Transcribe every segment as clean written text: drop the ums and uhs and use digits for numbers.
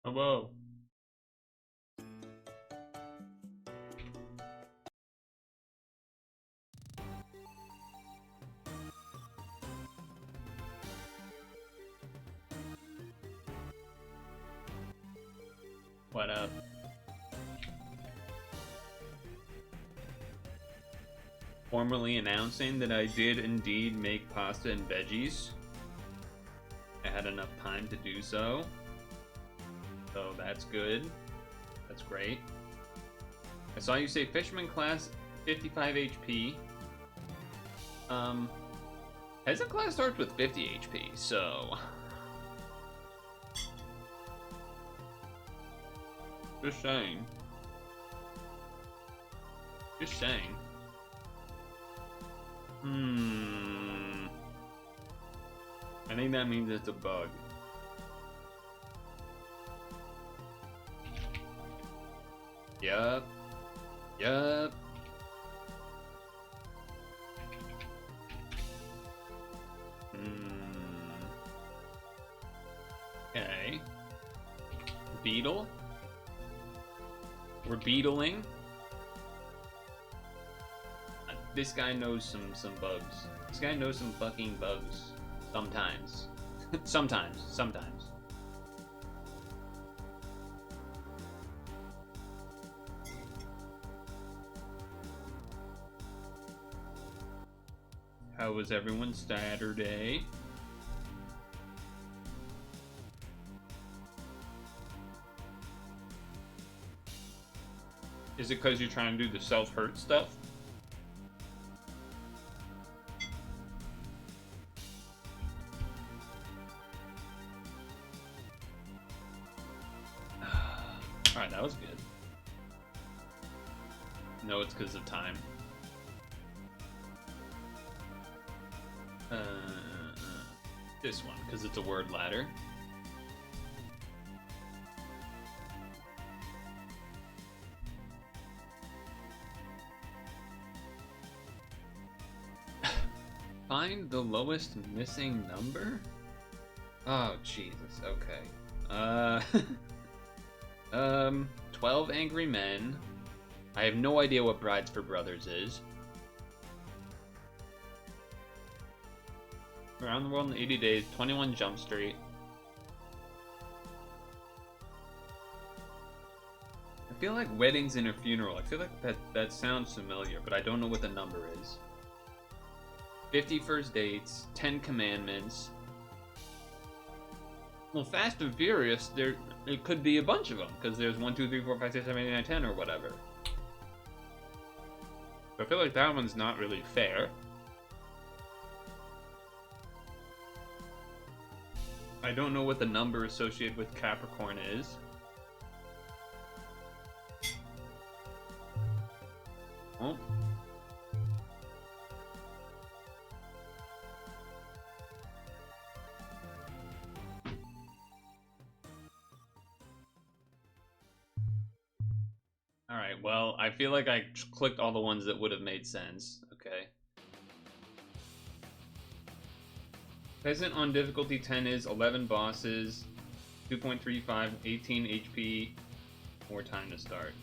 Oh, whoa. What up? Formally announcing that I did indeed make pasta and veggies. I had enough time to do so. So that's good. That's great. I saw you say Fisherman class 55 HP. Peasant class starts with 50 HP, so... Just saying. Just saying. I think that means it's a bug. Yup. Yup. Okay. Beetle. We're beetling. This guy knows some bugs. This guy knows some fucking bugs. Sometimes. Sometimes. How was everyone's Saturday? Is it because you're trying to do the self-hurt stuff? Alright, that was good. No, it's because of time. This one, because it's a word ladder. Find the lowest missing number? Oh, Jesus, okay. 12 Angry Men. I have no idea what Brides for Brothers is. Around the World in 80 Days, 21 Jump Street. I feel like Weddings and a Funeral. I feel like that sounds familiar, but I don't know what the number is. 50 First Dates, 10 Commandments. Well, Fast and Furious, it could be a bunch of them, because there's 1, 2, 3, 4, 5, 6, 7, 8, 9, 10, or whatever. I feel like that one's not really fair. I don't know what the number associated with Capricorn is. Oh. Alright, well, I feel like I clicked all the ones that would have made sense. Okay. Peasant on difficulty 10 is 11 bosses, 2.35, 18 HP, more time to start.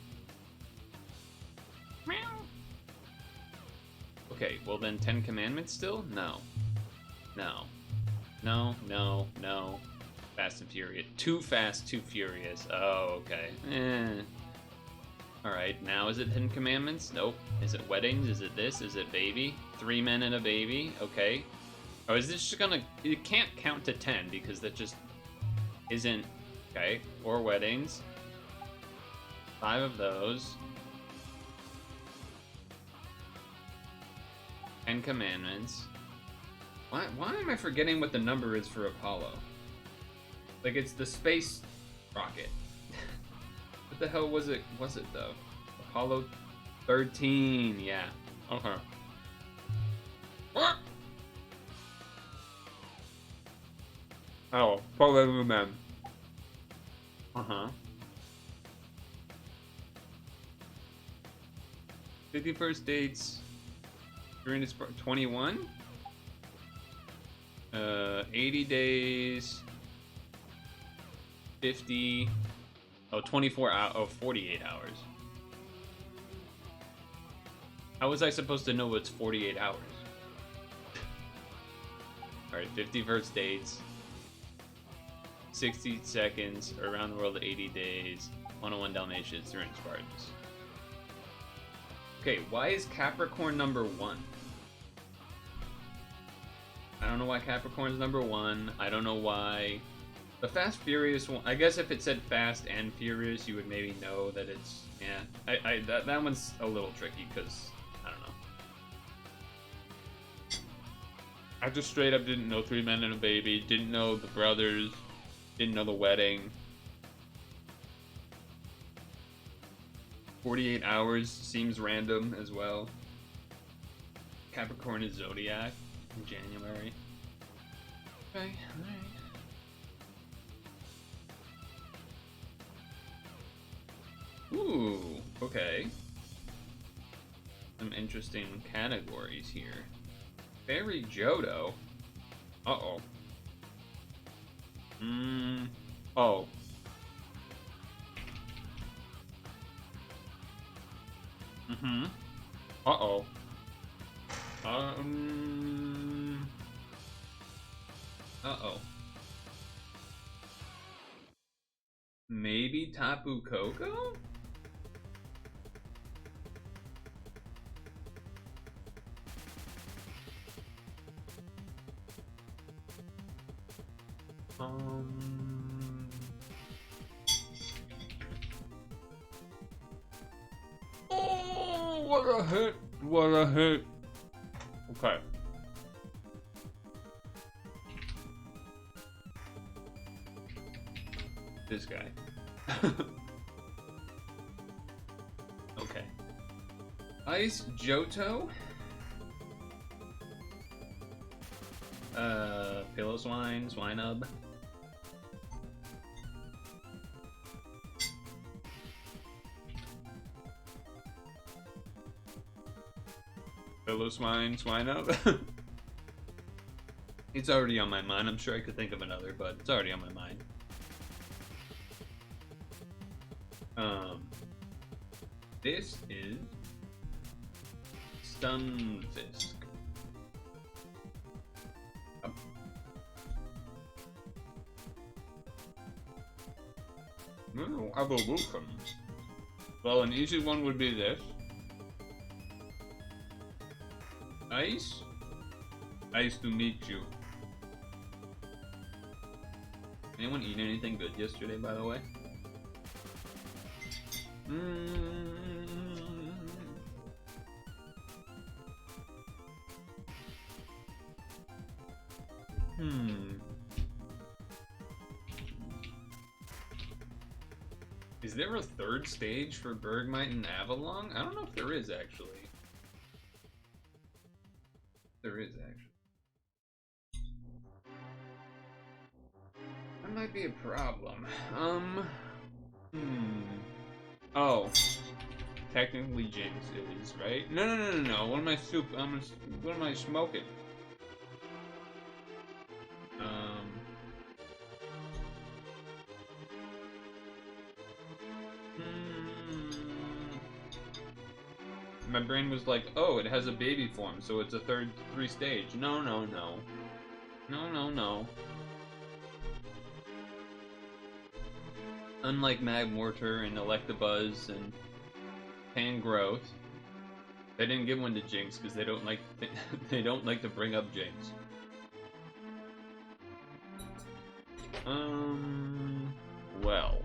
Meow. Okay, well then 10 Commandments still? No. No. No, no, no. Fast and Furious. Too Fast, Too Furious. Oh, okay. Alright, now is it 10 Commandments? Nope. Is it Weddings? Is it this? Is it Baby? 3 Men and a Baby? Okay. Oh, is this just gonna... You can't count to 10 because that just isn't... Okay. 4 Weddings. 5 of those. 10 Commandments. Why am I forgetting what the number is for Apollo? Like, it's the space rocket. What the hell was it though? Apollo 13, yeah. Okay. What? Oh, Apollo Man. Uh-huh. 51st dates during this 21? 80 days. 50. Oh, 24 hours. Oh, 48 hours. How was I supposed to know it's 48 hours? Alright, 50 first dates. 60 seconds. Around the world 80 days. 101 Dalmatians. 300 Spartans. Okay, why is Capricorn number 1? I don't know why Capricorn's number 1. I don't know why... The Fast Furious one, I guess if it said Fast and Furious, you would maybe know that it's, yeah. That one's a little tricky, because, I don't know. I just straight up didn't know 3 Men and a Baby, didn't know the brothers, didn't know the wedding. 48 hours seems random as well. Capricorn is Zodiac in January. Okay, alright. Ooh, okay. Some interesting categories here. Fairy Johto. Uh-oh. Oh. Uh-oh. Uh-oh. Maybe Tapu Koko? Oh, what a hit! What a hit! Okay. This guy. Okay. Ice Johto. Pillow Swine, Swinub. Pillow Swine, Swinub. It's already on my mind. I'm sure I could think of another, but it's already on my mind. This is Stunfisk. Well, an easy one would be this. Ice? Nice to meet you. Anyone eat anything good yesterday, by the way? Is there a third stage for Bergmite and Avalon? I don't know if there is, actually. There is, actually. That might be a problem. Oh. Technically Jinx is, right? No. What am I what am I smoking? My brain was like, oh, it has a baby form, so it's a three stage. No. Unlike Magmortar and Electabuzz and Pangrowth, they didn't give one to Jinx because they don't like to bring up Jinx. Well,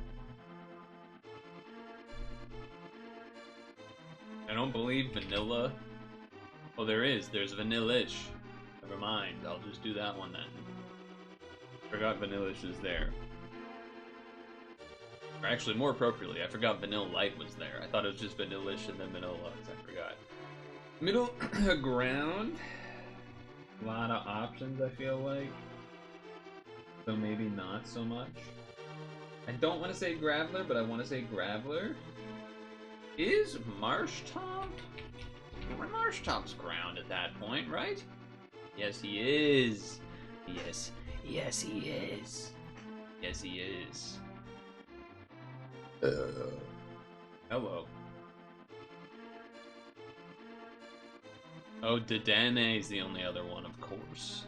I don't believe vanilla. Oh, there's Vanillish. Never mind, I'll just do that one then. Forgot Vanillish is there. Or actually, more appropriately, I forgot Vanillite was there. I thought it was just Vanillish and then Vanillux. I forgot. Middle ground. A lot of options, I feel like. So maybe not so much. I don't want to say Graveler, but I want to say Graveler. Is Marshtomp? Marshtomp's ground at that point, right? Yes, he is. Yes, he is. Yes, he is. Hello. Oh, Dedenne is the only other one, of course.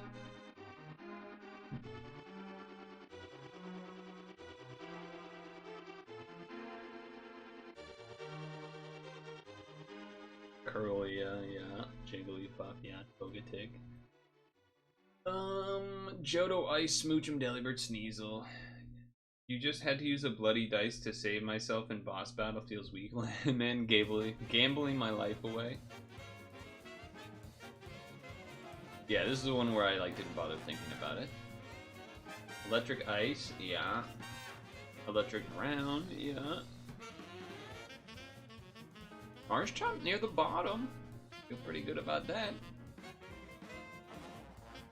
Curlia, yeah. Jigglypuff, yeah. Togetic. Johto Ice, Smoochum, Delibird, Sneasel. You just had to use a bloody dice to save myself in boss battle feels weak. Man, gambling my life away. Yeah, this is the one where I didn't bother thinking about it. Electric Ice, yeah. Electric Ground, yeah. Marshtomp near the bottom. Feel pretty good about that.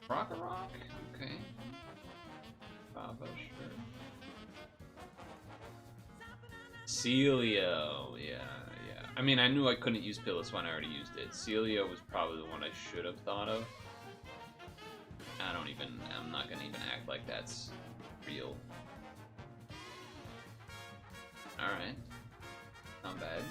Rock-a-Rock, okay. Baba, sure. Celio, yeah. I mean, I knew I couldn't use Pillis when I already used it. Celio was probably the one I should have thought of. I'm not gonna even act like that's real. Alright. Not bad.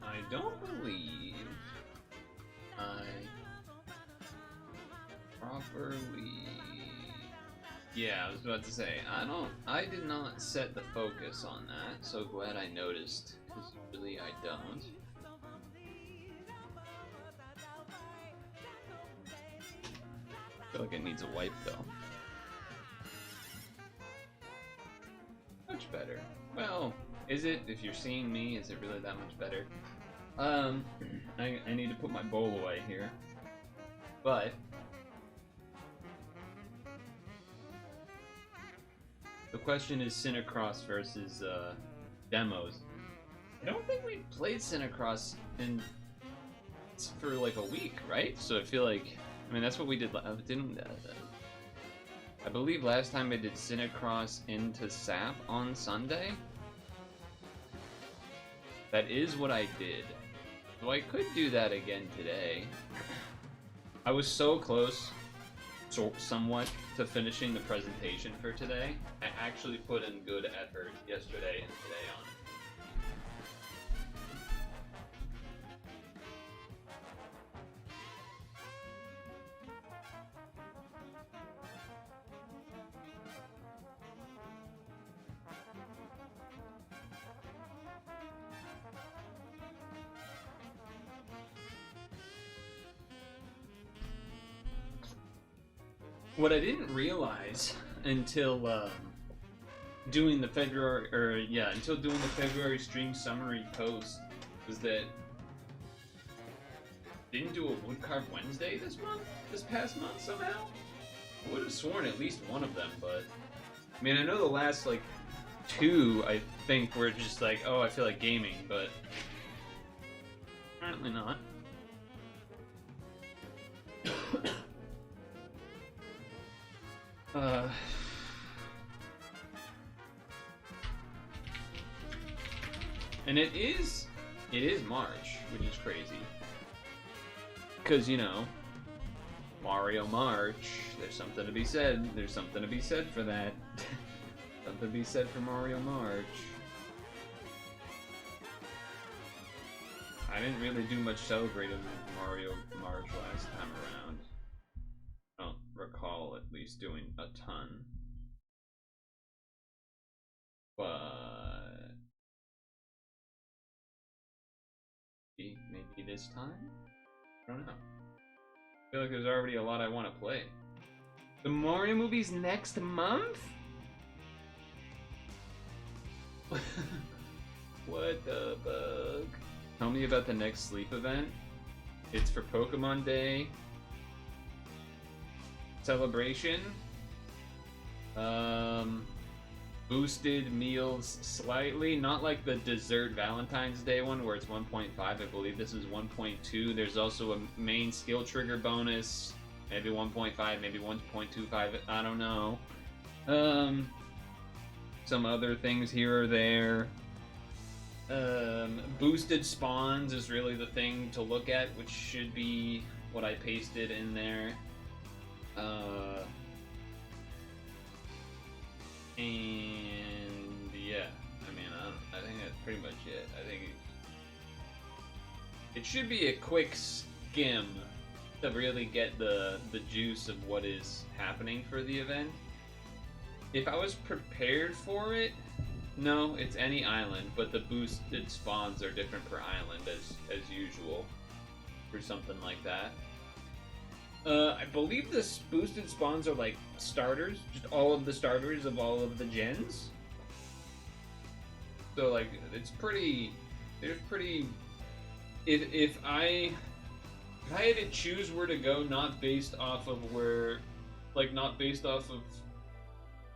I don't believe I properly... Yeah, I was about to say, I did not set the focus on that, so glad I noticed, because usually I don't. I feel like it needs a wipe, though. Much better. Well, is it? If you're seeing me, is it really that much better? I need to put my bowl away here. But the question is cinicross versus demos. I don't think we played cinicross for like a week, right? So I feel like, I mean, that's what we did. I believe last time I did cinicross into Sap on Sunday. That is what I did. So I could do that again today. I was so close, somewhat, to finishing the presentation for today. I actually put in good effort yesterday and today on it. What I didn't realize until doing the February stream summary post was that didn't do a Woodcarve Wednesday this past month somehow. I would have sworn at least one of them, but I mean I know the last like two I think were just like, oh, I feel like gaming, but apparently not. And it is March, which is crazy. Because, you know, Mario March, there's something to be said. There's something to be said for that. Something to be said for Mario March. I didn't really do much celebrating Mario March last time around. I don't recall at least doing a ton. But maybe this time? I don't know. I feel like there's already a lot I want to play. The Mario movie's next month? What the bug? Tell me about the next sleep event. It's for Pokemon Day. Celebration. Boosted meals slightly, not like the dessert Valentine's Day one where it's 1.5. I believe this is 1.2. There's also a main skill trigger bonus, maybe 1.5, maybe 1.25. I don't know. Some other things here or there. Boosted spawns is really the thing to look at, which should be what I pasted in there. And yeah, I mean, I think that's pretty much it. I think it should be a quick skim to really get the juice of what is happening for the event. If I was prepared for it, no, it's any island, but the boosted spawns are different per island as usual for something like that. I believe the boosted spawns are like starters, just all of the starters of all of the gens. So like, it's pretty. There's pretty. If I had to choose where to go, not based off of where, like not based off of,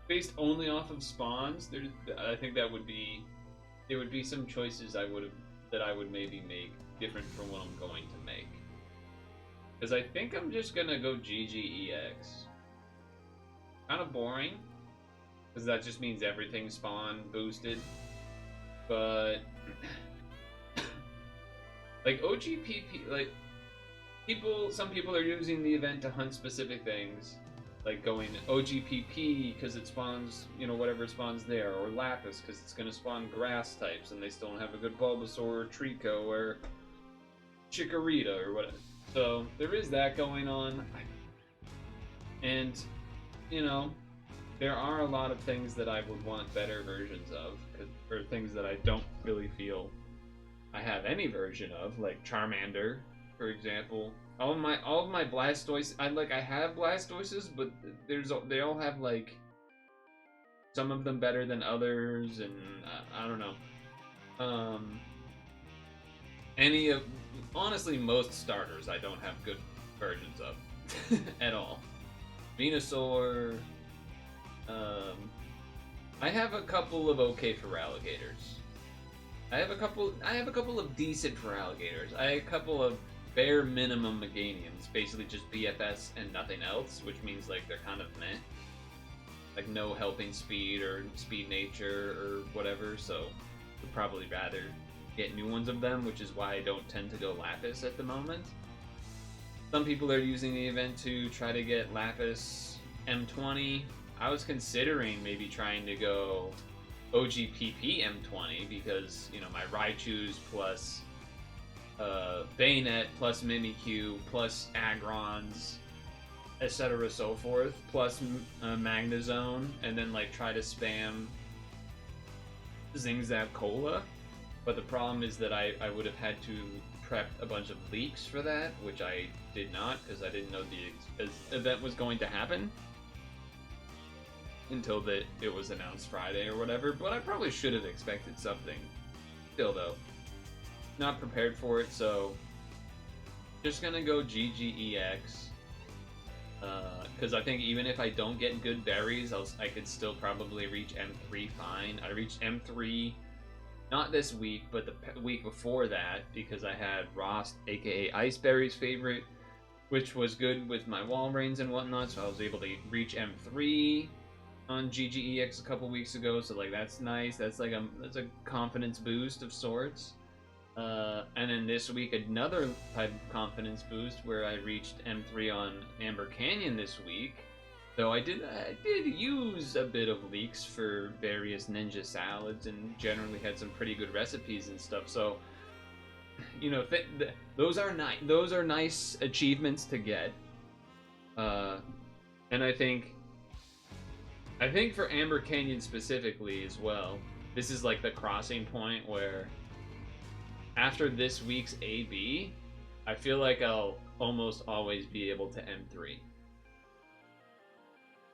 based only off of spawns, I think there would be some choices I would maybe make different from what I'm going to make. Because I think I'm just gonna go GGEX. Kind of boring, because that just means everything spawn boosted. But like OGPP, like some people are using the event to hunt specific things, like going OGPP because it spawns, you know, whatever spawns there, or Lapis because it's gonna spawn grass types, and they still don't have a good Bulbasaur or Trico or Chikorita or whatever. So there is that going on, and you know, there are a lot of things that I would want better versions of, or things that I don't really feel I have any version of, like Charmander, for example. All of my Blastoise, I have Blastoises, but they all have like some of them better than others, and I don't know. Honestly, most starters I don't have good versions of at all. Venusaur. I have a couple of okay for alligators. I have a couple of decent for alligators. I have a couple of bare minimum Meganiums, basically just BFS and nothing else, which means like they're kind of meh. Like no helping speed or speed nature or whatever, so would probably rather get new ones of them, which is why I don't tend to go Lapis at the moment. Some people are using the event to try to get Lapis M20. I was considering maybe trying to go OGPP M20 because, you know, my Raichus plus Bayonet plus Mimikyu plus Agrons, etc. so forth, plus Magnezone, and then like try to spam Zingzap Cola. But the problem is that I would have had to prep a bunch of leaks for that, which I did not because I didn't know the event was going to happen until that it was announced Friday or whatever. But I probably should have expected something. Still though, not prepared for it, so just gonna go GGEX. Because I think even if I don't get good berries, I could still probably reach M3 fine. I reached M3 not this week, but the week before that, because I had Rost, aka Iceberry's favorite, which was good with my Walreins and whatnot, so I was able to reach M3 on GGEX a couple weeks ago, so like that's nice. That's like that's a confidence boost of sorts. And then this week another type of confidence boost where I reached M3 on Amber Canyon this week. Though I did use a bit of leaks for various ninja salads and generally had some pretty good recipes and stuff. So, you know, those are nice achievements to get. And I think for Amber Canyon specifically as well, this is like the crossing point where after this week's AB, I feel like I'll almost always be able to M3.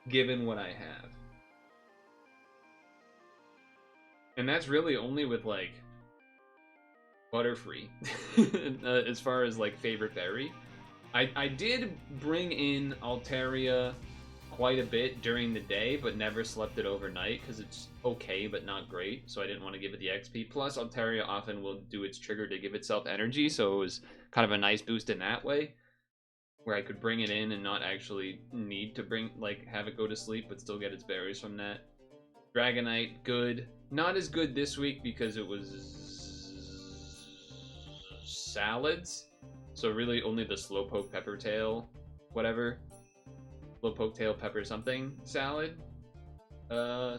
Given what I have. And that's really only with like Butterfree as far as like favorite berry. I did bring in Altaria quite a bit during the day, but never slept it overnight because it's okay but not great, so I didn't want to give it the XP. Plus Altaria often will do its trigger to give itself energy, so it was kind of a nice boost in that way, where I could bring it in and not actually need to have it go to sleep, but still get its berries from that. Dragonite, good. Not as good this week because it was salads, so really only the Slowpoke Peppertail, whatever. Slowpoke Tail Pepper something salad. So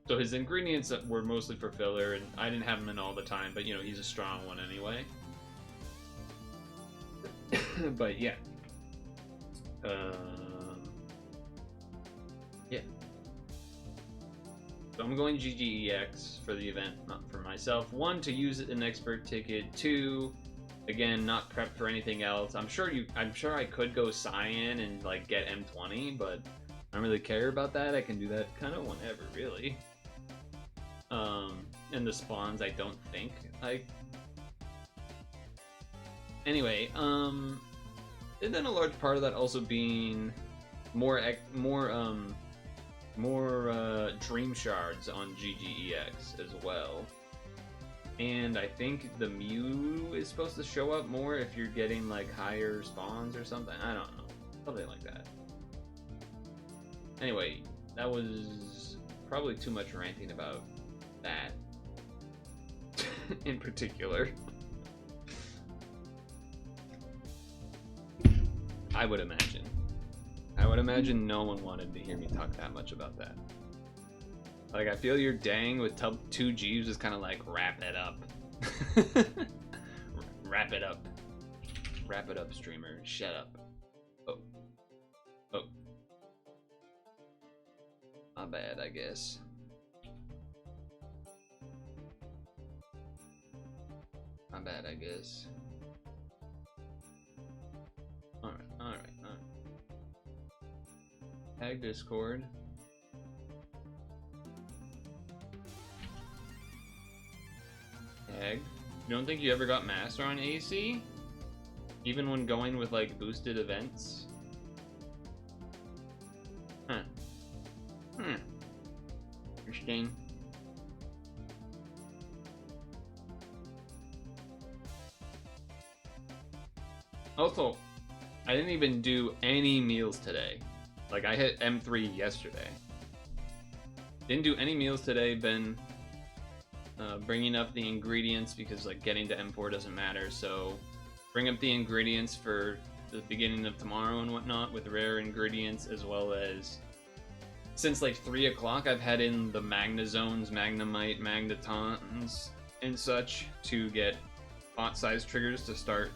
his ingredients were mostly for filler, and I didn't have him in all the time, but you know, he's a strong one anyway. But yeah. Yeah. So I'm going GGEX for the event, not for myself. 1, to use an expert ticket. 2, again, not prepped for anything else. I'm sure I could go Cyan and like get M20, but I don't really care about that. I can do that kind of whenever, really. And the spawns, I don't think Anyway, and then a large part of that also being more Dream Shards on GGEX as well. And I think the Mew is supposed to show up more if you're getting like higher spawns or something. I don't know. Something like that. Anyway, that was probably too much ranting about that in particular. I would imagine no one wanted to hear me talk that much about that. Like, I feel your dang with 2 Gs is kind of like, wrap it up. Wrap it up. Wrap it up, streamer. Shut up. Oh. My bad, I guess. Alright. Tag Discord. Tag. You don't think you ever got Master on AC? Even when going with like boosted events? Huh. Interesting. Also, I didn't even do any meals today. Like, I hit M3 yesterday. Didn't do any meals today, been bringing up the ingredients because like getting to M4 doesn't matter. So bring up the ingredients for the beginning of tomorrow and whatnot with rare ingredients, as well as since like 3 o'clock I've had in the Magnazones, Magnemite, Magnetons, and such to get bot size triggers to start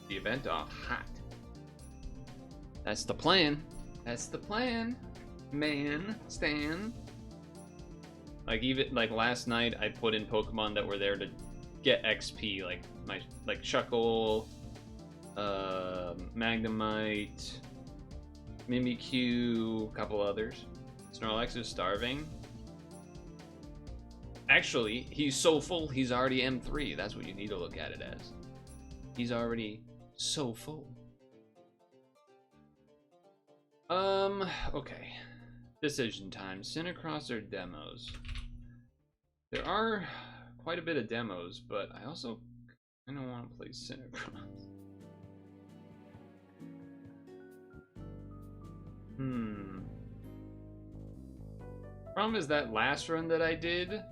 the event off hot. That's the plan. That's the plan, man. Stan. Like even like last night, I put in Pokemon that were there to get XP, like my Shuckle, Magnemite, Mimikyu, a couple others. Snorlax is starving. Actually, he's so full, he's already M3. That's what you need to look at it as. He's already so full. Okay. Decision time. Cinicross or demos? There are quite a bit of demos, but I also kind of want to play Cinicross. Problem is that last run that I did,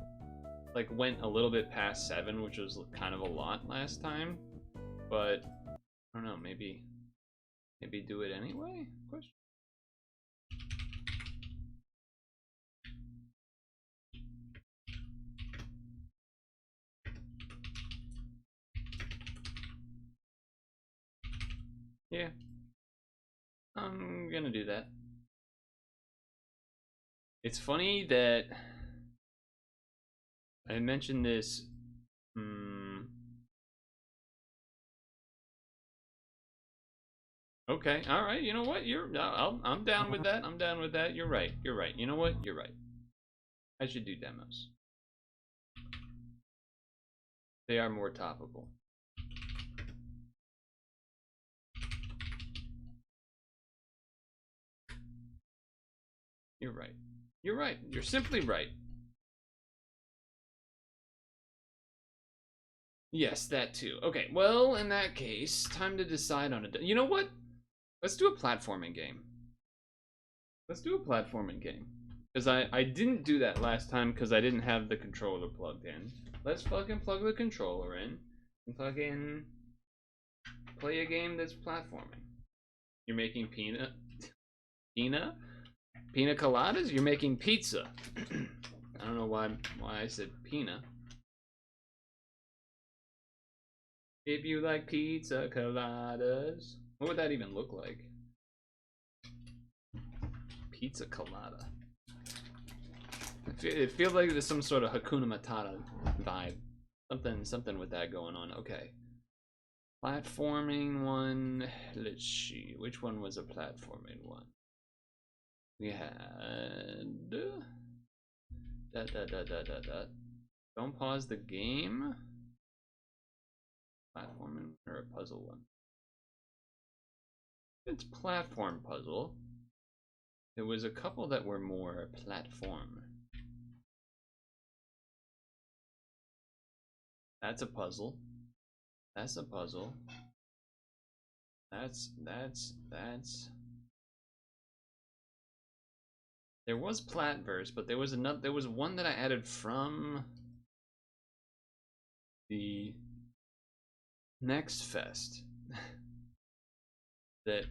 like, went a little bit past 7, which was kind of a lot last time. But I don't know. Maybe do it anyway? Question. Yeah, I'm gonna do that. It's funny that I mentioned this. Okay, all right. You know what? I'm down with that. I'm down with that. You're right. You're right. You know what? You're right. I should do demos. They are more topical. You're right. You're right. You're simply right. Yes, that too. Okay, well, in that case, time to decide on a... You know what? Let's do a platforming game. Let's do a platforming game. Because I didn't do that last time because I didn't have the controller plugged in. Let's fucking plug the controller in and fucking play a game that's platforming. You're making pina coladas? You're making pizza. I don't know why I said pina. If you like pizza coladas, what would that even look like? Pizza colada. It feels like there's some sort of Hakuna Matata vibe. Something with that going on. Okay. Platforming one. Let's see. Which one was a platforming one? We had... Don't pause the game. Platforming or a puzzle one? It's platform puzzle. There was a couple that were more platform. That's a puzzle. That's a puzzle. That's. There was Platverse, but there was another. There was one that I added from the Next Fest that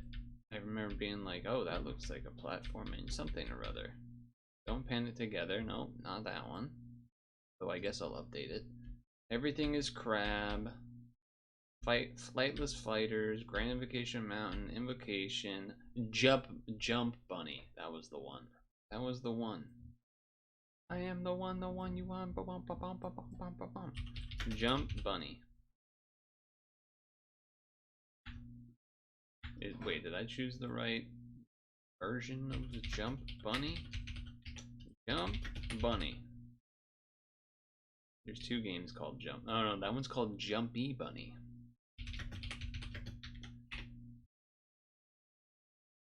I remember being like, "Oh, that looks like a platforming something or other." Don't Pan It Together. No, not that one. So I guess I'll update it. Everything is Crab. Flightless Fighters, Grand Invocation Mountain, Invocation, Jump Bunny. That was the one. That was the one. I am the one you want. Jump Bunny. Wait, did I choose the right version of the Jump Bunny? Jump Bunny. There's 2 games called Jump. Oh no, that one's called Jumpy Bunny.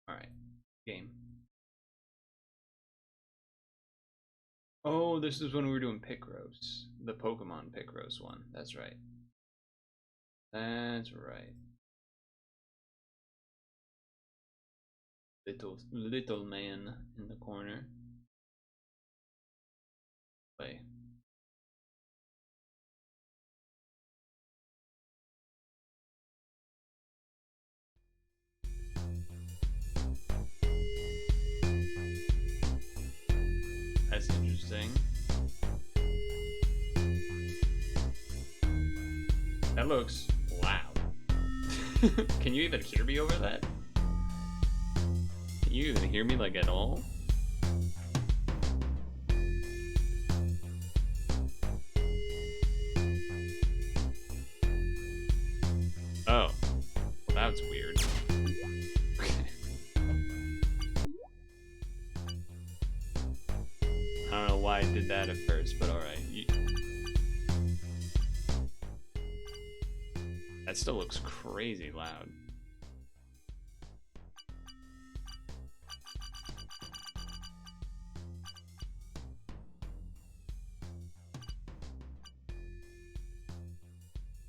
Alright, game. Oh, this is when we were doing Picross. The Pokemon Picross one. That's right. That's right. Little man in the corner. Play. interesting. That looks loud. Can you even hear me over that? Can you even hear me like at all? Oh, well, that's weird. I don't know why I did that at first, but alright. That still looks crazy loud.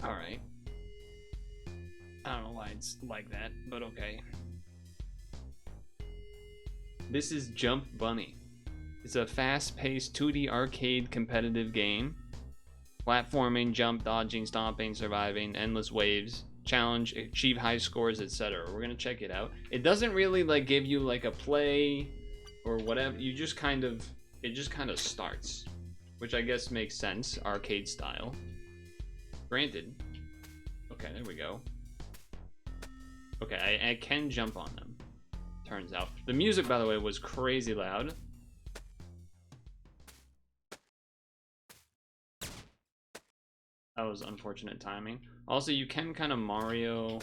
Alright. I don't know why it's like that, but okay. This is Jump Bunny. It's a fast-paced 2D arcade competitive game. Platforming, jump, dodging, stomping, surviving, endless waves, challenge, achieve high scores, etc. We're gonna check it out. It doesn't really like give you like a play or whatever. You just kind of, it just kind of starts, which I guess makes sense, arcade style. Granted. Okay, there we go. Okay, I can jump on them. Turns out. The music, by the way, was crazy loud. That was unfortunate timing. Also, you can kind of Mario.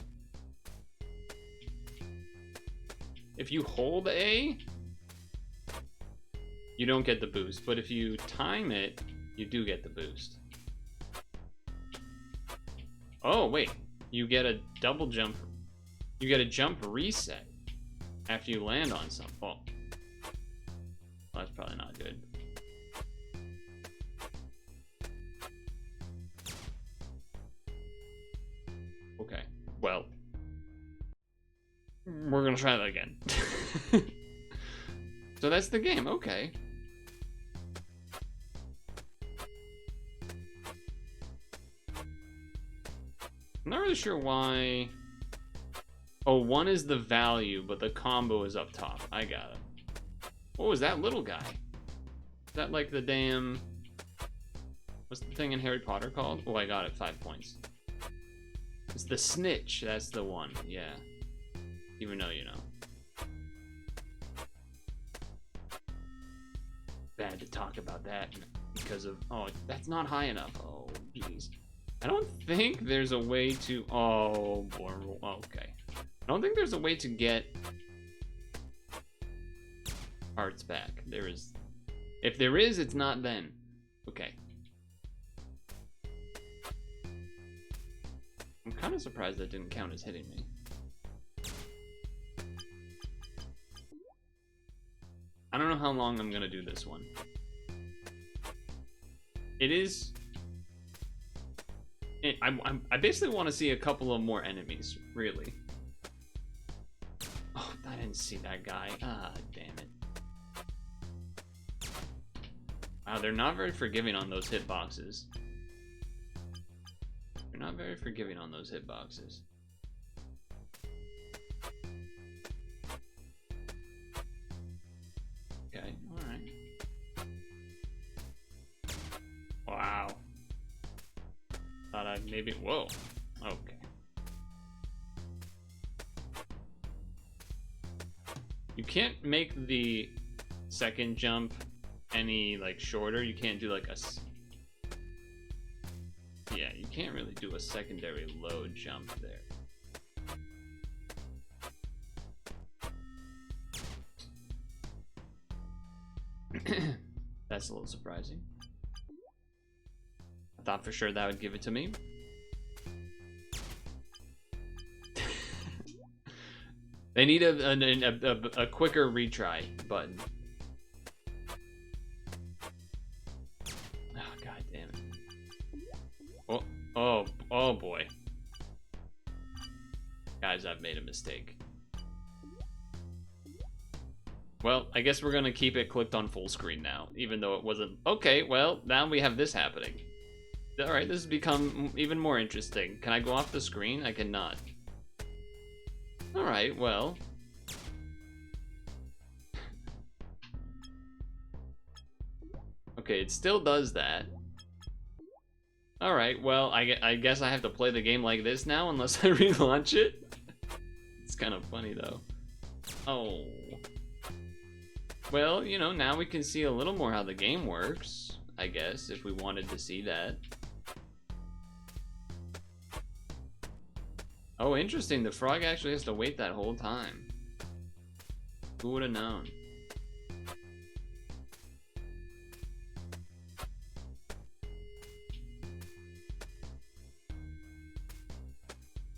If you hold A, you don't get the boost. But if you time it, you do get the boost. Oh, wait. You get a double jump. You get a jump reset after you land on something. Oh. Well, that's probably not good. Okay, well, we're gonna try that again. So that's the game, okay. I'm not really sure why. Oh, one is the value, but the combo is up top. I got it. What was that little guy? Is that like the damn... What's the thing in Harry Potter called? Oh, I got it, 5 points. It's the snitch, that's the one, yeah. Even though, you know. Bad to talk about that because of, oh, that's not high enough. Oh, jeez. I don't think there's a way to, oh, boy, okay. I don't think there's a way to get hearts back. There is, if there is, it's not then. Okay. I'm kind of surprised that didn't count as hitting me. I don't know how long I'm gonna do this one. It is... I basically want to see a couple of more enemies, really. Oh, I didn't see that guy. Ah, damn it. Wow, they're not very forgiving on those hitboxes. They're not very forgiving on those hitboxes. Okay, alright. Wow. Thought I'd maybe... Whoa. Okay. You can't make the second jump any, like, shorter. You can't do, like, a... Yeah, you can't really do a secondary low jump there. That's a little surprising. I thought for sure that would give it to me. They need a quicker retry button. Oh, god damn it. Oh boy. Guys, I've made a mistake. Well, I guess we're gonna keep it clicked on full screen now, even though it wasn't. Okay, well, now we have this happening. Alright, this has become even more interesting. Can I go off the screen? I cannot. Alright, well. Okay, it still does that. Alright, well, I guess I have to play the game like this now unless I relaunch it. It's kind of funny, though. Oh. Well, you know, now we can see a little more how the game works, I guess, if we wanted to see that. Oh, interesting. The frog actually has to wait that whole time. Who would have known?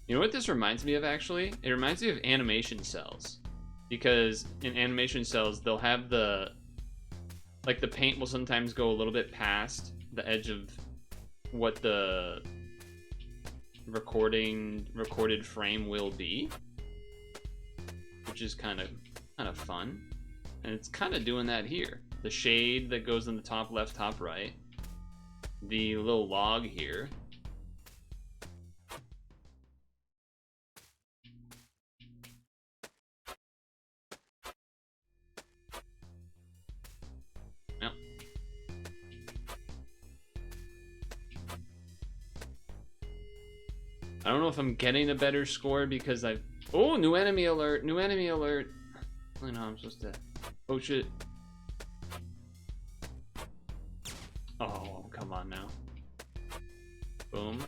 You know what this reminds me of, actually? It reminds me of animation cells. Because in animation cells, they'll have the... Like, the paint will sometimes go a little bit past the edge of what the recorded frame will be. Which is kind of fun. And it's kind of doing that here. The shade that goes in the top left, top right. The little log here. Yep. I don't know if I'm getting a better score because I've... Oh, new enemy alert! New enemy alert! I know I'm supposed to... Oh, shit. Oh, come on now. Boom.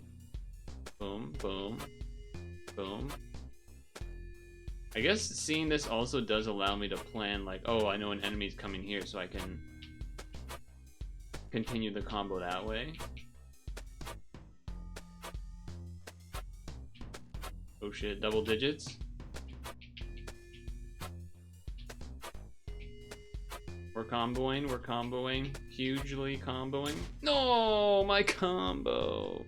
Boom, boom. Boom. I guess seeing this also does allow me to plan, like, oh, I know an enemy's coming here, so I can continue the combo that way. Oh shit, double digits. We're comboing, hugely comboing. No, my combo.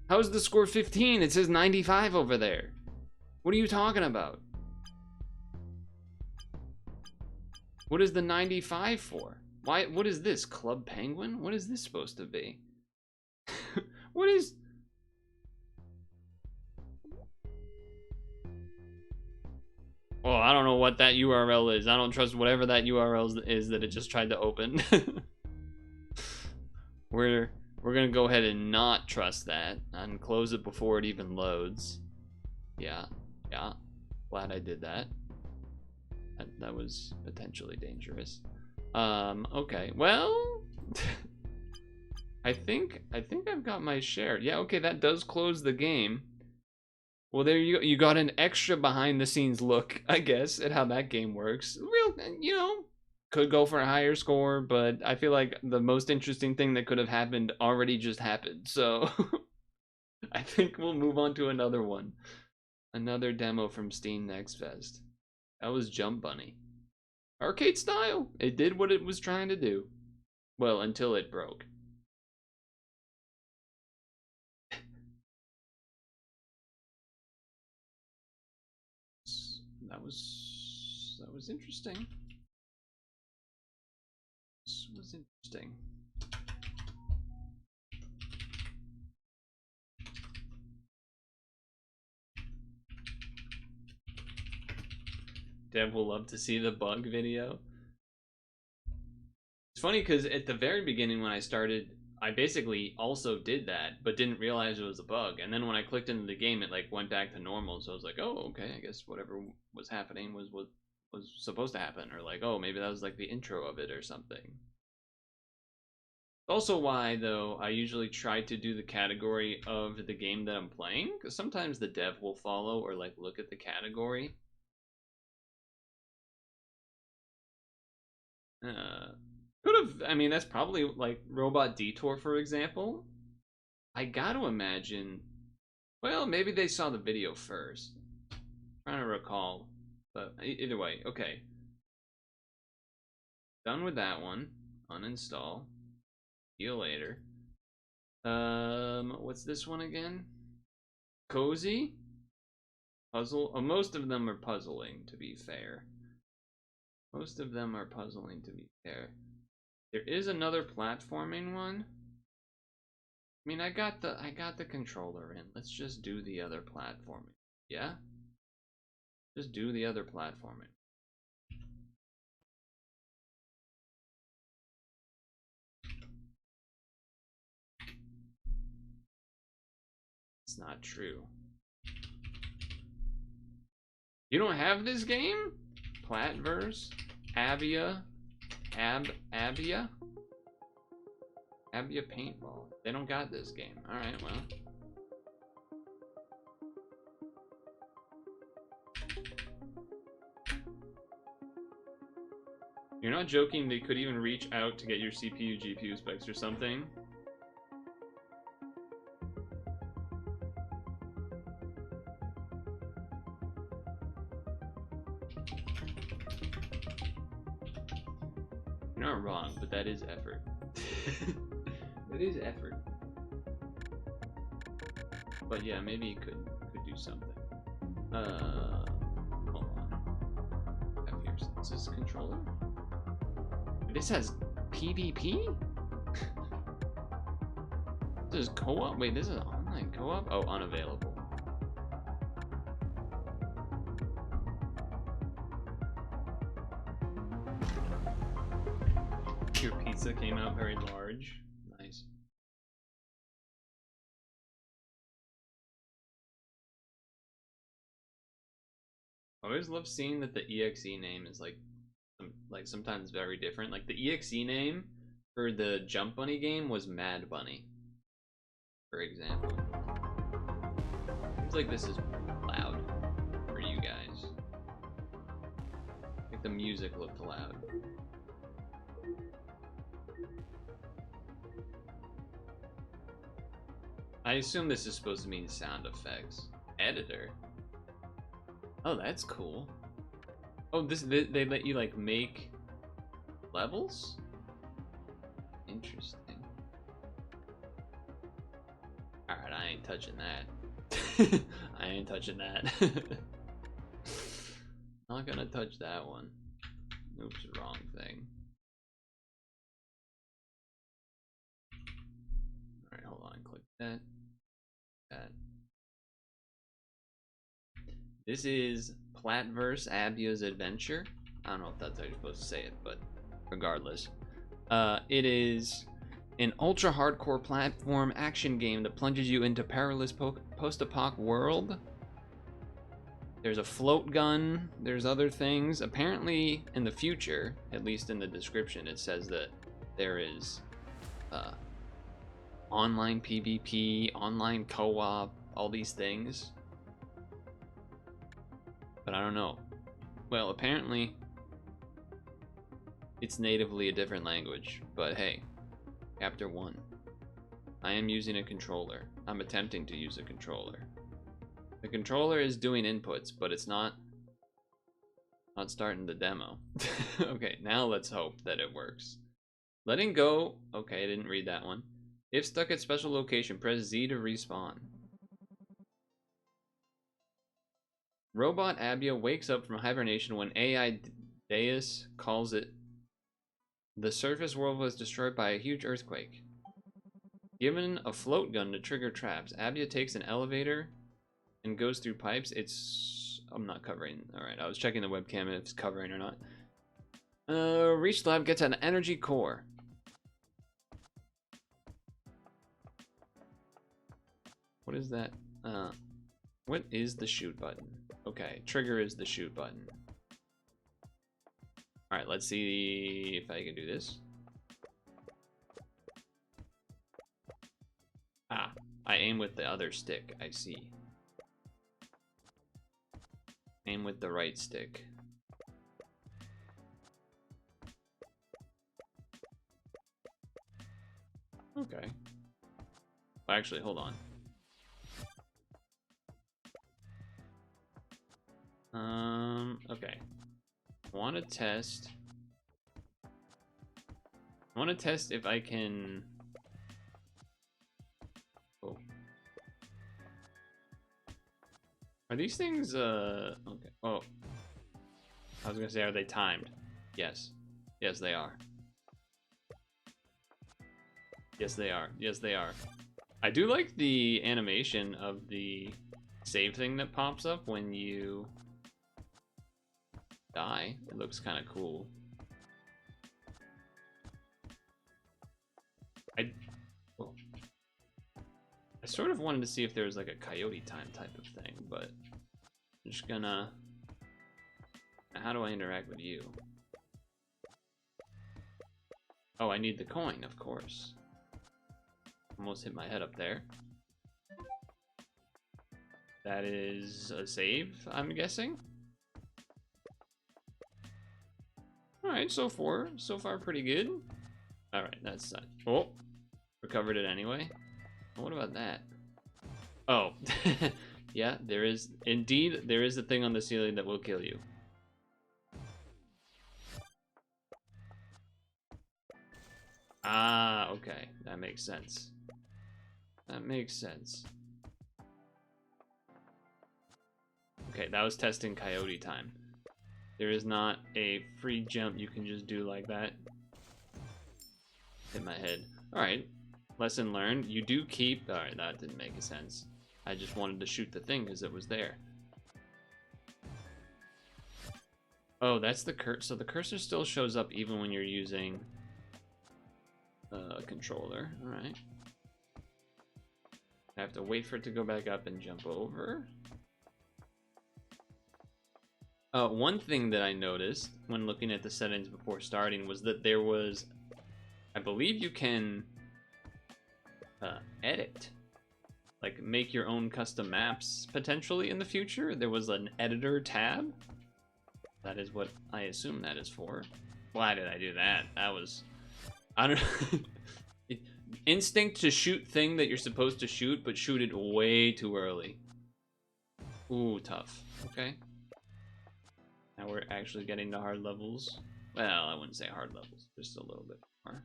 How's the score 15? It says 95 over there. What are you talking about? What is the 95 for? Why? What is this? Club Penguin? What is this supposed to be? What is... Oh, I don't know what that URL is. I don't trust whatever that URL is that it just tried to open. We're gonna go ahead and not trust that and close it before it even loads. Yeah. Glad I did that. That was potentially dangerous. Okay. Well, I think I've got my share. Yeah. Okay. That does close the game. Well, there you go. You got an extra behind-the-scenes look, I guess, at how that game works. Real, you know, could go for a higher score, but I feel like the most interesting thing that could have happened already just happened. So I think we'll move on to another one. Another demo from Steam Next Fest. That was Jump Bunny. Arcade style. It did what it was trying to do. Well, until it broke. That was interesting. This was interesting. Dev will love to see the bug video. It's funny because at the very beginning when I started, I basically also did that, but didn't realize it was a bug. And then when I clicked into the game, it like went back to normal. So I was like, oh, okay, I guess whatever was happening was what was supposed to happen. Or like, oh, maybe that was like the intro of it or something. Also why, though, I usually try to do the category of the game that I'm playing. Because sometimes the dev will follow or like look at the category. Could have, I mean, that's probably like Robot Detour, for example. I gotta imagine, well, maybe they saw the video first. I'm trying to recall, but either way, okay. Done with that one. Uninstall. See you later. What's this one again? Cozy? Puzzle? Oh, most of them are puzzling, to be fair. Most of them are puzzling, to be fair. There is another platforming one. I mean, I got the controller in. Let's just do the other platforming. Yeah? Just do the other platforming. It's not true. You don't have this game? Platverse ABYA? ABYA? ABYA Paintball. They don't got this game. Alright, well. You're not joking, they could even reach out to get your CPU, GPU specs or something? You're not wrong, but that is effort. That is effort. But yeah, maybe you could do something. Hold on. Have here, is this controller? This has PvP? This is co-op? Wait, this is online co-op? Oh, unavailable. Your pizza came out very large. Nice. I always love seeing that the EXE name is like sometimes very different. Like the EXE name for the Jump Bunny game was Mad Bunny, for example. Seems like this is loud for you guys. Like the music looked loud. I assume this is supposed to mean sound effects. Editor. Oh, that's cool. Oh, they let you like make levels? Interesting. Alright, I ain't touching that. I ain't touching that. Not gonna touch that one. Oops, wrong thing. Alright, hold on, click that. That. This is Platverse ABYA's Adventure. I don't know if that's how you're supposed to say it, but regardless. It is an ultra hardcore platform action game that plunges you into perilous post-apoc world. There's a float gun, there's other things. Apparently in the future, at least in the description, it says that there is online PvP, online co-op, all these things. But I don't know. Well, apparently it's natively a different language, but hey, Chapter 1. I am using a controller. I'm attempting to use a controller. The controller is doing inputs, but it's not starting the demo. Okay, now let's hope that it works. Letting go. Okay, I didn't read that one. If stuck at special location, press Z to respawn. Robot ABYA wakes up from hibernation when AI Dles calls it. The surface world was destroyed by a huge earthquake. Given a float gun to trigger traps, ABYA takes an elevator and goes through pipes. I'm not covering. Alright, I was checking the webcam if it's covering or not. Reach lab gets an energy core. What is that? What is the shoot button? Okay, trigger is the shoot button. Alright, let's see if I can do this. Ah, I aim with the other stick, I see. Aim with the right stick. Okay. Well, actually, hold on. Okay. I want to test if I can. Oh. Are these things okay. Oh. I was gonna say, are they timed? Yes. Yes, they are. Yes, they are. Yes, they are. I do like the animation of the save thing that pops up when you die. It looks kind of cool. I sort of wanted to see if there was like a coyote time type of thing, but I'm just gonna... How do I interact with you? Oh, I need the coin, of course. Almost hit my head up there. That is a save, I'm guessing. Alright, so far pretty good. Alright, that's... oh, recovered it anyway. What about that? Oh, yeah, there is a thing on the ceiling that will kill you. Ah, okay, that makes sense. That makes sense. Okay, that was testing coyote time. There is not a free jump you can just do like that. Hit my head. Alright, lesson learned. You do keep... Alright, that didn't make sense. I just wanted to shoot the thing because it was there. Oh, that's the cursor. So the cursor still shows up even when you're using a controller. Alright. I have to wait for it to go back up and jump over. One thing that I noticed when looking at the settings before starting was that there was... I believe you can edit. Like, make your own custom maps, potentially, in the future. There was an editor tab. That is what I assume that is for. Why did I do that? That was... I don't know. Instinct to shoot thing that you're supposed to shoot, but shoot it way too early. Ooh, tough. Okay. Now we're actually getting to hard levels. Well, I wouldn't say hard levels. Just a little bit more.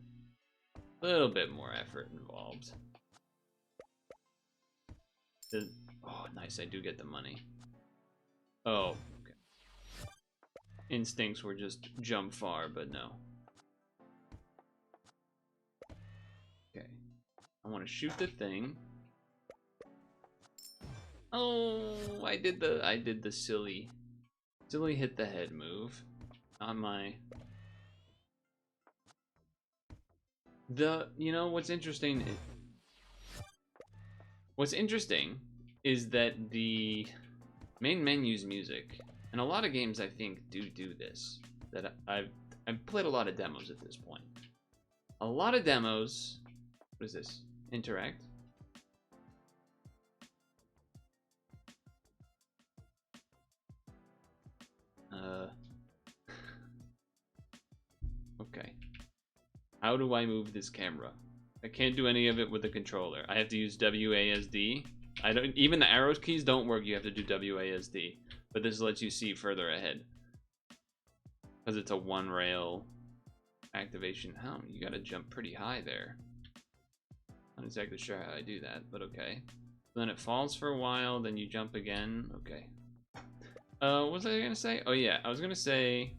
A little bit more effort involved. Oh, nice. I do get the money. Oh, okay. Instincts were just jump far, but no. Okay. I want to shoot the thing. Oh, I did the silly hit the head move. On my... You know, what's interesting is that the main menu's music, and a lot of games I think do this, that I've played a lot of demos at this point. A lot of demos, what is this? Interact? Okay. How do I move this camera? I can't do any of it with the controller. I have to use WASD. Even the arrow keys don't work. You have to do WASD. But this lets you see further ahead. Because it's a one rail activation. Oh, you gotta jump pretty high there. Not exactly sure how I do that, but okay. Then it falls for a while, then you jump again. Okay. What was I gonna say? Oh yeah, I was gonna say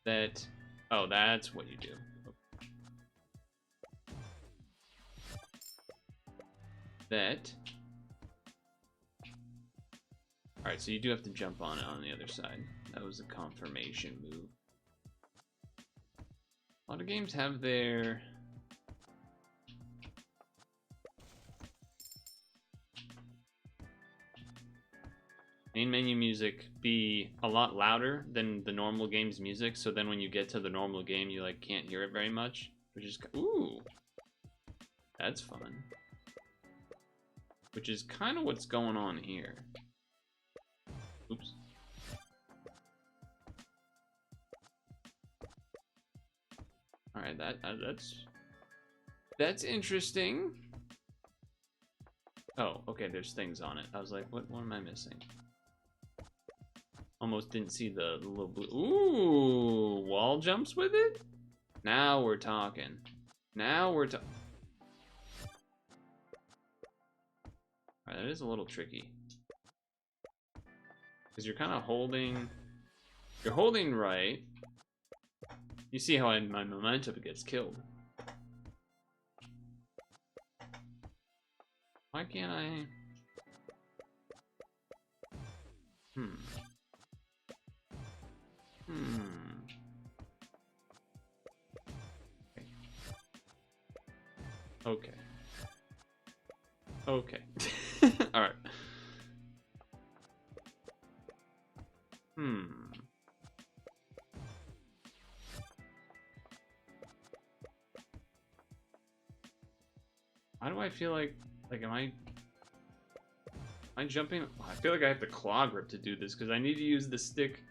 that... Oh, that's what you do. That. Alright, so you do have to jump on it on the other side. That was a confirmation move. A lot of games have their... main menu music be a lot louder than the normal game's music, so then when you get to the normal game you like can't hear it very much, which is... Ooh, that's fun. Which is kind of what's going on here. Oops. All right, that's interesting. Oh, okay, there's things on it. I was like, what am I missing? Almost didn't see the little blue... Ooh, wall jumps with it? Now we're talking. Now we're talking. Alright, that is a little tricky. Because you're kind of holding... You're holding right. You see how my momentum gets killed. Why can't I... Okay. Okay. All right. Why do I feel like am I jumping? Oh, I feel like I have to claw grip to do this because I need to use the stick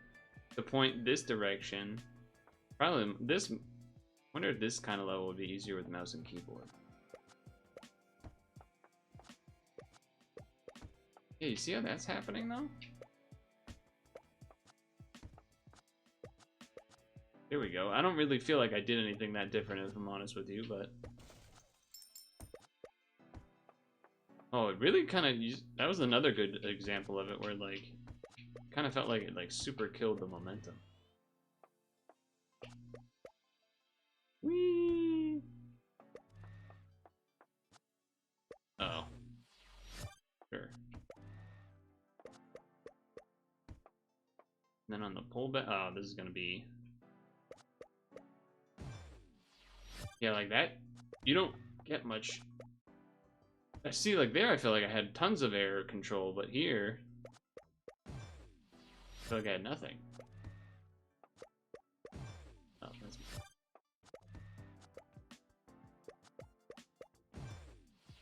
to point this direction. Probably this. I wonder if this kind of level would be easier with mouse and keyboard. Yeah, you see how that's happening though? There we go. I don't really feel like I did anything that different, if I'm honest with you, but... Oh, it really kind of... That was another good example of it, where, like, kind of felt like it, like, super killed the momentum. Whee! Oh. Sure. And then on the pullback... Oh, this is gonna be... Yeah, like that, you don't get much. I see, like there, I feel like I had tons of air control, but here, I feel like I had nothing. Oh, that's...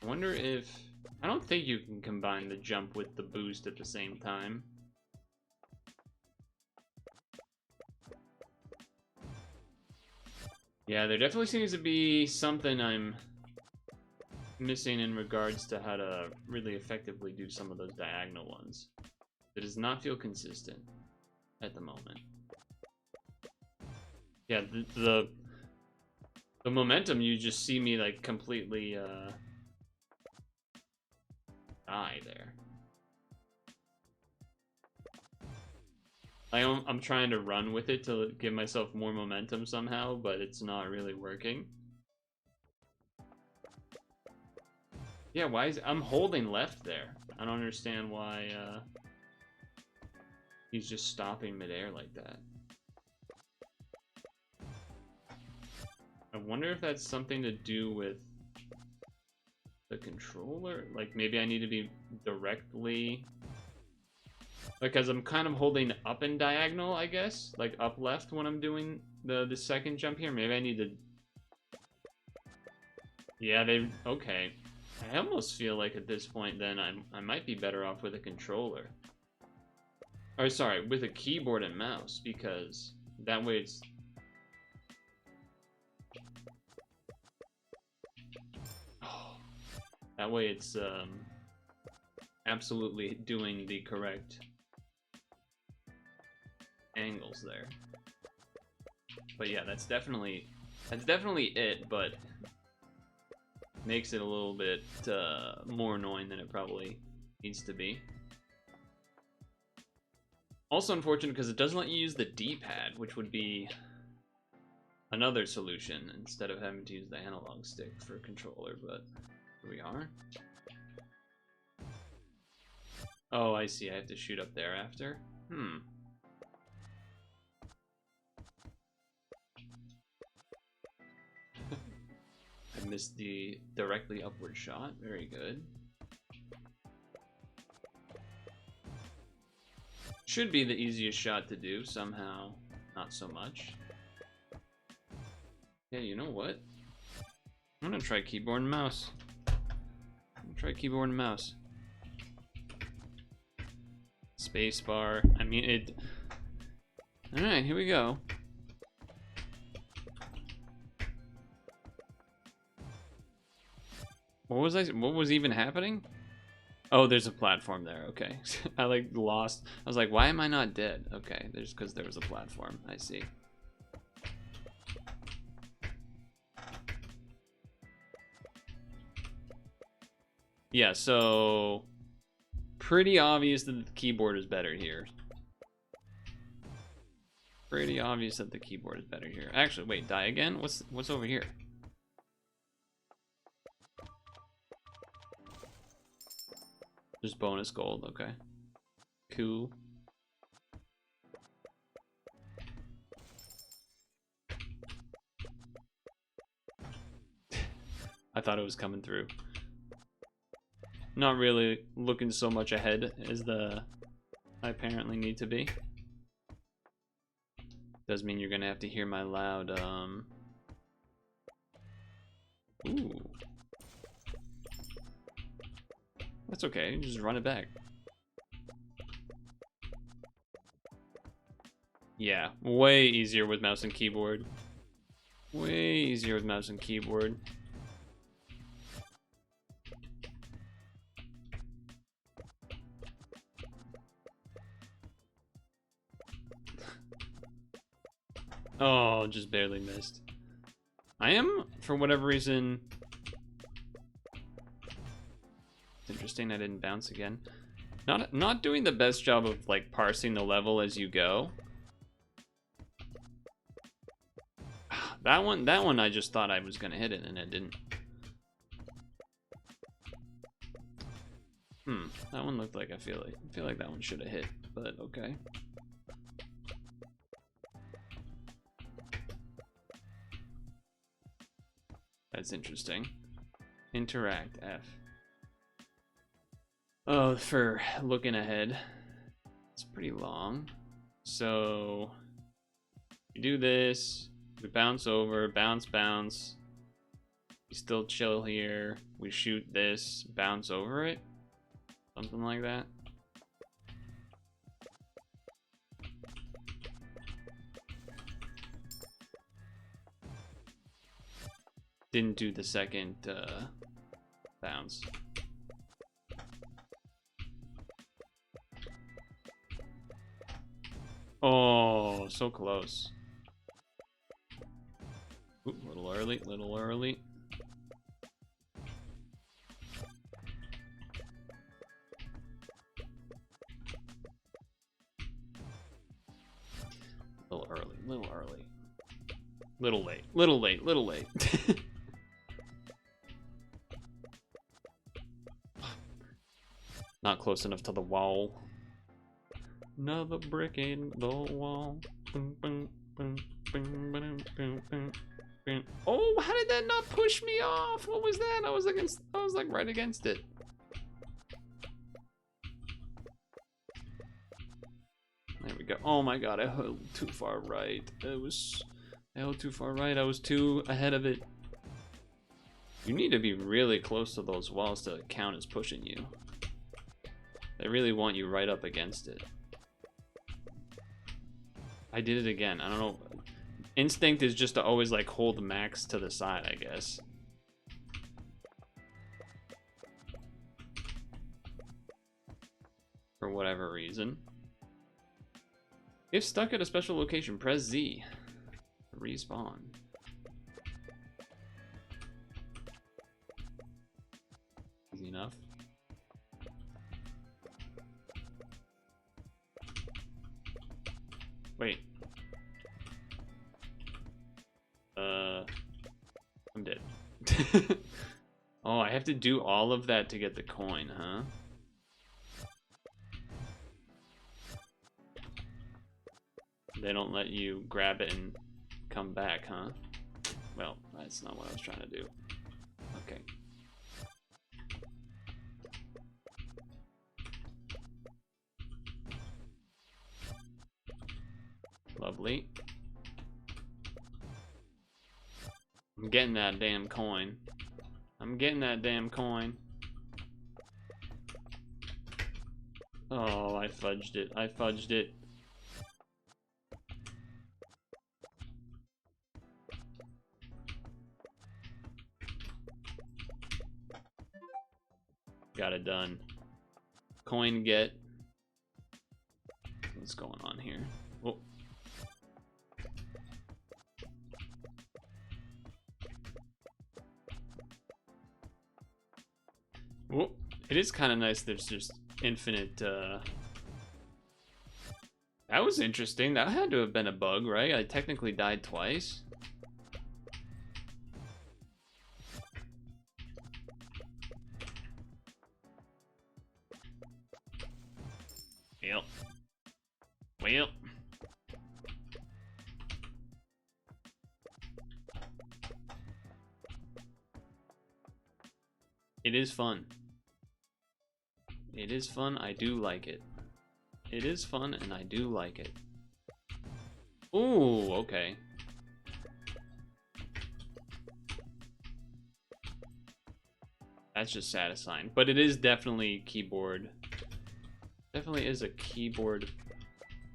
I wonder if... I don't think you can combine the jump with the boost at the same time. Yeah, there definitely seems to be something I'm missing in regards to how to really effectively do some of those diagonal ones. It does not feel consistent at the moment. Yeah, the momentum, you just see me like completely die there. I'm trying to run with it to give myself more momentum somehow, but it's not really working. Yeah, why is... I'm holding left there. I don't understand why he's just stopping midair like that. I wonder if that's something to do with the controller. Like maybe I need to be directly... Because I'm kind of holding up and diagonal, I guess. Like up left when I'm doing the second jump here. Maybe I need to... Yeah, they... Okay. I almost feel like at this point then I might be better off with a controller. Or sorry, with a keyboard and mouse, because that way it's... Oh, that way it's absolutely doing the correct angles there. But yeah, that's definitely it, but makes it a little bit more annoying than it probably needs to be. Also unfortunate because it doesn't let you use the D-pad, which would be another solution instead of having to use the analog stick for a controller, but here we are. Oh, I see. I have to shoot up there after. I missed the directly upward shot. Very good. Should be the easiest shot to do. Somehow, not so much. Yeah, you know what? I'm gonna try keyboard and mouse. Spacebar. I mean, it... Alright, here we go. What was even happening? Oh, there's a platform there. Okay. I like lost. I was like, why am I not dead? Okay, there's because there was a platform. I see. Yeah, so pretty obvious that the keyboard is better here. Actually, wait, die again? What's over here? Just bonus gold, okay. Cool. I thought it was coming through. not really looking so much ahead as I apparently need to be. Does mean you're gonna have to hear my loud, Ooh. That's okay, just run it back. Yeah, way easier with mouse and keyboard. Way easier with mouse and keyboard. Oh, just barely missed. I am, for whatever reason... It's interesting I didn't bounce again. Not doing the best job of, like, parsing the level as you go. That one I just thought I was gonna hit it and it didn't. That one looked like I feel like that one should have hit, but okay. That's interesting. Interact F. Oh, for looking ahead. It's pretty long. So you do this, we bounce over, bounce, bounce. We still chill here. We shoot this, bounce over it. Something like that. Didn't do the second bounce. Oh, so close. Ooh, little early, little early. Little early, little early. Little late, little late, little late. Not close enough to the wall. Another brick in the wall. Oh, how did that not push me off? What was that? I was like right against it. There we go. Oh my god, I held too far right. I held too far right. I was too ahead of it. You need to be really close to those walls to count as pushing you. They really want you right up against it. I did it again. I don't know. Instinct is just to always like hold max to the side, I guess. For whatever reason. If stuck at a special location, press Z. Respawn. Easy enough. Wait. I'm dead. Oh, I have to do all of that to get the coin, huh? They don't let you grab it and come back, huh? Well, that's not what I was trying to do. Okay. Lovely. I'm getting that damn coin. I'm getting that damn coin. Oh, I fudged it. I fudged it. Got it done. Coin get. What's going on here? Oh. Whoop. It is kind of nice there's just infinite, That was interesting. That had to have been a bug, right? I technically died twice. Yep. Well. It is fun. It is fun. I do like it. It is fun, and I do like it. Ooh, okay. That's just satisfying. But it is definitely keyboard. Definitely is a keyboard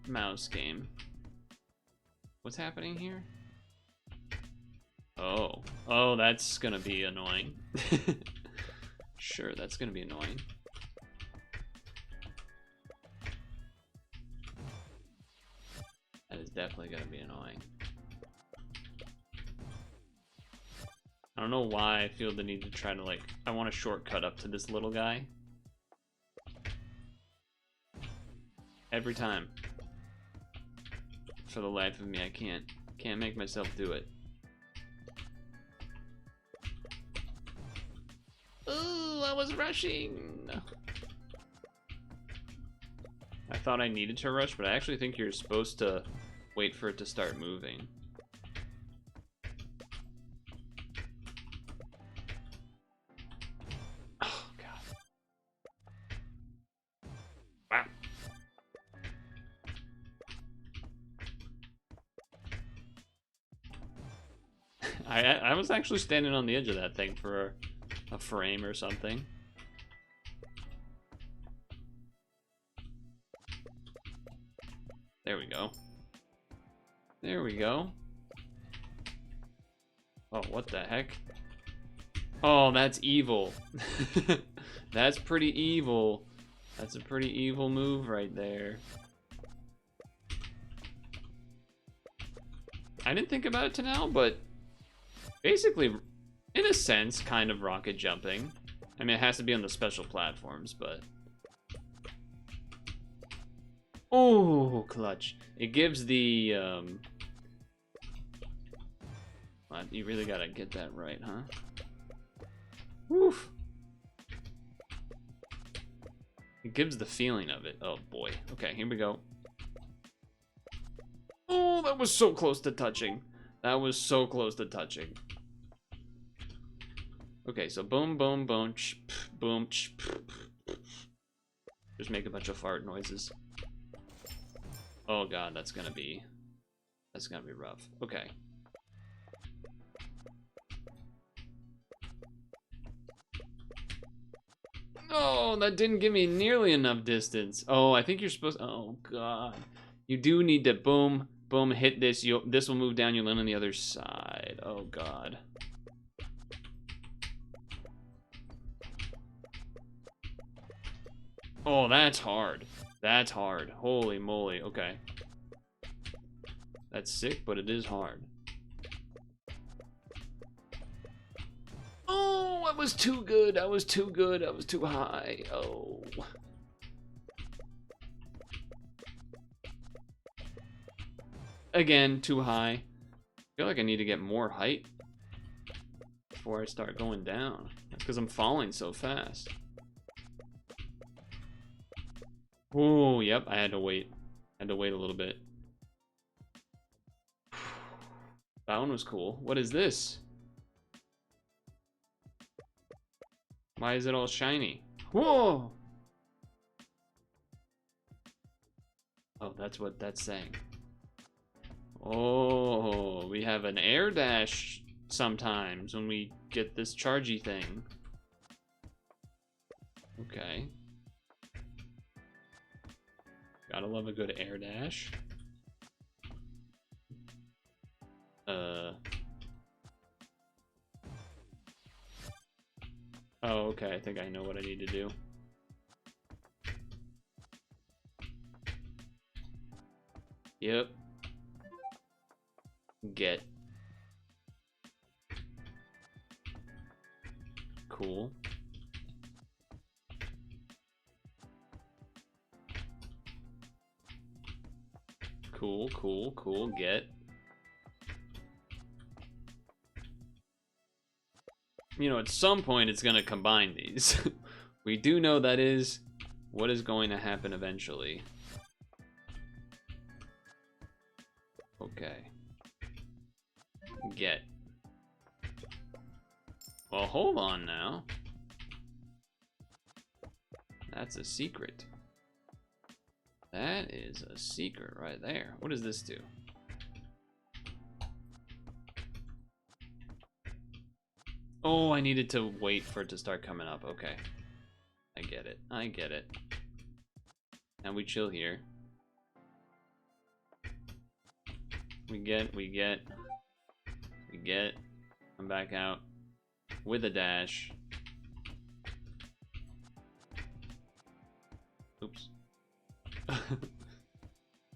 mouse game. What's happening here? Oh. Oh, that's gonna be annoying. Sure, that's gonna be annoying. That is definitely gonna be annoying. I don't know why I feel the need to try to, like, I want a shortcut up to this little guy. Every time. For the life of me, I can't make myself do it. Ooh, I was rushing. I thought I needed to rush, but I actually think you're supposed to wait for it to start moving. Oh, God. Wow. I was actually standing on the edge of that thing for a frame or something. There we go. There we go. Oh, what the heck? Oh, that's evil. That's pretty evil. That's a pretty evil move right there. I didn't think about it to now, but basically, in a sense, kind of rocket jumping. I mean, it has to be on the special platforms, but... Oh, clutch. It gives the, you really gotta get that right, huh? Woof. It gives the feeling of it. Oh, boy. Okay, here we go. Oh, that was so close to touching. That was so close to touching. Okay, so boom, boom, boom, boom, just make a bunch of fart noises. Oh God, that's gonna be rough. Okay. No, that didn't give me nearly enough distance. Oh, I think you're supposed. Oh God, you do need to boom, boom, hit this. This will move down. You'll land on the other side. Oh God. Oh, that's hard. That's hard. Holy moly. Okay. That's sick, but it is hard. Oh, I was too good. I was too good. I was too high. Oh. Again, too high. I feel like I need to get more height before I start going down. That's because I'm falling so fast. Oh, yep, I had to wait. I had to wait a little bit. That one was cool. What is this? Why is it all shiny? Whoa! Oh, that's what that's saying. Oh, we have an air dash sometimes when we get this chargy thing. Okay. Gotta love a good air dash. Oh, okay, I think I know what I need to do. Yep. Get. Cool. Cool, cool, cool, get. You know, at some point it's gonna combine these. We do know that is what is going to happen eventually. Okay. Get. Well, hold on now. That's a secret. That is a secret right there. What does this do? Oh, I needed to wait for it to start coming up. Okay. I get it. I get it. Now we chill here. We get. Come back out with a dash. Oops.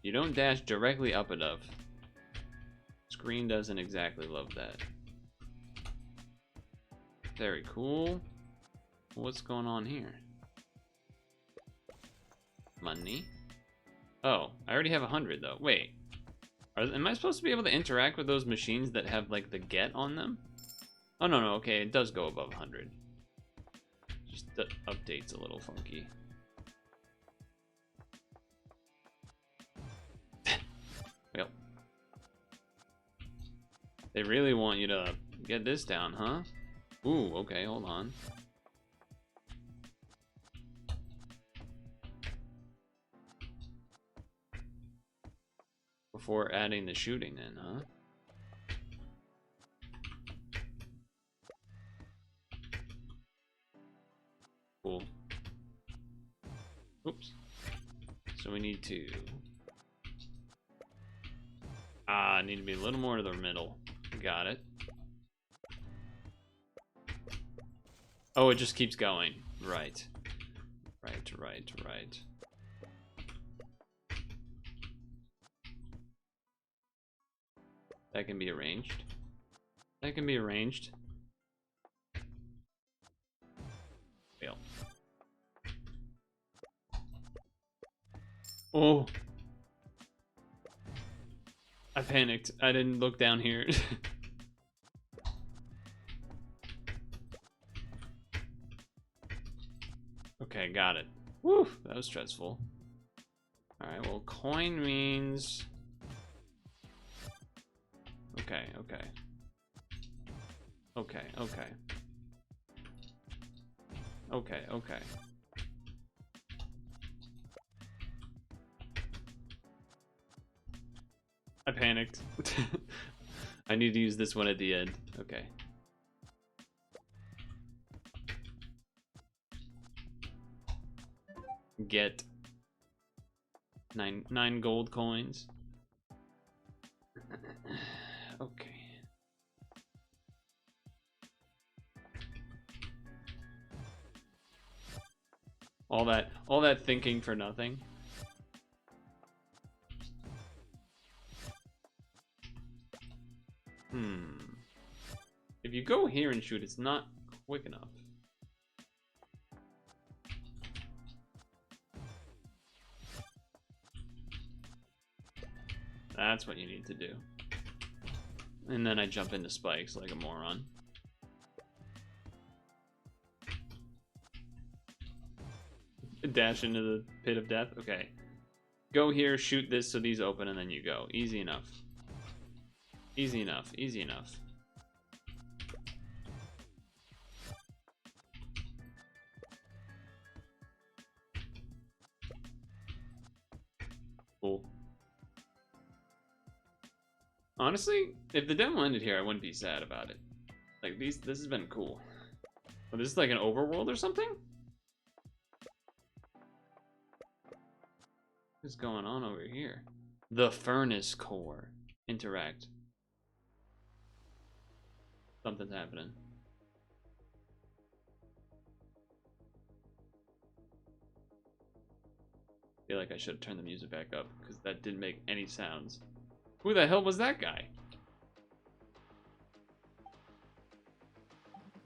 You don't dash directly up enough. Screen doesn't exactly love that. Very cool. What's going on here? Money. Oh, I already have 100 though. Wait. Am I supposed to be able to interact with those machines that have like the get on them? Oh no, okay, it does go above 100. Just the update's a little funky. Well, they really want you to get this down, huh? Ooh, okay, hold on. Before adding the shooting in, huh? Cool. Oops. So we need to... I need to be a little more to the middle. Got it. Oh, it just keeps going. Right. Right. That can be arranged. That can be arranged. Fail. Oh. I panicked. I didn't look down here. Okay, got it. Woo, that was stressful. Alright, well, coin means... Okay. I panicked. I need to use this one at the end. Okay. Get 9 gold coins. Okay. All that thinking for nothing. If you go here and shoot, it's not quick enough. That's what you need to do. And then I jump into spikes like a moron. Dash into the pit of death. Okay. Go here, shoot this so these open, and then you go. Easy enough. Easy enough. Easy enough. Cool. Honestly, if the demo ended here, I wouldn't be sad about it. Like, this has been cool. Oh, this is like an overworld or something? What's going on over here? The furnace core. Interact. Something's happening. I feel like I should have turned the music back up because that didn't make any sounds. Who the hell was that guy?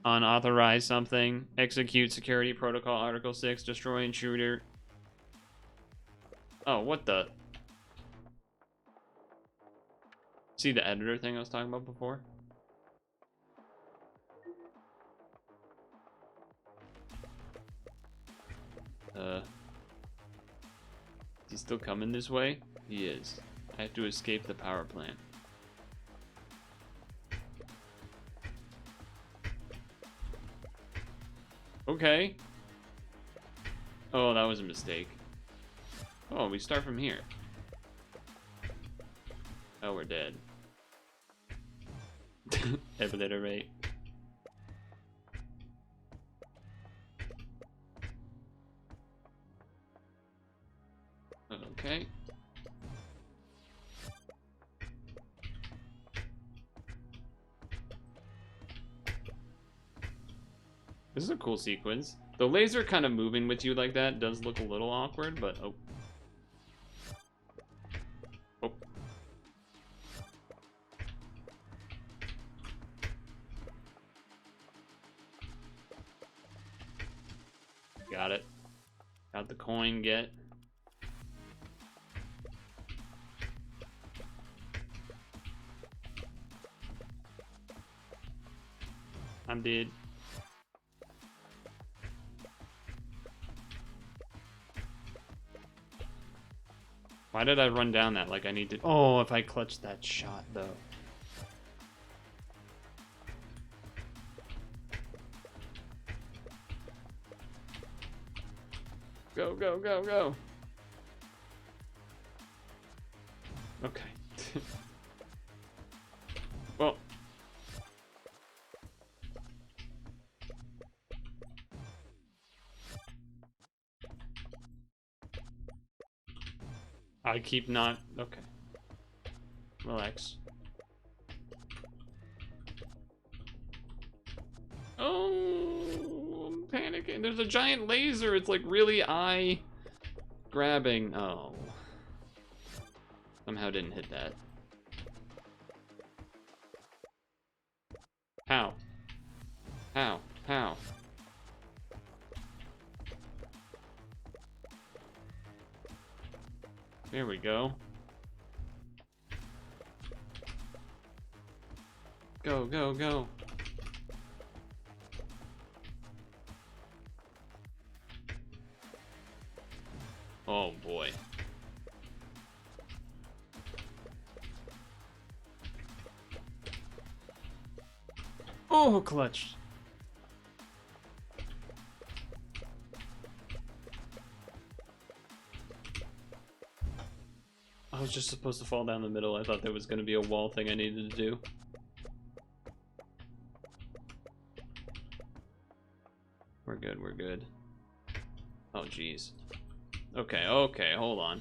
Unauthorize something. Execute security protocol article 6. Destroy intruder. Oh, what the? See the editor thing I was talking about before? Is he still coming this way? He is. I have to escape the power plant. Okay. Oh, that was a mistake. Oh, we start from here. Oh, we're dead. Obliterate. Okay. This is a cool sequence. The laser kind of moving with you like that does look a little awkward, but oh. Oh. Got it. Got the coin, get. I'm dead. Why did I run down that like I need to? Oh, if I clutched that shot though. Go, go, go, go. Okay. Well. I keep not. Okay. Relax. Oh, I'm panicking. There's a giant laser. It's like really eye grabbing. Oh. Somehow didn't hit that. How? How? How? There we go. Go, go, go. Oh boy. Oh, clutch. I was just supposed to fall down the middle. I thought there was going to be a wall thing I needed to do. We're good, we're good. Oh, jeez. Okay, okay, hold on.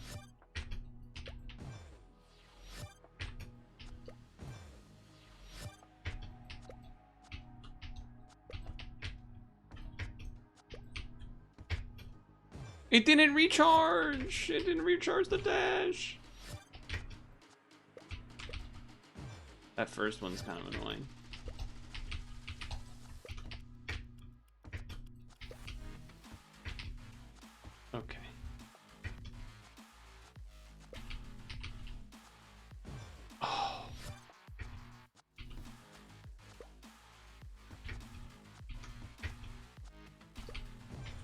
It didn't recharge! It didn't recharge the dash! That first one's kind of annoying. Okay. Oh.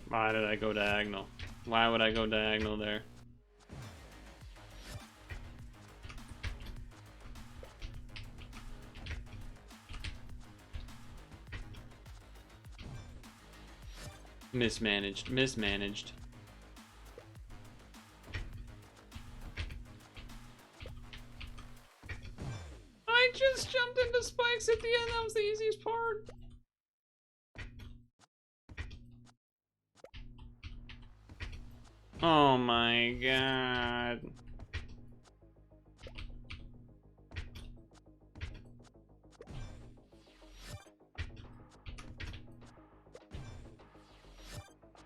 Why did I go diagonal? Why would I go diagonal there? Mismanaged, mismanaged. I just jumped into spikes at the end. That was the easiest part. Oh my god.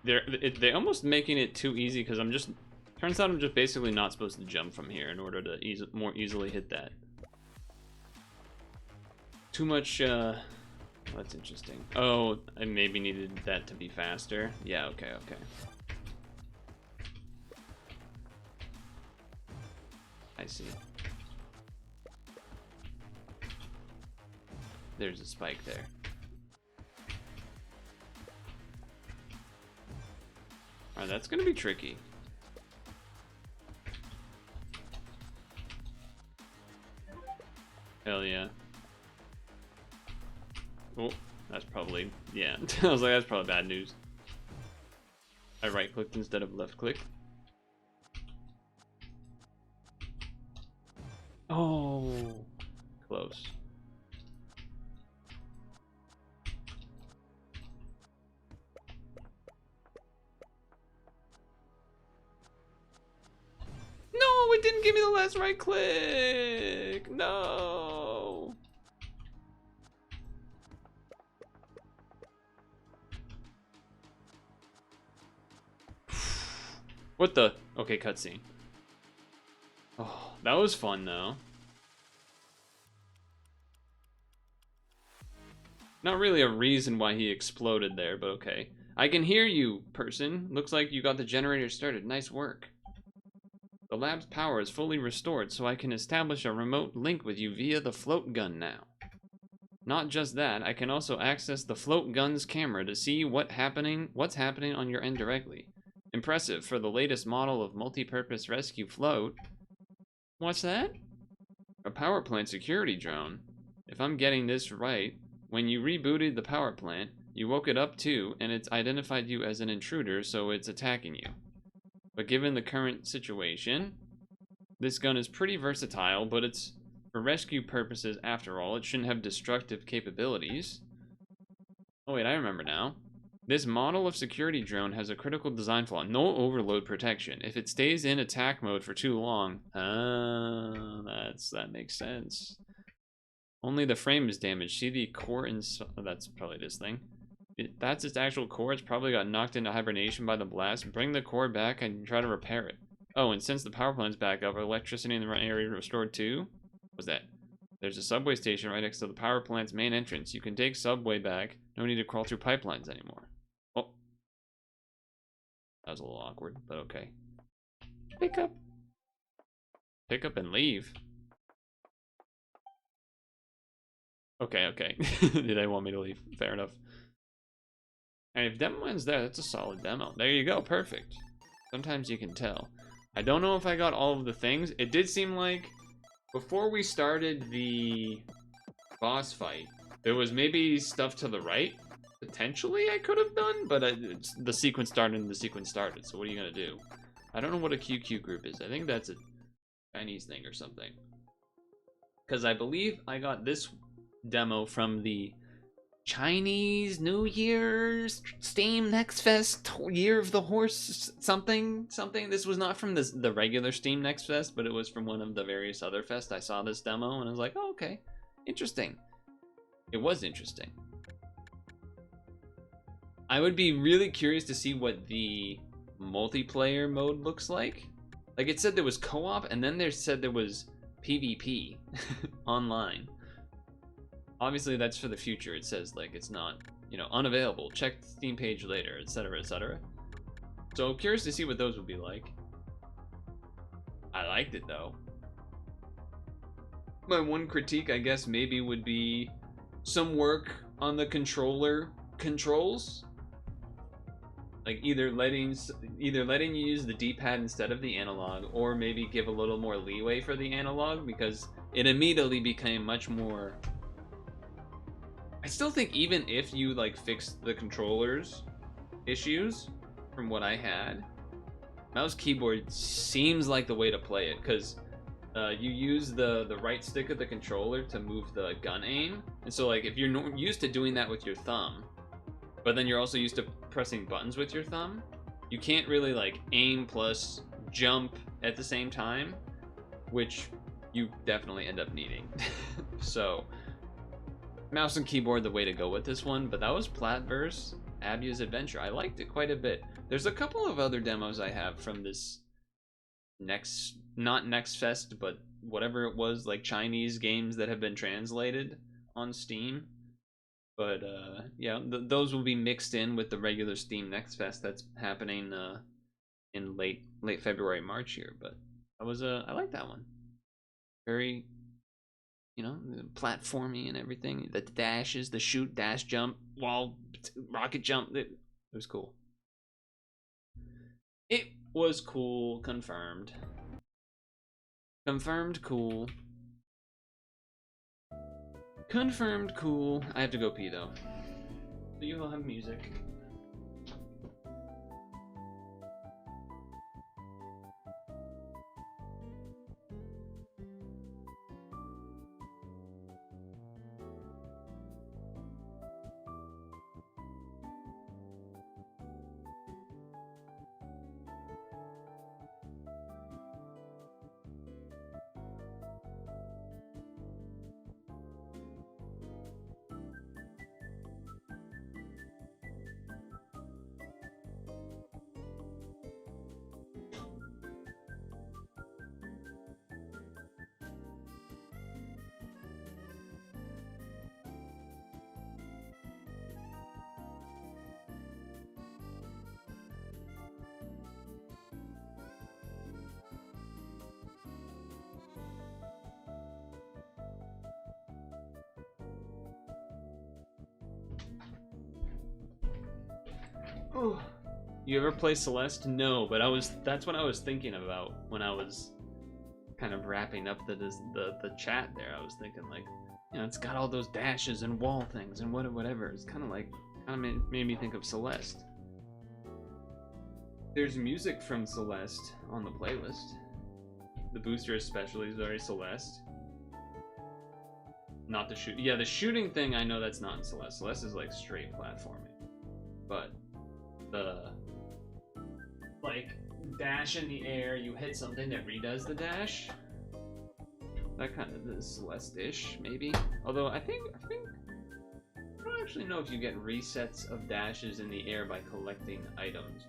They're almost making it too easy because I'm just. Turns out I'm just basically not supposed to jump from here in order to more easily hit that. Too much. That's interesting. Oh, I maybe needed that to be faster. Yeah. Okay. Okay. I see. There's a spike there. Alright, that's gonna be tricky. Hell yeah. Oh, that's probably, yeah. I was like, that's probably bad news. I right-clicked instead of left-click. Oh, close. No, it didn't give me the last right-click. No. What the? Okay, cutscene. Oh, that was fun though. Not really a reason why he exploded there, but okay. I can hear you, person. Looks like you got the generator started. Nice work. The lab's power is fully restored, so I can establish a remote link with you via the float gun now. Not just that, I can also access the float gun's camera to see what's happening on your end directly. Impressive for the latest model of multi-purpose rescue float. What's that? A power plant security drone. If I'm getting this right, when you rebooted the power plant, you woke it up too, and it's identified you as an intruder, so it's attacking you. But given the current situation, this gun is pretty versatile, but it's for rescue purposes after all. It shouldn't have destructive capabilities. Oh wait, I remember now. This model of security drone has a critical design flaw. No overload protection. If it stays in attack mode for too long, that makes sense. Only the frame is damaged. See the core inside. Oh, that's probably this thing. That's its actual core. It's probably got knocked into hibernation by the blast. Bring the core back and try to repair it. Oh, and since the power plant's back up, electricity in the area restored too? What's that? There's a subway station right next to the power plant's main entrance. You can take subway back. No need to crawl through pipelines anymore. Oh. That was a little awkward, but okay. Pick up. Pick up and leave. Okay, okay. Did they want me to leave? Fair enough. And if demo ends there, that's a solid demo. There you go, perfect. Sometimes you can tell. I don't know if I got all of the things. It did seem like before we started the boss fight, there was maybe stuff to the right. Potentially I could have done, but the sequence started and the sequence started. So what are you going to do? I don't know what a QQ group is. I think that's a Chinese thing or something. Because I believe I got this demo from the Chinese New Year's Steam Next Fest Year of the Horse something. This was not from the regular Steam Next Fest, but it was from one of the various other fests. I saw this demo and I was like, oh, okay, interesting. It was interesting. I would be really curious to see what the multiplayer mode looks like. Like it said there was co-op and then they said there was PvP online. Obviously that's for the future. It says like it's not, you know, unavailable. Check the Steam page later, etc., etc. So curious to see what those would be like. I liked it though. My one critique, I guess, maybe would be some work on the controller controls. Like either letting you use the D-pad instead of the analog, or maybe give a little more leeway for the analog, because it immediately became much more. I still think even if you like fixed the controllers issues from what I had, mouse keyboard seems like the way to play it, because you use the right stick of the controller to move the gun aim, and so like if you're used to doing that with your thumb, but then you're also used to pressing buttons with your thumb, you can't really like aim plus jump at the same time, which you definitely end up needing. So mouse and keyboard the way to go with this one, but that was Platverse ABYA's adventure. I liked it quite a bit. There's a couple of other demos I have from this not Next Fest, but whatever it was, like Chinese games that have been translated on Steam. But yeah, those will be mixed in with the regular Steam Next Fest that's happening in late February, March here. But I like that one. Very, you know, platformy and everything. The dashes, the shoot, dash, jump, wall, rocket jump. It was cool. It was cool. Confirmed. Confirmed cool. Confirmed cool. I have to go pee though. So you will have music. You ever play Celeste? No, but that's what I was thinking about when I was kind of wrapping up the chat there. I was thinking like, you know, it's got all those dashes and wall things and whatever. It's kind of made me think of Celeste. There's music from Celeste on the playlist. The booster especially is very Celeste. Not the shoot. Yeah, the shooting thing, I know that's not in Celeste. Celeste is like straight platforming. But the like dash in the air, you hit something that redoes the dash. That kind of is Celeste-ish, maybe. Although I don't actually know if you get resets of dashes in the air by collecting items.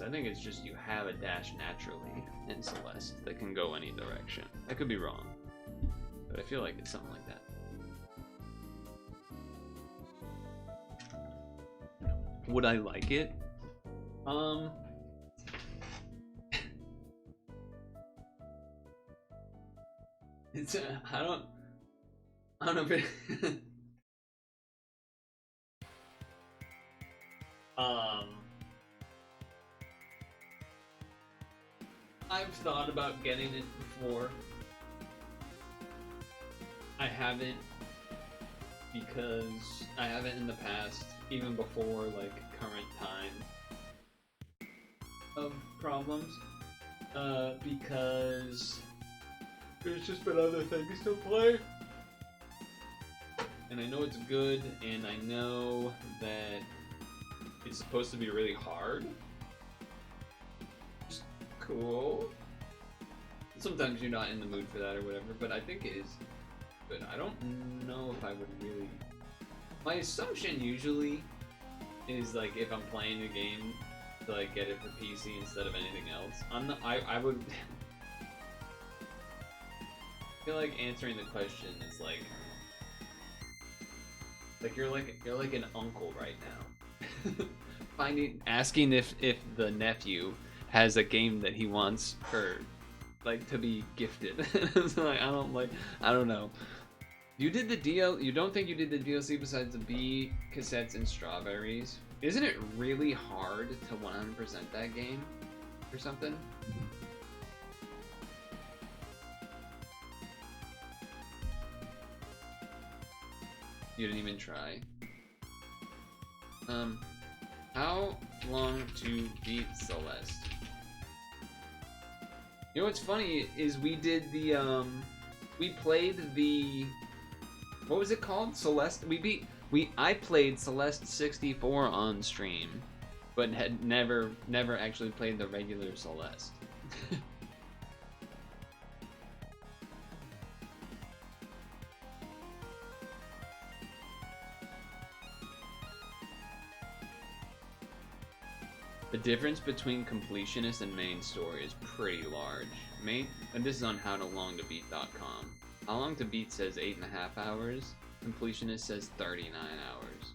I think it's just you have a dash naturally in Celeste that can go any direction. I could be wrong, but I feel like it's something like that. Would I like it? It's I don't know if it I've thought about getting it before. I haven't, because I haven't in the past, even before like current time of problems, because there's just been other things to play. And I know it's good, and I know that it's supposed to be really hard. Just cool. Sometimes you're not in the mood for that or whatever, but I think it is good. I don't know if I would really... My assumption usually is like if I'm playing a game to like get it for PC instead of anything else. I would feel like answering the question is like you're like an uncle right now. Asking if the nephew has a game that he wants for like to be gifted. So like I don't know. You did the DL. You don't think you did the DLC besides the B cassettes and strawberries? Isn't it really hard to 100% that game or something? You didn't even try. How long to beat Celeste? You know what's funny is we did the we played the, what was it called? Celeste. I played Celeste 64 on stream, but had never actually played the regular Celeste. The difference between completionist and main story is pretty large. And this is on howtolongtobeat.com. How Long to Beat says 8.5 hours. Completionist says 39 hours.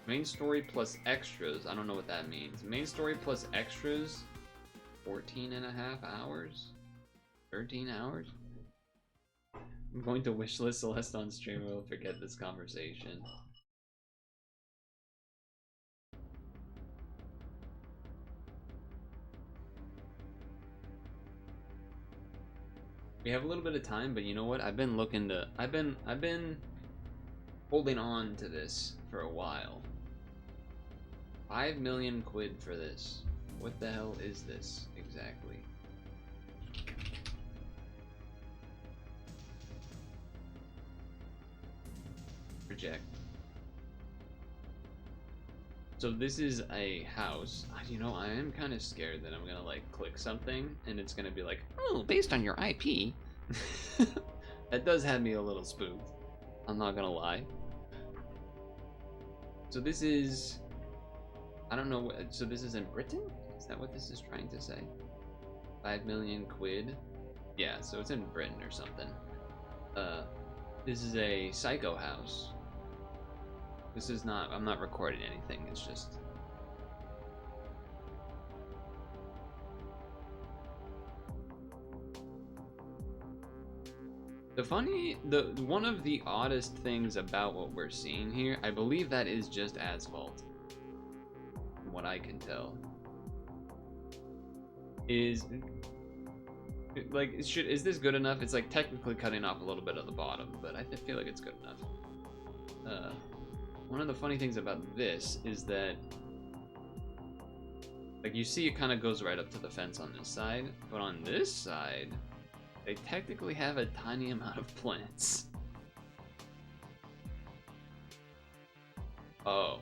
Main story plus extras. I don't know what that means. Main story plus extras, 14.5 hours? 13 hours? I'm going to wishlist Celeste on stream or we'll forget this conversation. We have a little bit of time, but you know what? I've been holding on to this for a while. 5 million quid for this. What the hell is this exactly? Project. So this is a house. You know, I am kind of scared that I'm gonna like click something and it's gonna be like, oh, based on your IP. That does have me a little spooked. I'm not gonna lie. So this is, I don't know. So this is in Britain? Is that what this is trying to say? 5 million quid. Yeah, so it's in Britain or something. This is a psycho house. This is not, I'm not recording anything, it's just... One of the oddest things about what we're seeing here, I believe that is just asphalt, from what I can tell, is like, is this good enough? It's like technically cutting off a little bit of the bottom, but I feel like it's good enough. One of the funny things about this is that, like, you see it kind of goes right up to the fence on this side, but on this side, they technically have a tiny amount of plants. Oh,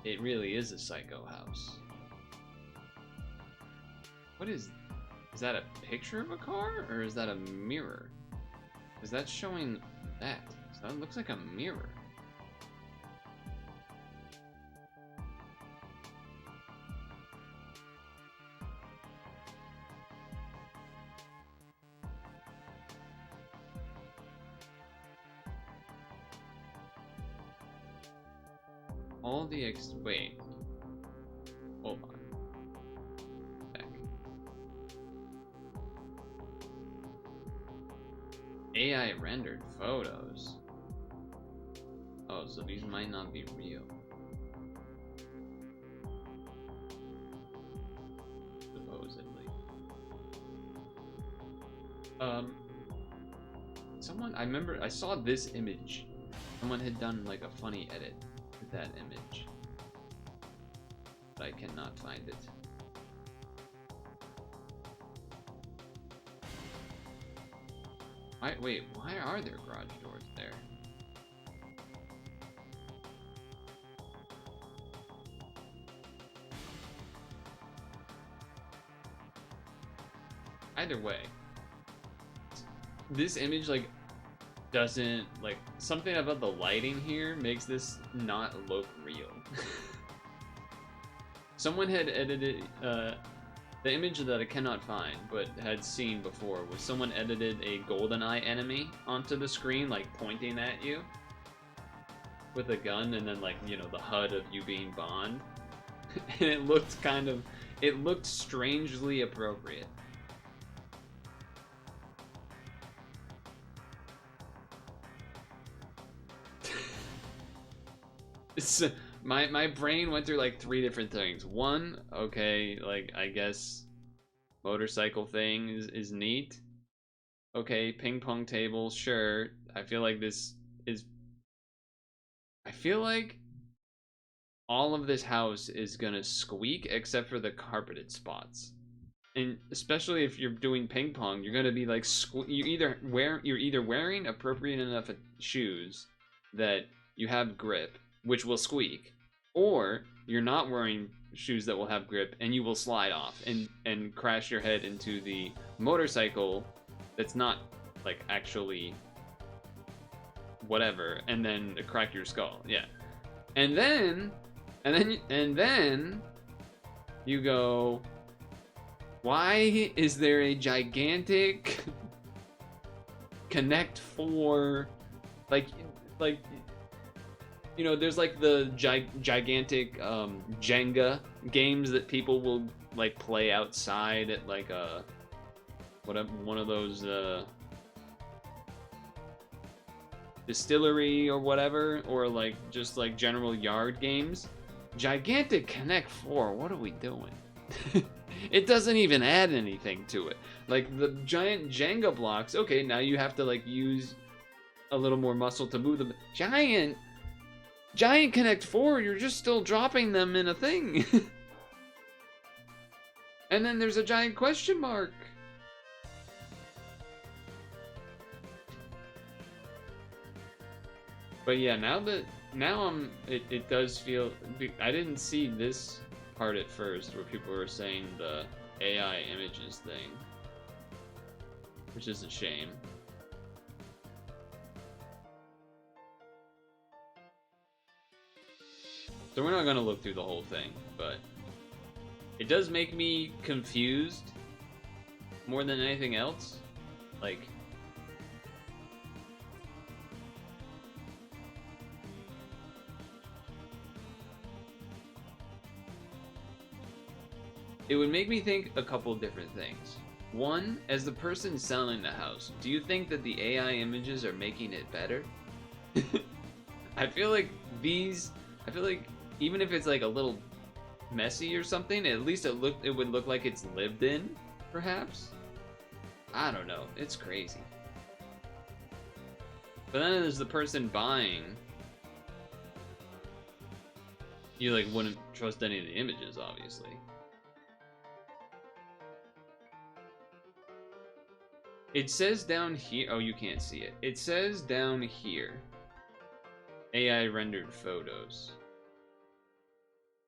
it really is a psycho house. What is that a picture of a car, or is that a mirror? Is that showing that? So that looks like a mirror. Wait. Hold on. Back. AI rendered photos. Oh, so these might not be real. Supposedly. I remember I saw this image. Someone had done like a funny edit to that image. But I cannot find it. Wait, why are there garage doors there? Either way, this image, like, doesn't, like, something about the lighting here makes this not look real. Someone had edited, the image that I cannot find, but had seen before, was someone edited a GoldenEye enemy onto the screen, like, pointing at you with a gun, and then, like, you know, the HUD of you being Bond. And it looked strangely appropriate. My brain went through like 3 different things. One, okay, like, I guess motorcycle thing is neat. Okay, ping pong table, sure. I feel like all of this house is gonna squeak except for the carpeted spots. And especially if you're doing ping pong, you're gonna be like you're either wearing appropriate enough shoes that you have grip, which will squeak, or you're not wearing shoes that will have grip and you will slide off and crash your head into the motorcycle that's not, like, actually whatever, and then crack your skull. Yeah. And then you go, why is there a gigantic Connect 4, like you know, there's like the gigantic Jenga games that people will like play outside at like a one of those distillery or whatever, or like just like general yard games. Gigantic Connect 4, what are we doing? It doesn't even add anything to it. Like the giant Jenga blocks, okay, now you have to like use a little more muscle to move them. Giant Connect 4, you're just still dropping them in a thing. And then there's a giant question mark. But yeah, it does feel, I didn't see this part at first where people were saying the AI images thing, which is a shame. So we're not going to look through the whole thing, but it does make me confused more than anything else. Like, it would make me think a couple different things. One, as the person selling the house, do you think that the AI images are making it better? I feel like even if it's like a little messy or something, at least it would look like it's lived in, perhaps. I don't know. It's crazy. But then there's the person buying. You like wouldn't trust any of the images, obviously. It says down here. Oh, you can't see it. It says down here. AI rendered photos.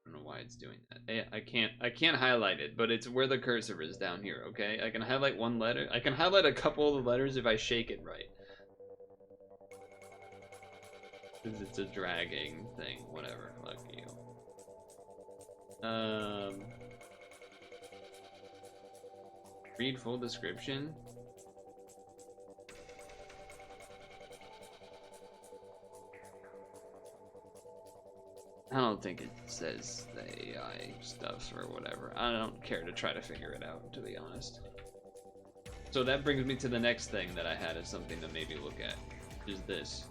I don't know why it's doing that. I can't highlight it, but it's where the cursor is down here, okay? I can highlight one letter. I can highlight a couple of the letters if I shake it right. Because it's a dragging thing, whatever, fuck you. Read full description. I don't think it says the AI stuff or whatever. I don't care to try to figure it out, to be honest. So that brings me to the next thing that I had as something to maybe look at, which is this.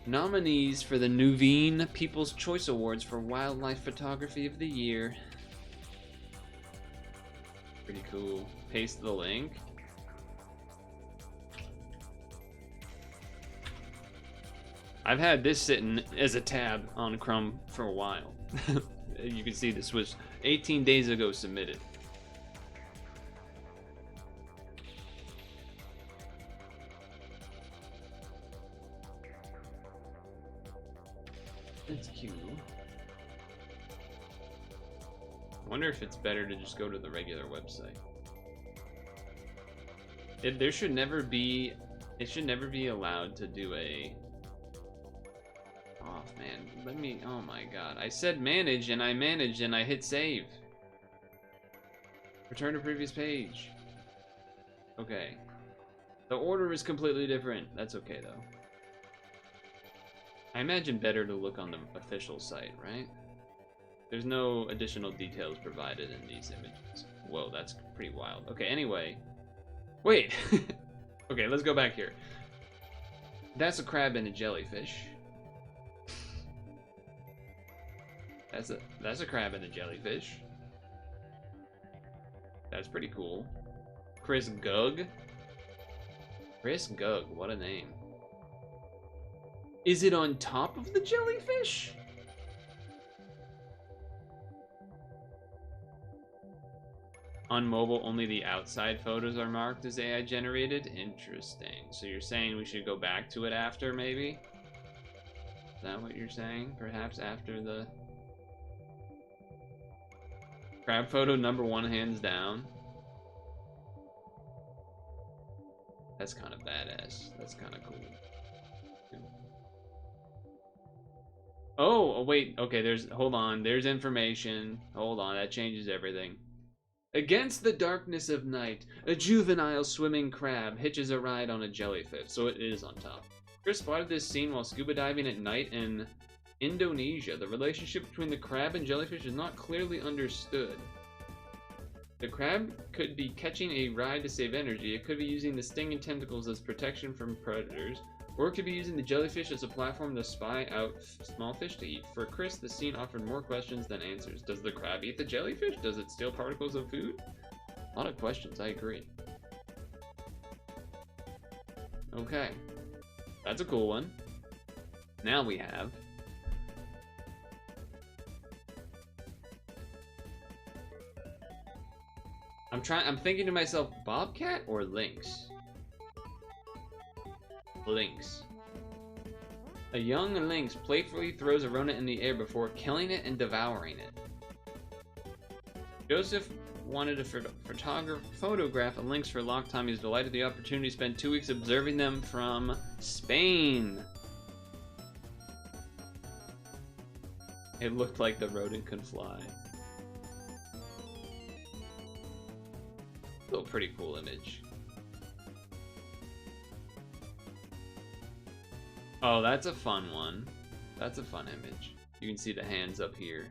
Nominees for the Nuveen People's Choice Awards for Wildlife Photography of the Year. Pretty cool. Paste the link. I've had this sitting as a tab on Chrome for a while. You can see this was 18 days ago submitted. That's cute. I wonder if it's better to just go to the regular website. It should never be allowed to do a... Oh man, oh my god. I said manage and I managed and I hit save. Return to previous page. Okay. The order is completely different. That's okay though. I imagine better to look on the official site, right? There's no additional details provided in these images. Whoa, that's pretty wild. Okay, anyway. Wait! Okay, let's go back here. That's a crab and a jellyfish. That's a crab and a jellyfish. That's pretty cool. Chris Gug? Chris Gug, what a name. Is it on top of the jellyfish? On mobile, only the outside photos are marked as AI generated? Interesting. So you're saying we should go back to it after, maybe? Is that what you're saying? Perhaps after the... Crab photo number one, hands down. That's kind of badass. That's kind of cool. Oh, wait. Okay, hold on. There's information. Hold on, that changes everything. Against the darkness of night, a juvenile swimming crab hitches a ride on a jellyfish. So it is on top. Chris spotted this scene while scuba diving at night in Indonesia. The relationship between the crab and jellyfish is not clearly understood. The crab could be catching a ride to save energy. It could be using the stinging tentacles as protection from predators. Or it could be using the jellyfish as a platform to spy out small fish to eat. For Chris, the scene offered more questions than answers. Does the crab eat the jellyfish? Does it steal particles of food? A lot of questions, I agree. Okay. That's a cool one. Now we have... I'm thinking to myself, bobcat or lynx? Lynx. A young lynx playfully throws a rodent in the air before killing it and devouring it. Joseph wanted to photograph a lynx for a long time. He was delighted with the opportunity to spend 2 weeks observing them from Spain. It looked like the rodent could fly. Still a pretty cool image. Oh, that's a fun one. That's a fun image. You can see the hands up here,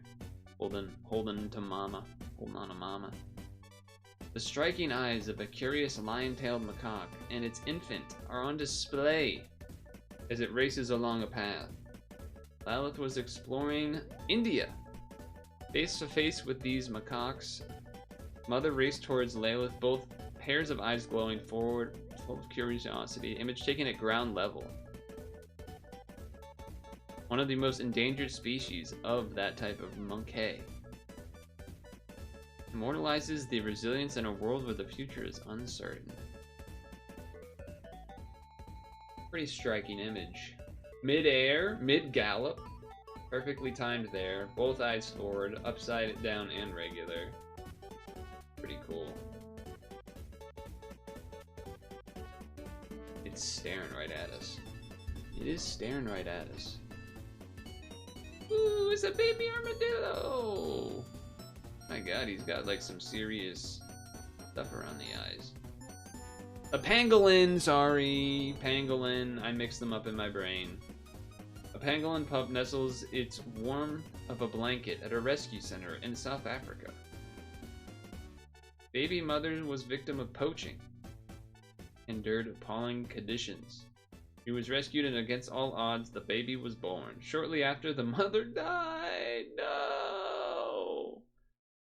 holding to mama, holding on to mama. The striking eyes of a curious lion-tailed macaque and its infant are on display as it races along a path. Lilith was exploring India. Face to face with these macaques, mother raced towards Lilith, both pairs of eyes glowing forward, full of curiosity. Image taken at ground level. One of the most endangered species of that type of monkey. Immortalizes the resilience in a world where the future is uncertain. Pretty striking image. Mid-air, mid-gallop. Perfectly timed there. Both eyes forward, upside down and regular. Pretty cool. It's staring right at us. It is staring right at us. Ooh, it's a baby armadillo! My god, he's got like some serious stuff around the eyes. A pangolin, sorry. Pangolin, I mixed them up in my brain. A pangolin pup nestles its warmth of a blanket at a rescue center in South Africa. Baby mother was victim of poaching. Endured appalling conditions. She was rescued, and against all odds, the baby was born. Shortly after, the mother died. No!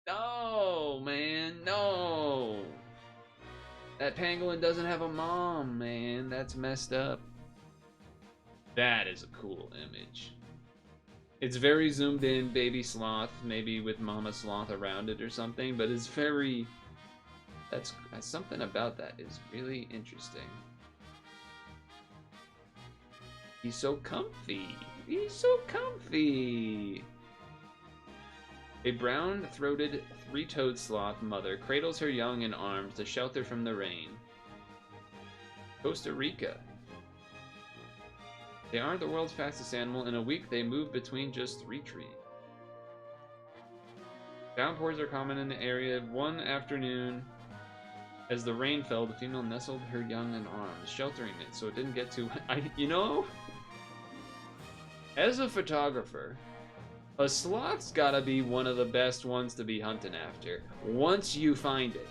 No, man, no! That pangolin doesn't have a mom, man. That's messed up. That is a cool image. It's very zoomed in, baby sloth, maybe with mama sloth around it or something, but it's very... That's something about that is really interesting. He's so comfy. He's so comfy. A brown-throated, three-toed sloth mother cradles her young in arms to shelter from the rain. Costa Rica. They aren't the world's fastest animal. In a week, they move between just 3 trees. Downpours are common in the area. One afternoon, as the rain fell, the female nestled her young in arms, sheltering it so it didn't get too... You know, as a photographer, a sloth's gotta be one of the best ones to be hunting after. Once you find it.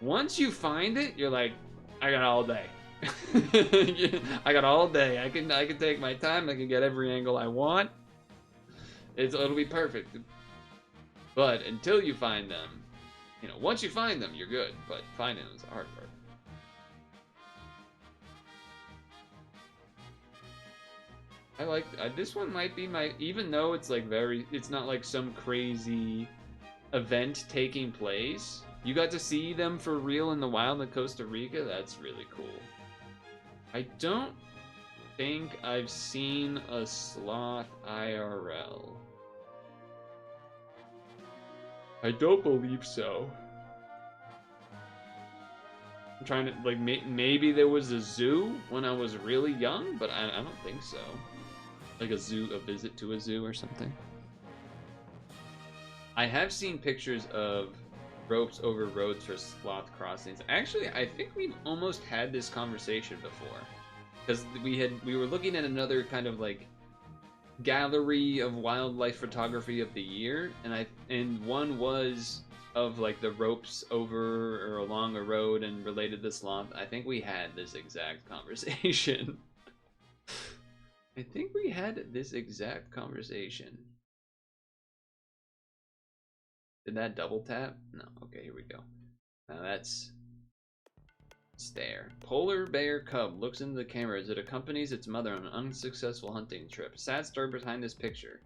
Once you find it, you're like, I got all day. I got all day. I can take my time. I can get every angle I want. It'll be perfect. But until you find them, you know, once you find them, you're good. But finding them is the hard part. I like this one. Might be my, even though it's like it's not like some crazy event taking place. You got to see them for real in the wild in Costa Rica. That's really cool. I don't think I've seen a sloth IRL. I don't believe so. I'm trying to, like, maybe there was a zoo when I was really young, but I don't think so. Like a zoo, a visit to a zoo or something. I have seen pictures of ropes over roads for sloth crossings. Actually, I think we've almost had this conversation before, because we were looking at another kind of like gallery of wildlife photography of the year, and one was of like the ropes over or along a road and related to sloth. I think we had this exact conversation. I think we had this exact conversation. Did that double tap? No. Okay, here we go. Now it's there. Polar bear cub looks into the camera as it accompanies its mother on an unsuccessful hunting trip. Sad story behind this picture.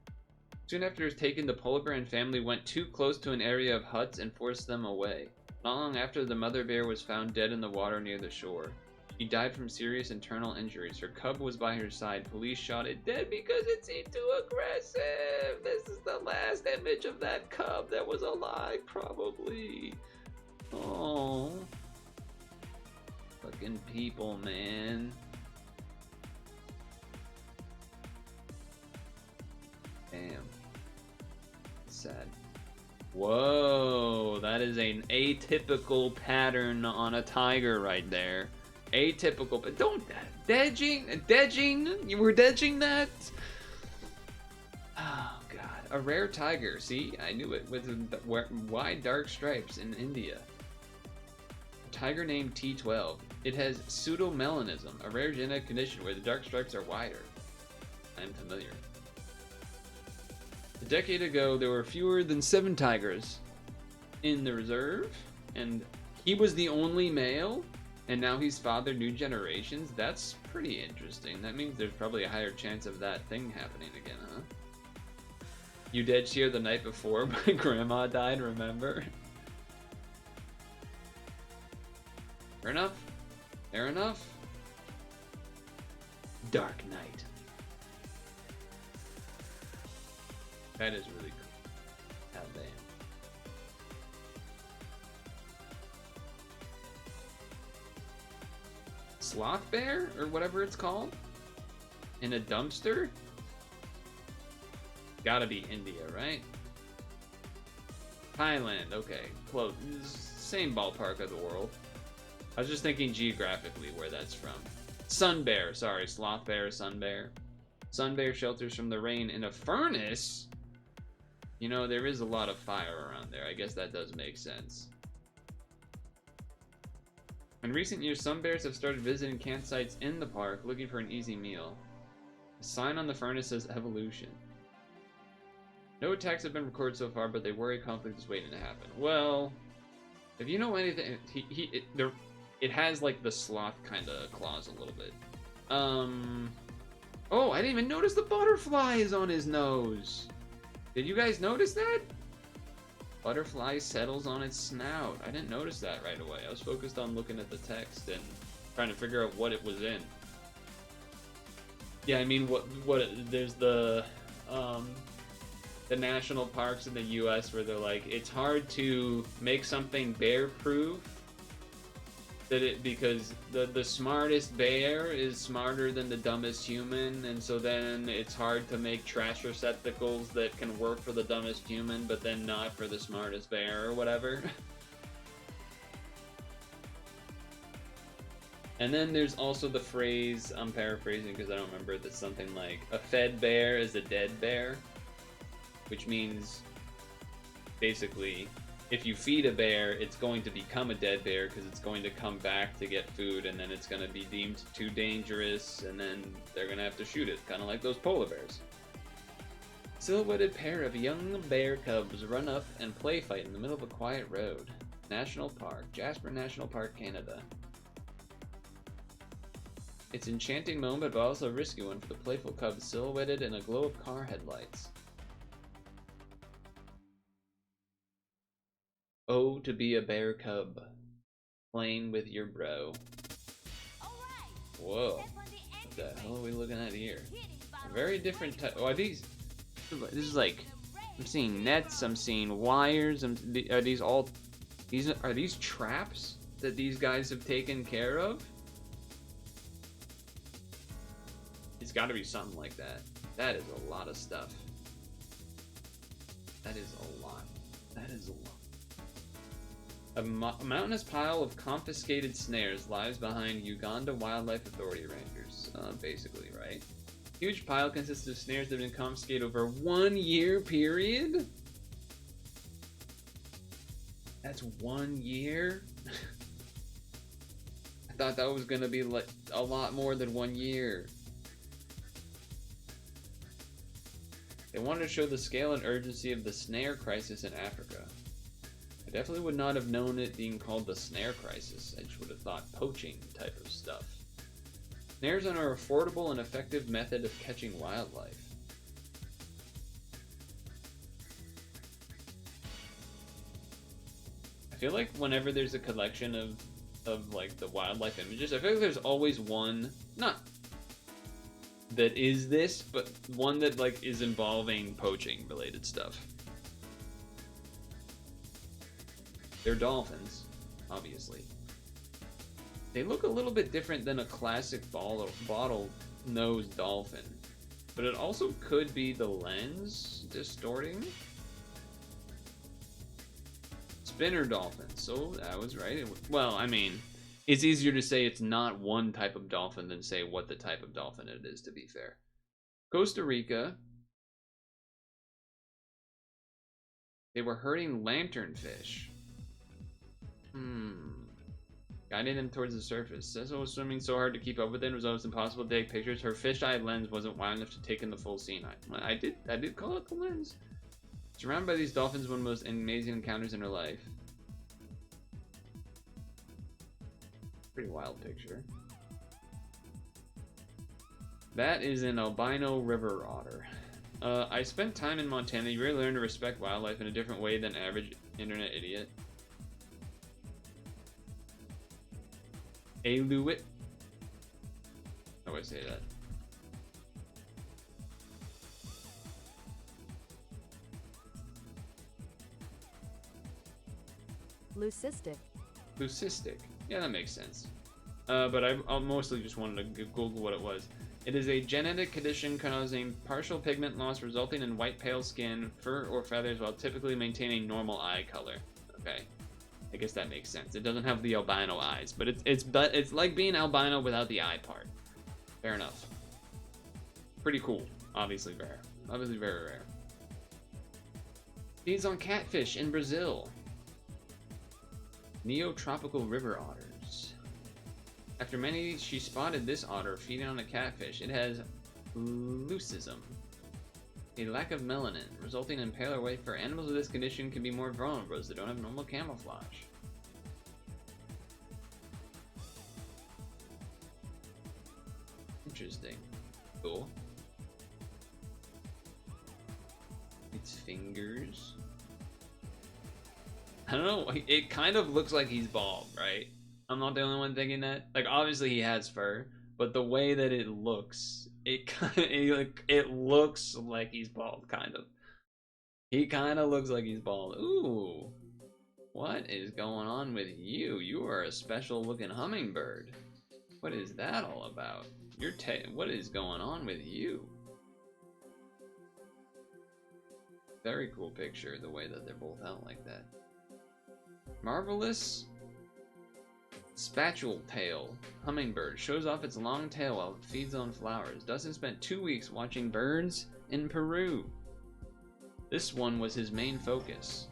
Soon after it was taken, the polar bear and family went too close to an area of huts and forced them away. Not long after, the mother bear was found dead in the water near the shore. She died from serious internal injuries. Her cub was by her side. Police shot it dead because it seemed too aggressive. This is the last image of that cub that was alive, probably. Oh. Fucking people, man. Damn. Sad. Whoa, that is an atypical pattern on a tiger right there. Atypical, but don't dedging, you were dedging that? Oh god, a rare tiger, see, I knew it, with wide dark stripes in India. tiger named T12. It has pseudomelanism, a rare genetic condition where the dark stripes are wider. I'm familiar. A decade ago, there were fewer than 7 tigers in the reserve, and he was the only male, and now he's fathered new generations. That's pretty interesting. That means there's probably a higher chance of that thing happening again, huh? You dead cheer the night before my grandma died, remember? Fair enough. Fair enough. Dark Knight. That is really cool. God damn. Sloth bear, or whatever it's called? In a dumpster? Gotta be India, right? Thailand, okay. Close. Same ballpark of the world. I was just thinking geographically where that's from. Sun bear, sorry. Sloth bear, sun bear. Sun bear shelters from the rain in a furnace? You know, there is a lot of fire around there. I guess that does make sense. In recent years, some bears have started visiting campsites in the park looking for an easy meal. A sign on the furnace says evolution. No attacks have been recorded so far, but they worry conflict is waiting to happen. Well, if you know anything, it has like the sloth kind of claws a little bit. Oh, I didn't even notice the butterfly is on his nose. Did you guys notice that? Butterfly settles on its snout. I didn't notice that right away. I was focused on looking at the text and trying to figure out what it was in. Yeah, I mean, there's the national parks in the U.S. where they're like, it's hard to make something bear-proof because the smartest bear is smarter than the dumbest human, and so then it's hard to make trash receptacles that can work for the dumbest human, but then not for the smartest bear or whatever. And then there's also the phrase, I'm paraphrasing because I don't remember, that's something like, a fed bear is a dead bear, which means basically if you feed a bear, it's going to become a dead bear because it's going to come back to get food, and then it's going to be deemed too dangerous, and then they're going to have to shoot it, kind of like those polar bears. Silhouetted pair of young bear cubs run up and play fight in the middle of a quiet road. National Park, Jasper National Park, Canada. It's an enchanting moment, but also a risky one for the playful cubs silhouetted in a glow of car headlights. Oh, to be a bear cub, playing with your bro. Whoa, what the hell are we looking at here? A very different type. Oh, are these? This is like, I'm seeing nets. I'm seeing wires. Are these all? Are these traps that these guys have taken care of? It's got to be something like that. That is a lot of stuff. That is a lot. That is a lot. A mountainous pile of confiscated snares lies behind Uganda Wildlife Authority rangers. Basically, right? Huge pile consists of snares that have been confiscated over a 1 year period? That's 1 year? I thought that was gonna be like a lot more than 1 year. They wanted to show the scale and urgency of the snare crisis in Africa. I definitely would not have known it being called the snare crisis. I just would have thought poaching type of stuff. Snares are an affordable and effective method of catching wildlife. I feel like whenever there's a collection of like the wildlife images, I feel like there's always one, not that is this, but one that like is involving poaching related stuff. They're dolphins, obviously. They look a little bit different than a classic bottle-nosed dolphin, but it also could be the lens distorting. Spinner dolphins, so I was right. Well, I mean, it's easier to say it's not one type of dolphin than say what the type of dolphin it is, to be fair. Costa Rica. They were herding lanternfish. guiding them towards the surface. Cecil was swimming so hard to keep up with it, it was almost impossible to take pictures. Her fisheye lens wasn't wide enough to take in the full scene. I did call it the lens. Surrounded by these dolphins, one of the most amazing encounters in her life. Pretty wild picture. That is an albino river otter. I spent time in Montana. You really learn to respect wildlife in a different way than average internet idiot. Aluit. How do I say that? Leucistic. Leucistic. Yeah, that makes sense. But I mostly just wanted to Google what it was. It is a genetic condition causing partial pigment loss resulting in white pale skin, fur, or feathers while typically maintaining normal eye color. Okay. I guess that makes sense. It doesn't have the albino eyes, but it's like being albino without the eye part. Fair enough. Pretty cool. Obviously rare. Obviously very rare. Feeds on catfish in Brazil. Neotropical river otters. After many, she spotted this otter feeding on a catfish. It has leucism, a lack of melanin, resulting in paler white fur. Animals with this condition can be more vulnerable as they don't have normal camouflage. Interesting. Cool. Its fingers. I don't know, it kind of looks like he's bald, right? I'm not the only one thinking that. Like, obviously he has fur, but the way that it looks, it looks like he's bald, kind of. He kind of looks like he's bald. Ooh, what is going on with you? You are a special looking hummingbird. What is that all about? What is going on with you? Very cool picture, the way that they're both out like that. Marvelous spatule tail hummingbird shows off its long tail while it feeds on flowers. Dustin spent 2 weeks watching birds in Peru. This one was his main focus.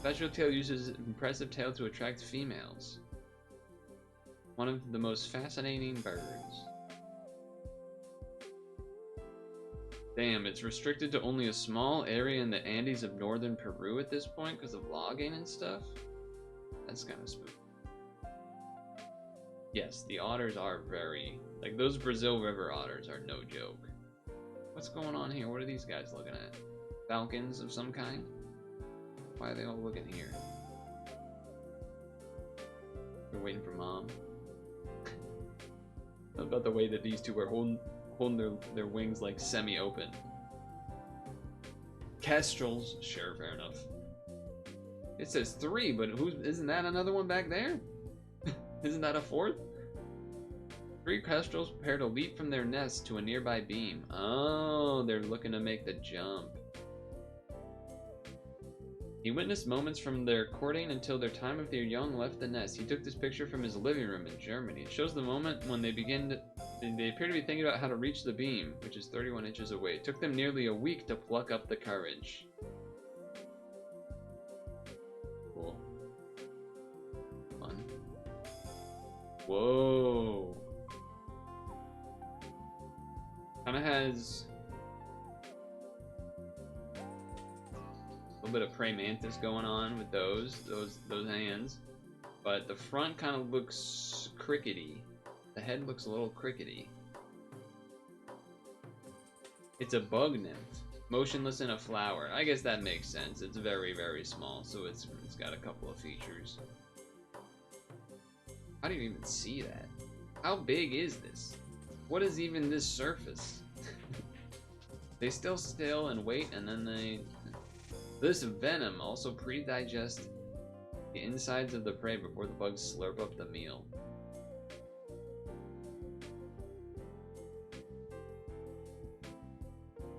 Spatule tail uses impressive tail to attract females. One of the most fascinating birds. Damn, it's restricted to only a small area in the Andes of northern Peru at this point because of logging and stuff. That's kind of spooky. Yes, the otters are very... Like, those Brazil River otters are no joke. What's going on here? What are these guys looking at? Falcons of some kind? Why are they all looking here? They're waiting for mom. About the way that these two are holding their wings like semi-open. Kestrels, sure, fair enough. It says 3, but isn't that another one back there? Isn't that a 4th? 3 kestrels prepare to leap from their nest to a nearby beam. Oh, they're looking to make the jump. He witnessed moments from their courting until their time of their young left the nest. He took this picture from his living room in Germany. It shows the moment when they appear to be thinking about how to reach the beam, which is 31 inches away. It took them nearly a week to pluck up the courage. Cool. Fun. Whoa. Kinda has a little bit of praying mantis going on with those hands, but the front kind of looks crickety. The head looks a little crickety. It's a bug nymph, motionless in a flower. I guess that makes sense. It's very, very small, so it's got a couple of features. How do you even see that? How big is this? What is even this surface? They still and wait, and then they... This venom also pre-digests the insides of the prey before the bugs slurp up the meal.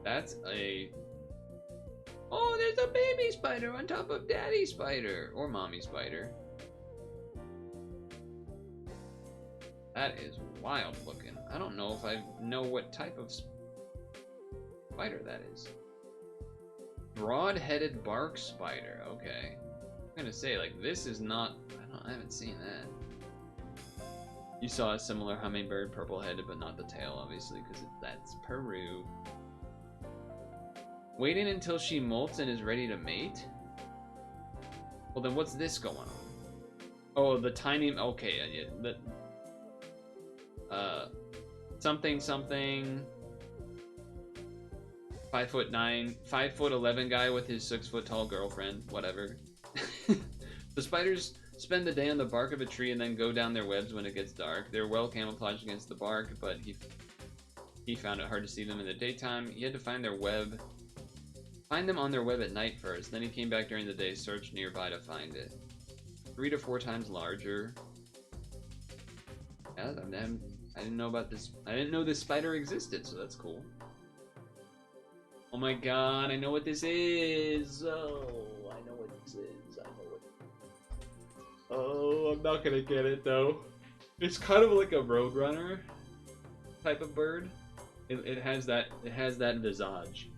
That's a... Oh, there's a baby spider on top of daddy spider. Or mommy spider. That is wild looking. I don't know if I know what type of spider that is. Broad-headed bark spider. Okay. I'm gonna say, like, this is not. I haven't seen that. You saw a similar hummingbird, purple-headed, but not the tail, obviously, because that's Peru. Waiting until she molts and is ready to mate? Well, then what's this going on? Oh, the tiny. Okay, yeah. Something. 5'9", 5'11" guy with his 6-foot tall girlfriend. Whatever. The spiders spend the day on the bark of a tree and then go down their webs when it gets dark. They're well camouflaged against the bark, but he found it hard to see them in the daytime. He had to find them on their web at night first. Then he came back during the day, searched nearby to find it. 3 to 4 times larger. Yeah, I didn't know about this. I didn't know this spider existed, so that's cool. Oh my god, I know what this is. Oh, I know what this is. Oh, I'm not gonna get it though. It's kind of like a roadrunner type of bird. It has that visage.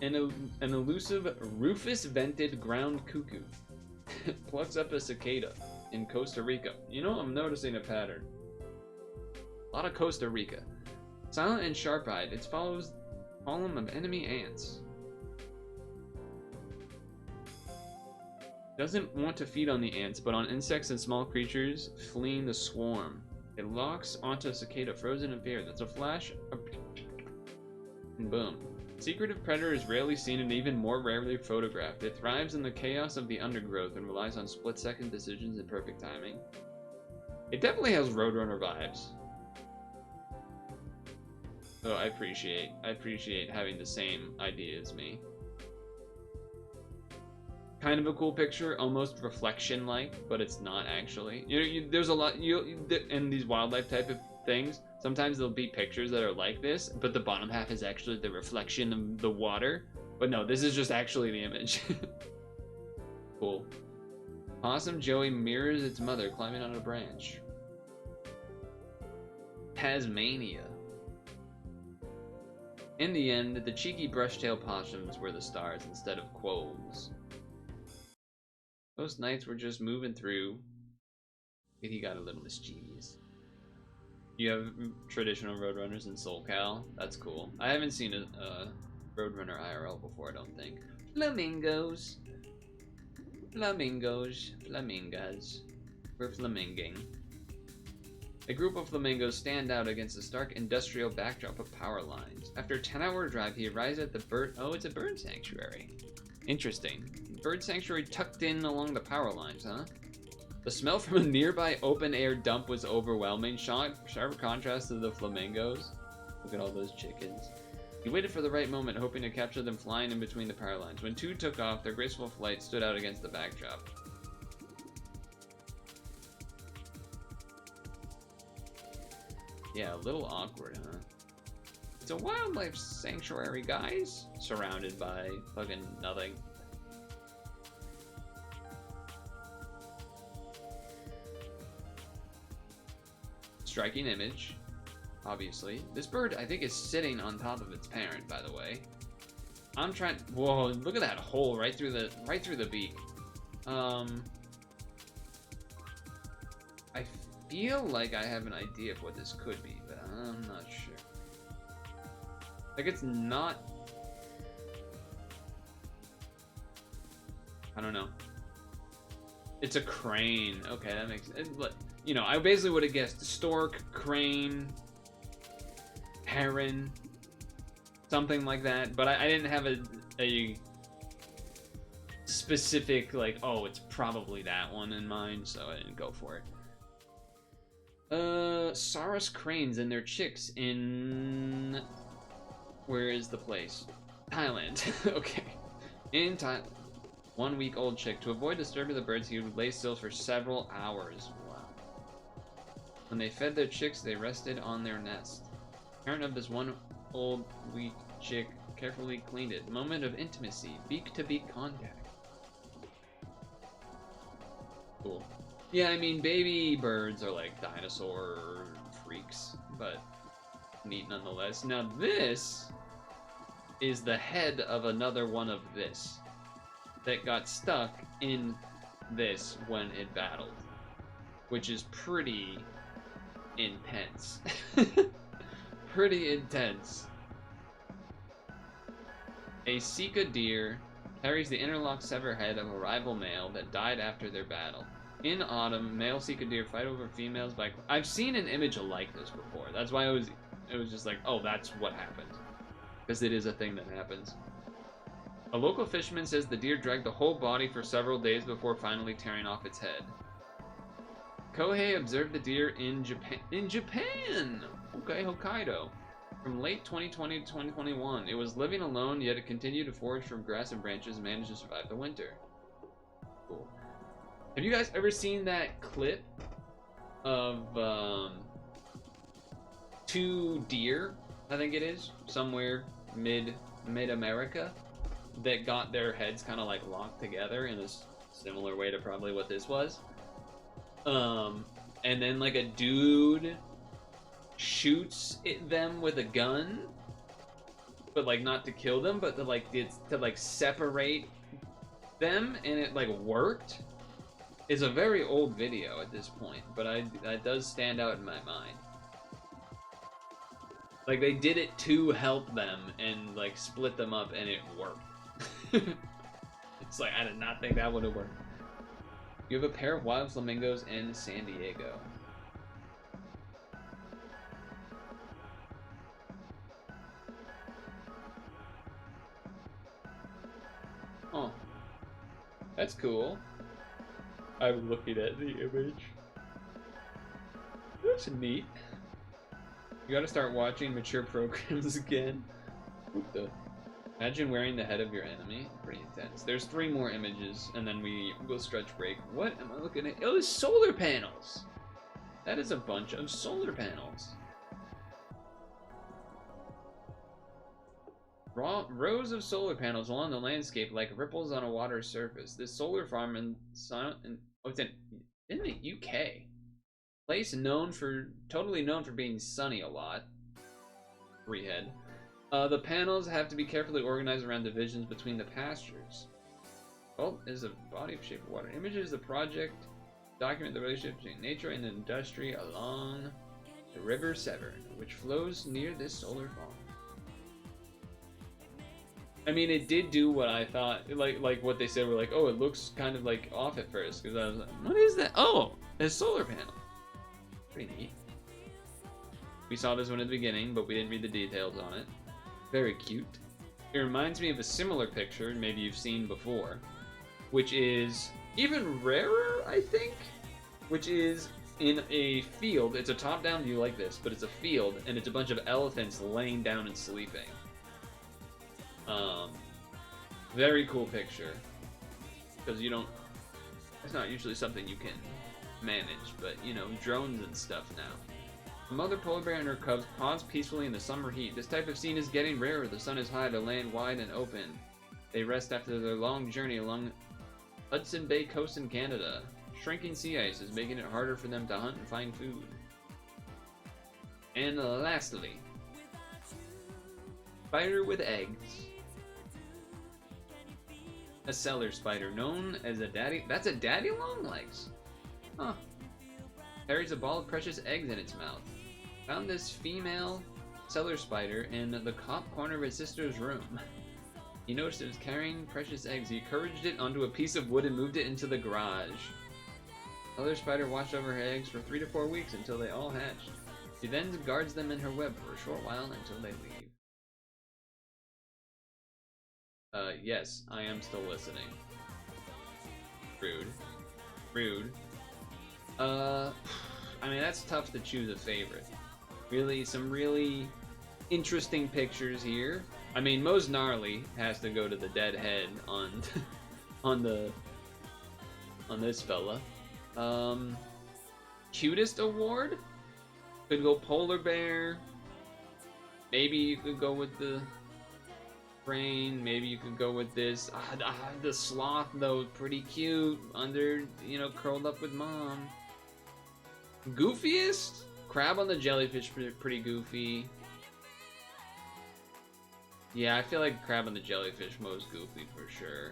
An elusive rufous-vented ground cuckoo plucks up a cicada in Costa Rica. You know, I'm noticing a pattern. A lot of Costa Rica. Silent and sharp-eyed, it follows a column of enemy ants. Doesn't want to feed on the ants, but on insects and small creatures fleeing the swarm. It locks onto a cicada, frozen in fear. That's a flash, and boom. Secretive predator is rarely seen and even more rarely photographed. It thrives in the chaos of the undergrowth and relies on split-second decisions and perfect timing. It definitely has Roadrunner vibes. So I appreciate having the same idea as me. Kind of a cool picture, almost reflection-like, but it's not actually. There's a lot in these wildlife type of things. Sometimes there'll be pictures that are like this, but the bottom half is actually the reflection of the water. But no, this is just actually the image. Cool. Possum Joey mirrors its mother climbing on a branch. Tasmania. In the end, the cheeky brush-tailed possums were the stars instead of quolls. Most nights were just moving through. He got a little mischievous. You have traditional Roadrunners in SoulCal. That's cool. I haven't seen a Roadrunner IRL before, I don't think. Flamingos. Flamingas. We're flaminging. A group of flamingos stand out against the stark industrial backdrop of power lines. After a 10-hour drive, he arrives at the bird... Oh, it's a bird sanctuary. Interesting. Bird sanctuary tucked in along the power lines, huh? The smell from a nearby open-air dump was overwhelming. Sharp contrast to the flamingos. Look at all those chickens. He waited for the right moment, hoping to capture them flying in between the power lines. When two took off, their graceful flight stood out against the backdrop. Yeah, a little awkward, huh? It's a wildlife sanctuary, guys. Surrounded by fucking nothing. Striking image, obviously. This bird, I think, is sitting on top of its parent, by the way. I'm trying... Whoa, look at that hole right through the beak. I feel like I have an idea of what this could be, but I'm not sure. Like, it's not... I don't know. It's a crane. Okay, that makes sense. You know, I basically would have guessed stork, crane, heron, something like that. But I didn't have a specific, like, oh, it's probably that one in mind, so I didn't go for it. Saurus cranes and their chicks in... Where is the place? Thailand. Okay. In Thailand. 1 week old chick. To avoid disturbing the birds, he would lay still for several hours. Wow. When they fed their chicks, they rested on their nest. The parent of this 1 old weak chick carefully cleaned it. Moment of intimacy. Beak-to-beak contact. Cool. Yeah, I mean, baby birds are like dinosaur freaks, but neat nonetheless. Now this is the head of another one of this that got stuck in this when it battled, which is pretty intense. Pretty intense. A Sika deer carries the interlocked severed head of a rival male that died after their battle. In autumn, male Sika deer fight over females by... I've seen an image like this before. That's why it was just like, oh, that's what happened. Because it is a thing that happens. A local fisherman says the deer dragged the whole body for several days before finally tearing off its head. Kohei observed the deer in Japan. In Japan! Okay, Hokkaido. From late 2020 to 2021, it was living alone, yet it continued to forage from grass and branches and managed to survive the winter. Cool. Have you guys ever seen that clip of two deer, I think it is, somewhere mid-America, that got their heads kind of like locked together in a similar way to probably what this was? And then like a dude shoots them with a gun, but like not to kill them, but to like separate them, and it like worked. It's a very old video at this point, but that does stand out in my mind. Like they did it to help them and like split them up, and it worked. It's like I did not think that would have worked. You have a pair of wild flamingos in San Diego. Oh, that's cool. I'm looking at the image. That's neat. You gotta start watching mature programs again. What the? Imagine wearing the head of your enemy. Pretty intense. There's 3 more images, and then we will stretch break. What am I looking at? Oh, it's solar panels! That is a bunch of solar panels. Rows of solar panels along the landscape like ripples on a water surface. This solar farm it's in the UK. Place totally known for being sunny a lot. Rehead. The panels have to be carefully organized around divisions between the pastures. Oh, is a body of shape of water. Images of the project document the relationship between nature and industry along the River Severn, which flows near this solar farm. I mean, it did do what I thought, like what they said were like, oh, it looks kind of like off at first, because I was like, what is that? Oh, a solar panel. Pretty neat. We saw this one at the beginning, but we didn't read the details on it. Very cute. It reminds me of a similar picture, maybe you've seen before, which is even rarer, I think, which is in a field. It's a top-down view like this, but it's a field, and it's a bunch of elephants laying down and sleeping. Very cool picture, because it's not usually something you can manage, but you know, drones and stuff now. A mother polar bear and her cubs pause peacefully in the summer heat. This type of scene is getting rarer. The sun is high, the land wide and open. They rest after their long journey along Hudson Bay coast in Canada. Shrinking sea ice is making it harder for them to hunt and find food. And lastly, spider with eggs. A cellar spider known as a daddy. That's a daddy longlegs. Huh. Carries a ball of precious eggs in its mouth. Found this female cellar spider in the top corner of his sister's room. He noticed it was carrying precious eggs. He encouraged it onto a piece of wood and moved it into the garage. Cellar spider watched over her eggs for 3 to 4 weeks until they all hatched. She then guards them in her web for a short while until they leave. Yes, I am still listening. Rude. Rude. I mean, that's tough to choose a favorite. Really, some really interesting pictures here. I mean, most gnarly has to go to the dead head on on this fella. Cutest award could go polar bear. Maybe you could go with the crane. Maybe you could go with this. The sloth though, pretty cute. Under, you know, curled up with mom. Goofiest? Crab on the jellyfish, pretty goofy. Yeah, I feel like crab and the jellyfish most goofy for sure.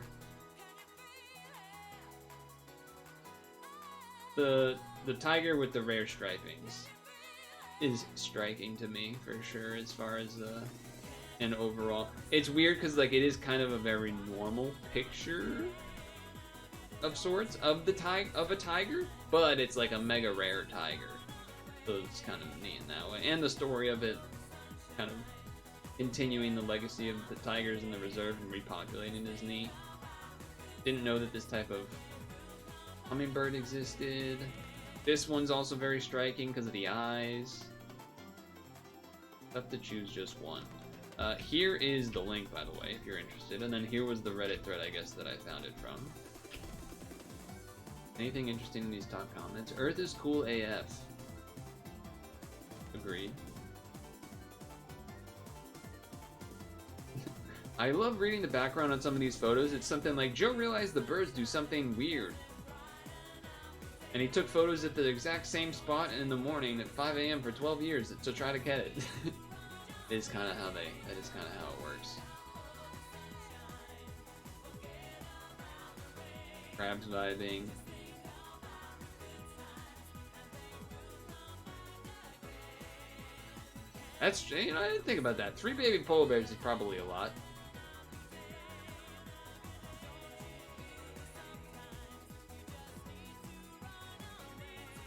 The tiger with the rare stripings is striking to me for sure as far as and overall. It's weird because like it is kind of a very normal picture of sorts of a tiger, but it's like a mega rare tiger. So it's kind of neat in that way. And the story of it kind of continuing the legacy of the tigers in the reserve and repopulating is neat. Didn't know that this type of hummingbird existed. This one's also very striking because of the eyes. Have to choose just one. Here is the link, by the way, if you're interested. And then here was the Reddit thread, I guess, that I found it from. Anything interesting in these top comments? Earth is cool AF. Agreed. I love reading the background on some of these photos. It's something like, Joe realized the birds do something weird. And he took photos at the exact same spot in the morning at 5 a.m. for 12 years to try to get it. That is kind of how it works. Crabs vibing. That's, I didn't think about that. 3 baby polar bears is probably a lot.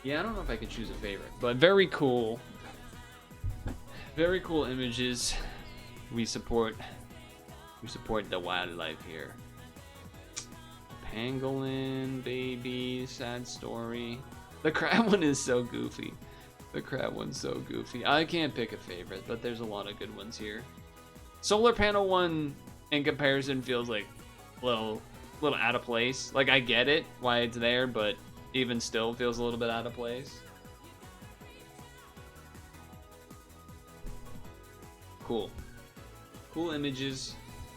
Yeah, I don't know if I could choose a favorite, but very cool. Very cool images. We support the wildlife here. Pangolin, baby, sad story. The crab one is so goofy. The crab one's so goofy. I can't pick a favorite, but there's a lot of good ones here. Solar panel one, in comparison, feels like a little out of place. Like, I get it, why it's there, but even still feels a little bit out of place. Cool. Cool images.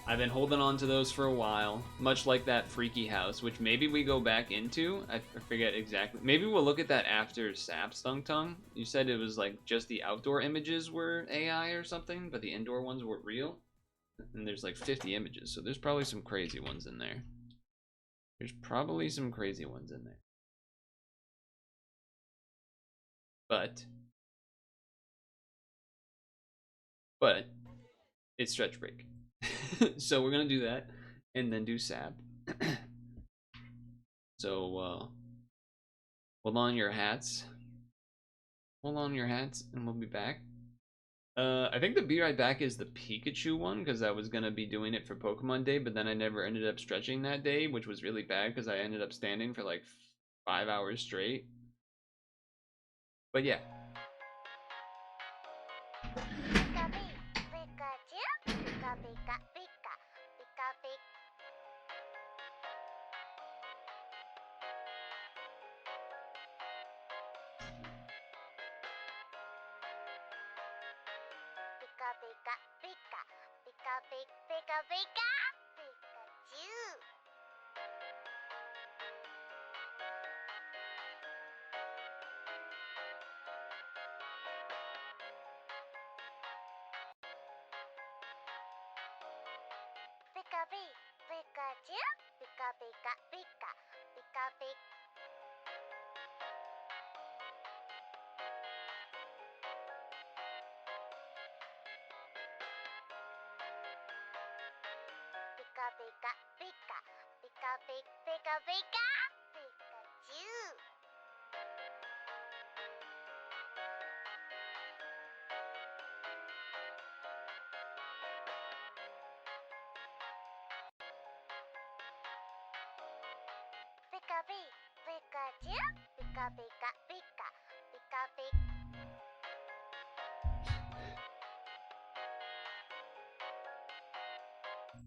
I've been holding on to those for a while, much like that freaky house, which maybe we go back into. I forget exactly. Maybe we'll look at that after Sap Stung Tongue. You said it was like just the outdoor images were AI or something, but the indoor ones were real. And there's like 50 images, so there's probably some crazy ones in there. But it's stretch break. So we're gonna do that and then do Sap. So hold on your hats. Hold on your hats and we'll be back. I think the Be Right Back is the Pikachu one because I was gonna be doing it for Pokemon Day, but then I never ended up stretching that day, which was really bad because I ended up standing for like 5 hours straight. But yeah.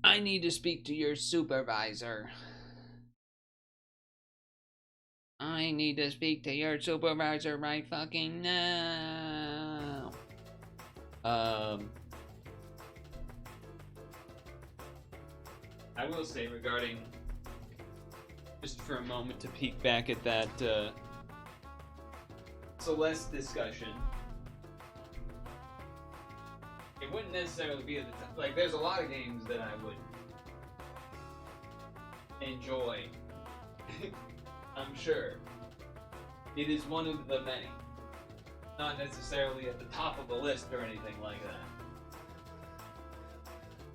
I need to speak to your supervisor. I need to speak to your supervisor right fucking now. I will say regarding, just for a moment to peek back at that Celeste discussion, it wouldn't necessarily be at the top. Like, there's a lot of games that I would enjoy. I'm sure. It is one of the many. Not necessarily at the top of the list or anything like that.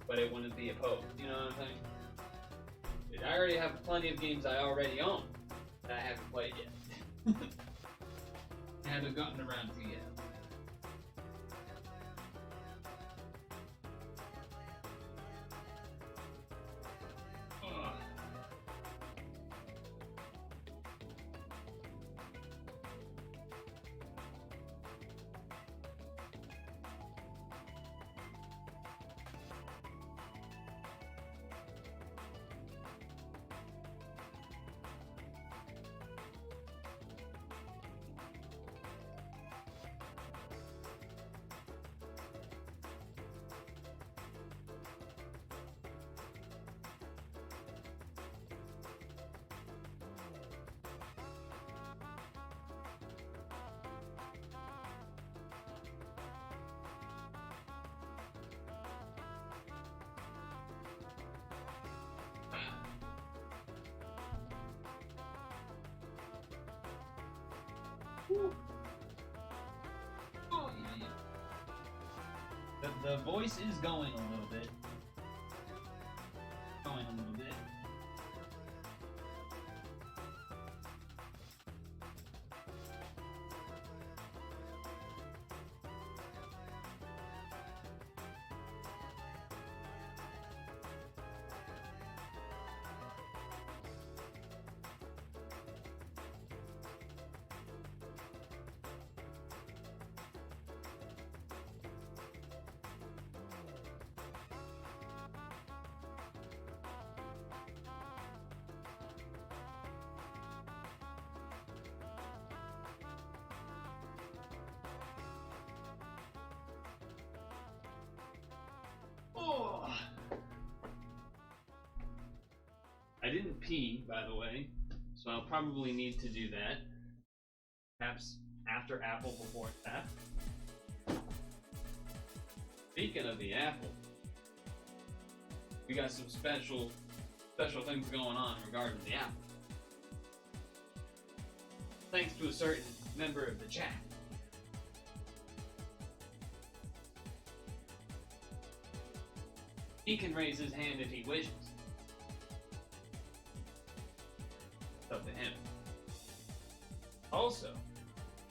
But it wouldn't be opposed, you know what I'm saying? I already have plenty of games I already own that I haven't played yet. I haven't gotten around to yet. Ugh. Whew. Oh, yeah. The voice is going a little bit. Going a little bit. Oh. I didn't pee, by the way, so I'll probably need to do that. Perhaps after Apple, before that. Speaking of the Apple, we got some special things going on regarding the Apple. Thanks to a certain member of the chat. He can raise his hand if he wishes. It's up to him. Also,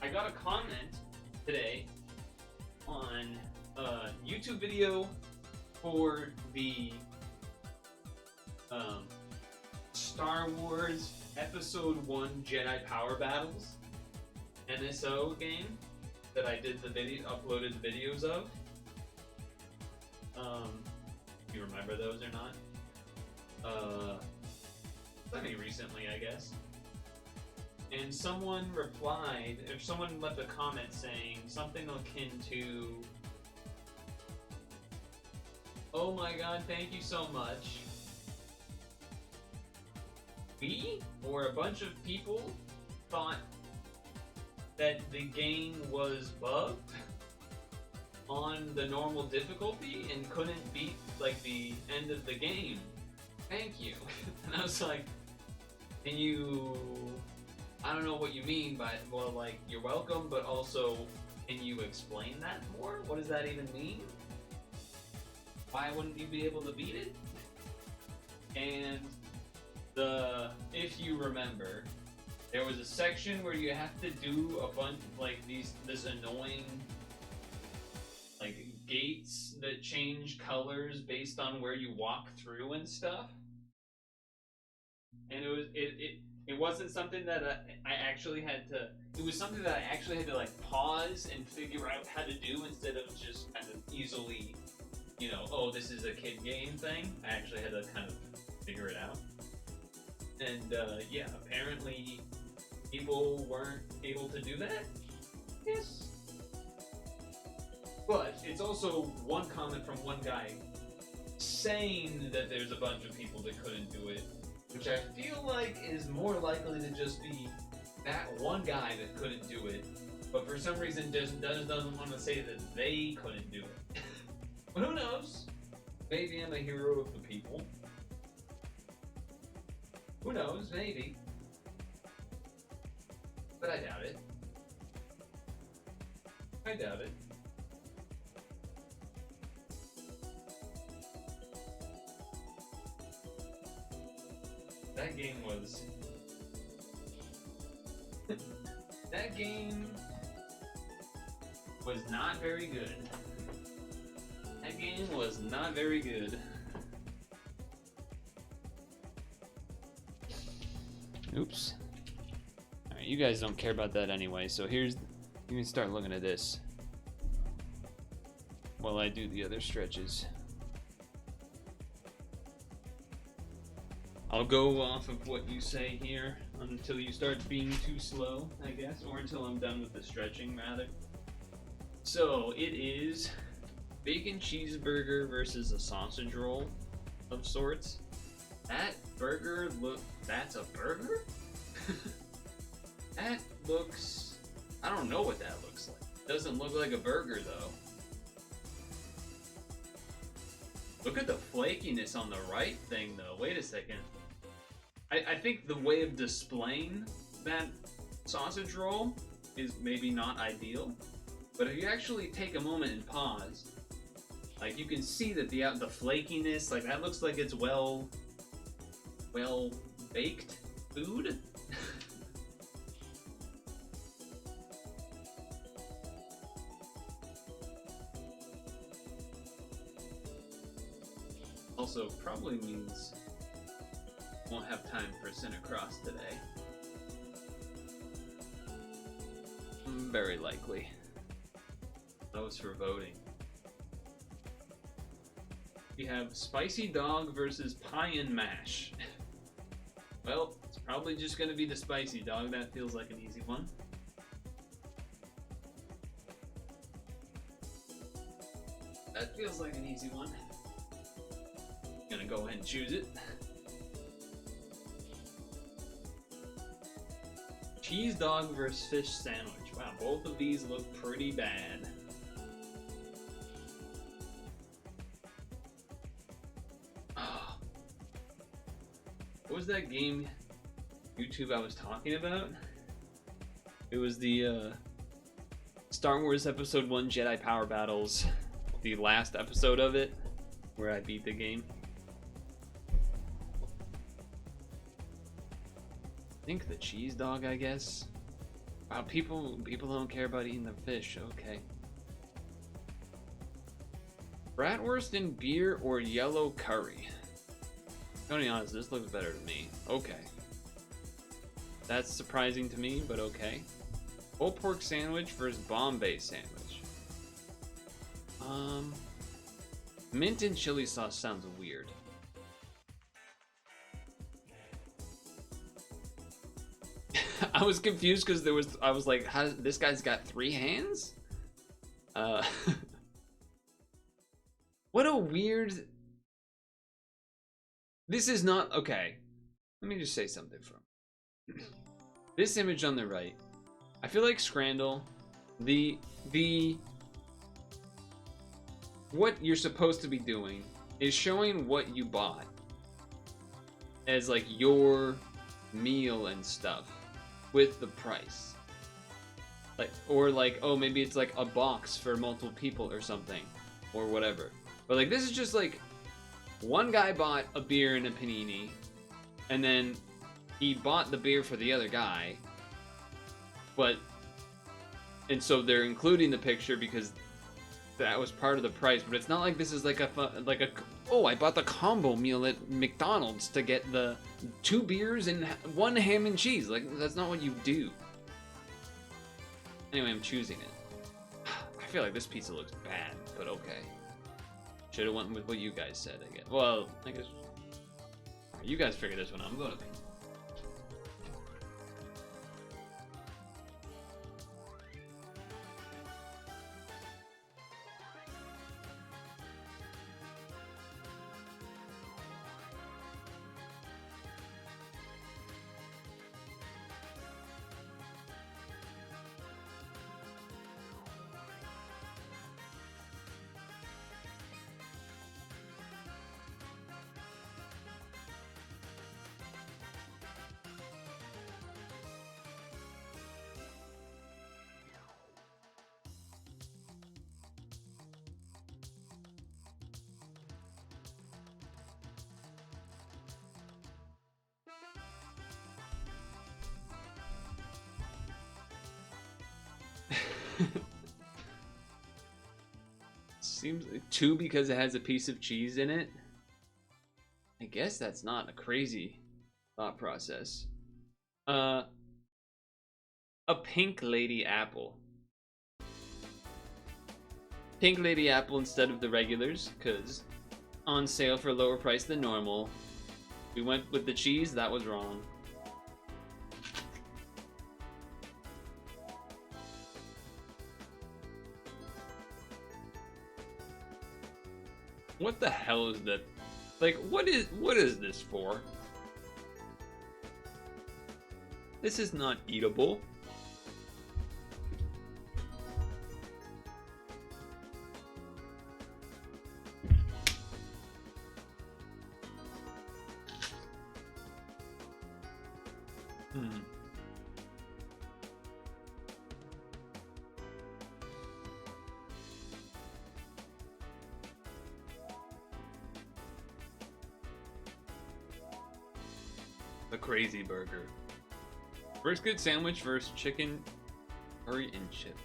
I got a comment today on a YouTube video for the Star Wars Episode 1 Jedi Power Battles NSO game that I did the video, uploaded the videos of. You remember those or not? Semi-recently, I guess. And someone replied, or someone left a comment saying something akin to, "Oh my god, thank you so much. We, or a bunch of people, thought that the game was bugged on the normal difficulty and couldn't beat, like, the end of the game. Thank you." And I was like, can you... I don't know what you mean by, well, like, you're welcome, but also, can you explain that more? What does that even mean? Why wouldn't you be able to beat it? And if you remember, there was a section where you have to do a bunch, like, this annoying, like, gates that change colors based on where you walk through and stuff. And it wasn't something that I actually had to. It was something that I actually had to, like, pause and figure out how to do instead of just kind of easily, you know, oh, this is a kid game thing. I actually had to kind of figure it out. And yeah, apparently people weren't able to do that. Yes. But it's also one comment from one guy saying that there's a bunch of people that couldn't do it, which I feel like is more likely to just be that one guy that couldn't do it, but for some reason doesn't want to say that they couldn't do it. Who knows? Maybe I'm a hero of the people. Who knows? Maybe. But I doubt it. I doubt it. That game was... that game was not very good. That game was not very good. Oops. Alright, you guys don't care about that anyway, so here's... You can start looking at this while I do the other stretches. I'll go off of what you say here until you start being too slow, I guess, or until I'm done with the stretching, rather. So, it is bacon cheeseburger versus a sausage roll of sorts. That burger that's a burger? That looks... I don't know what that looks like. Doesn't look like a burger, though. Look at the flakiness on the right thing, though. Wait a second. I think the way of displaying that sausage roll is maybe not ideal. But if you actually take a moment and pause, like, you can see that the flakiness, like, that looks like it's well baked food. Also, probably means won't have time for cinicross today. Very likely. That was for voting. We have spicy dog versus pie and mash. Well, it's probably just gonna be the spicy dog. That feels like an easy one. That feels like an easy one. Gonna go ahead and choose it. Cheese dog versus fish sandwich. Wow, both of these look pretty bad. What was that game YouTube I was talking about? It was the Star Wars Episode 1 Jedi Power Battles, the last episode of it, where I beat the game. I think the cheese dog, I guess. Wow, people don't care about eating the fish. Okay. Bratwurst and beer or yellow curry? To be honest, this looks better to me. Okay. That's surprising to me, but okay. Whole pork sandwich versus Bombay sandwich. Mint and chili sauce sounds weird. I was confused because I was like, how, this guy's got 3 hands? What a weird... This is not... Okay. Let me just say something from... This image on the right. I feel like Scrandle, what you're supposed to be doing is showing what you bought as like your meal and stuff with the price. Like, or like, oh, maybe it's like a box for multiple people or something, or whatever. But like, this is just like, one guy bought a beer and a panini, and then he bought the beer for the other guy, and so they're including the picture because that was part of the price. But it's not like this is like oh, I bought the combo meal at McDonald's to get the 2 beers and 1 ham and cheese. Like, that's not what you do. Anyway, I'm choosing it. I feel like this pizza looks bad, but okay. Should have went with what you guys said, I guess. Well, I guess you guys figure this one out. I'm going to. Seems like 2 because it has a piece of cheese in it. I guess that's not a crazy thought process. A pink lady apple. Pink lady apple instead of the regulars, because on sale for a lower price than normal. We went with the cheese, that was wrong. What the hell is that? Like, what is this for? This is not eatable. The crazy burger. Brisket sandwich versus chicken curry and chip.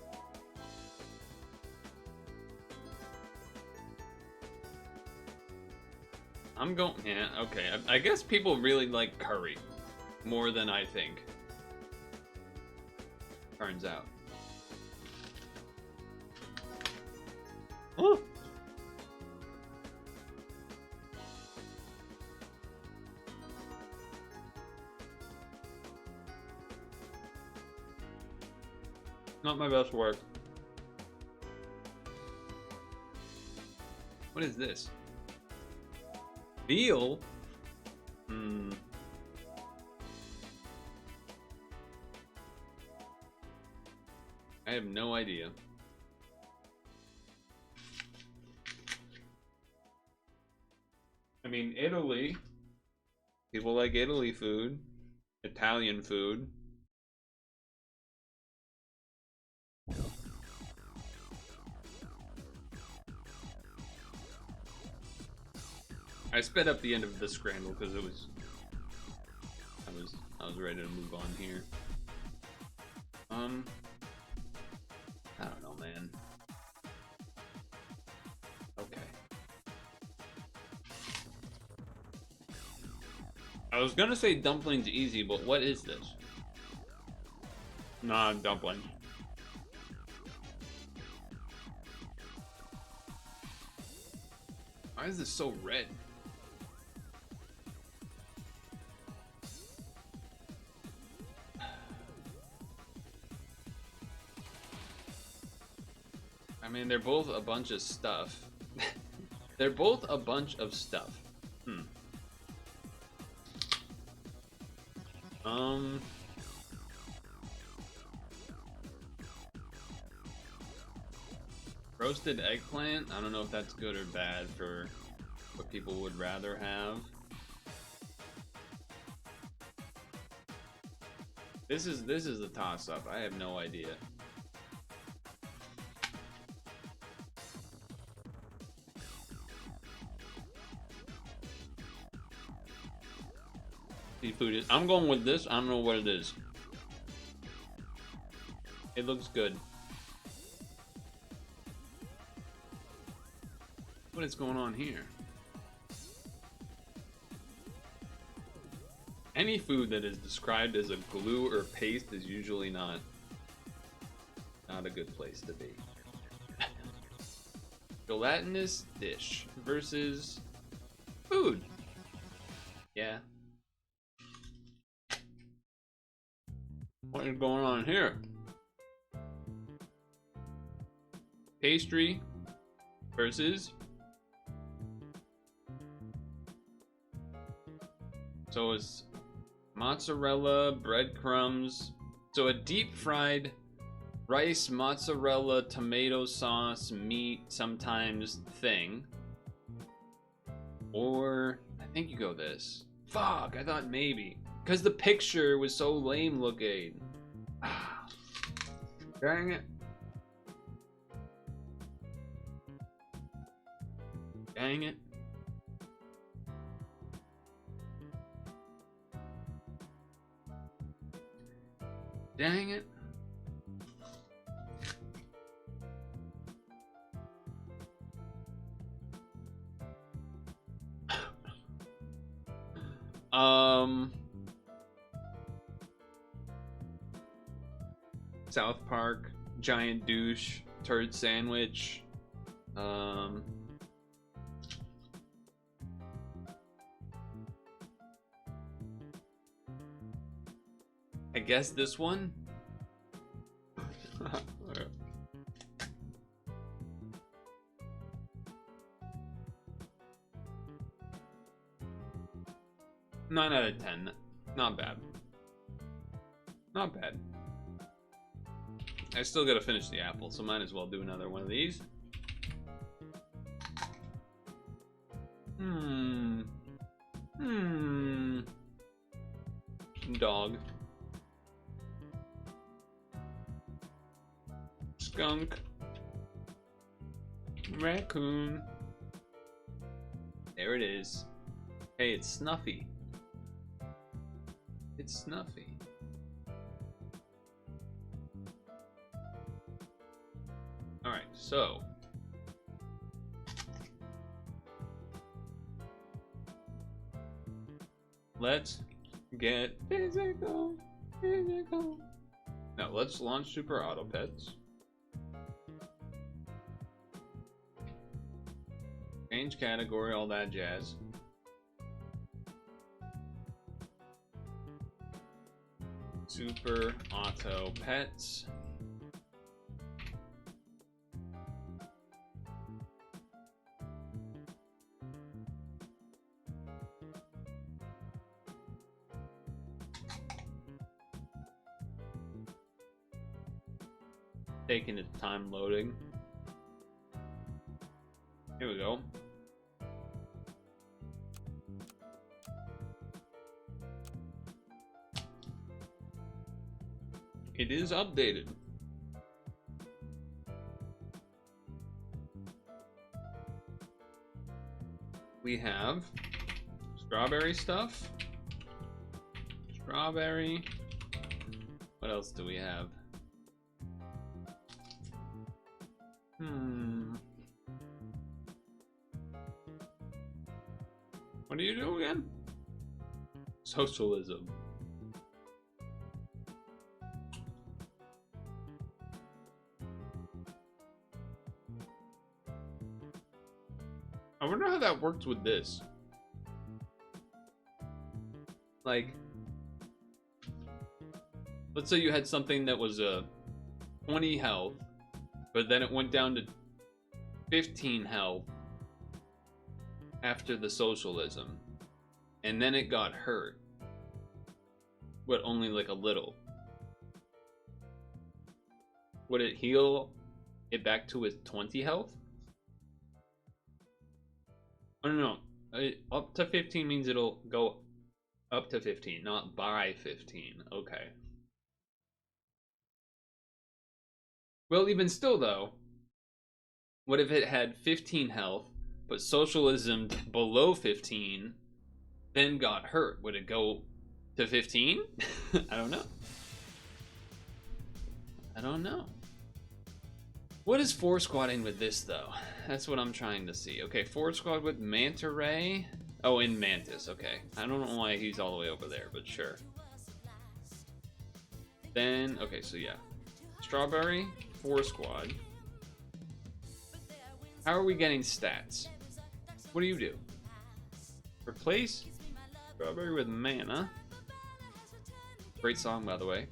I'm going, yeah, okay. I guess people really like curry more than I think. Turns out. Oh. Not my best work. What is this? Veal? I have no idea. I mean, Italy. People like Italy food. Italian food. I sped up the end of the scramble because it was I was ready to move on here. I don't know, man. Okay. I was gonna say dumplings easy, but what is this? Nah, dumpling. Why is this so red? I mean, they're both a bunch of stuff. They're both a bunch of stuff. Roasted eggplant? I don't know if that's good or bad for what people would rather have. This is a toss-up. I have no idea. Seafood is. I'm going with this. I don't know what it is. It looks good. What is going on here? Any food that is described as a glue or paste is usually not a good place to be. Gelatinous dish versus food. Yeah. What is going on here? Pastry versus. So it's mozzarella, breadcrumbs. So a deep fried rice, mozzarella, tomato sauce, meat, sometimes thing. Or I think you go this. Fuck, I thought maybe. Because the picture was so lame looking. Dang it. Dang it. Dang it. South Park, giant douche, turd sandwich. I guess this one. 9 out of 10. Not bad. Not bad. I still gotta finish the apple, so might as well do another one of these. Dog. Skunk. Raccoon. There it is. Hey, it's Snuffy. It's Snuffy. Alright, so. Let's get physical. Now, let's launch Superautopets. Change category, all that jazz. Superautopets. Taking its time loading. Here we go. It is updated. We have strawberry stuff. Strawberry. What else do we have? What do you do again? Socialism. I wonder how that works with this. Like, let's say you had something that was 20 health, but then it went down to 15 health after the socialism, and then it got hurt, but only like a little. Would it heal it back to its 20 health? I don't know. Up to 15 means it'll go up to 15, not by 15. Okay. Well, even still though, what if it had 15 health, but socialism below 15, then got hurt? Would it go to 15? I don't know. I don't know. What is four squatting with this though? That's what I'm trying to see. Okay, forward squad with Manta Ray. Oh, in Mantis, okay. I don't know why he's all the way over there, but sure. Then, okay, so yeah. Strawberry, four squad. How are we getting stats? What do you do? Replace Strawberry with Mana. Great song, by the way.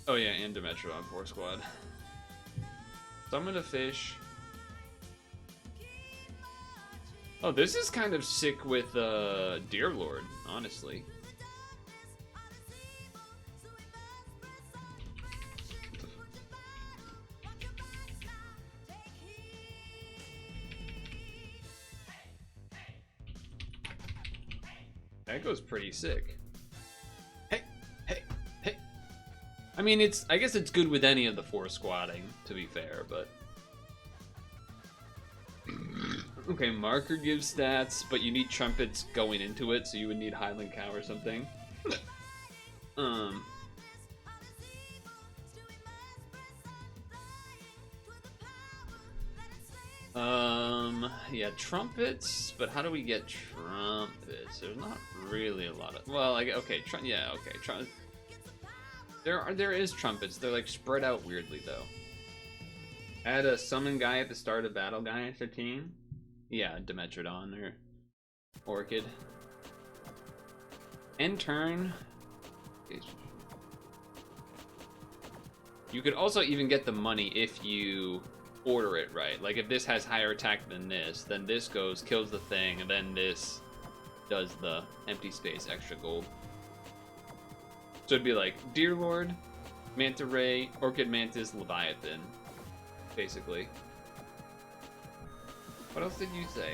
Oh yeah, and Dimetrodon, four squad. Summon a fish. Oh, this is kind of sick with Deer Lord, honestly. That goes pretty sick. Hey, hey, hey. I mean, I guess it's good with any of the four squatting, to be fair, but... Okay, Marker gives stats, but you need Trumpets going into it, so you would need Highland Cow or something. Yeah, trumpets, but how do we get trumpets? There's not really a lot of, well, like, okay, yeah, okay, there is trumpets. They're like spread out weirdly though. Add a summon guy at the start of battle guy to team. Yeah, Dimetrodon or Orchid. End turn. You could also even get the money if you order it right. Like if this has higher attack than this, then this goes, kills the thing, and then this does the empty space extra gold. So it'd be like Deer Lord, Manta Ray, Orchid Mantis, Leviathan, basically. What else did you say?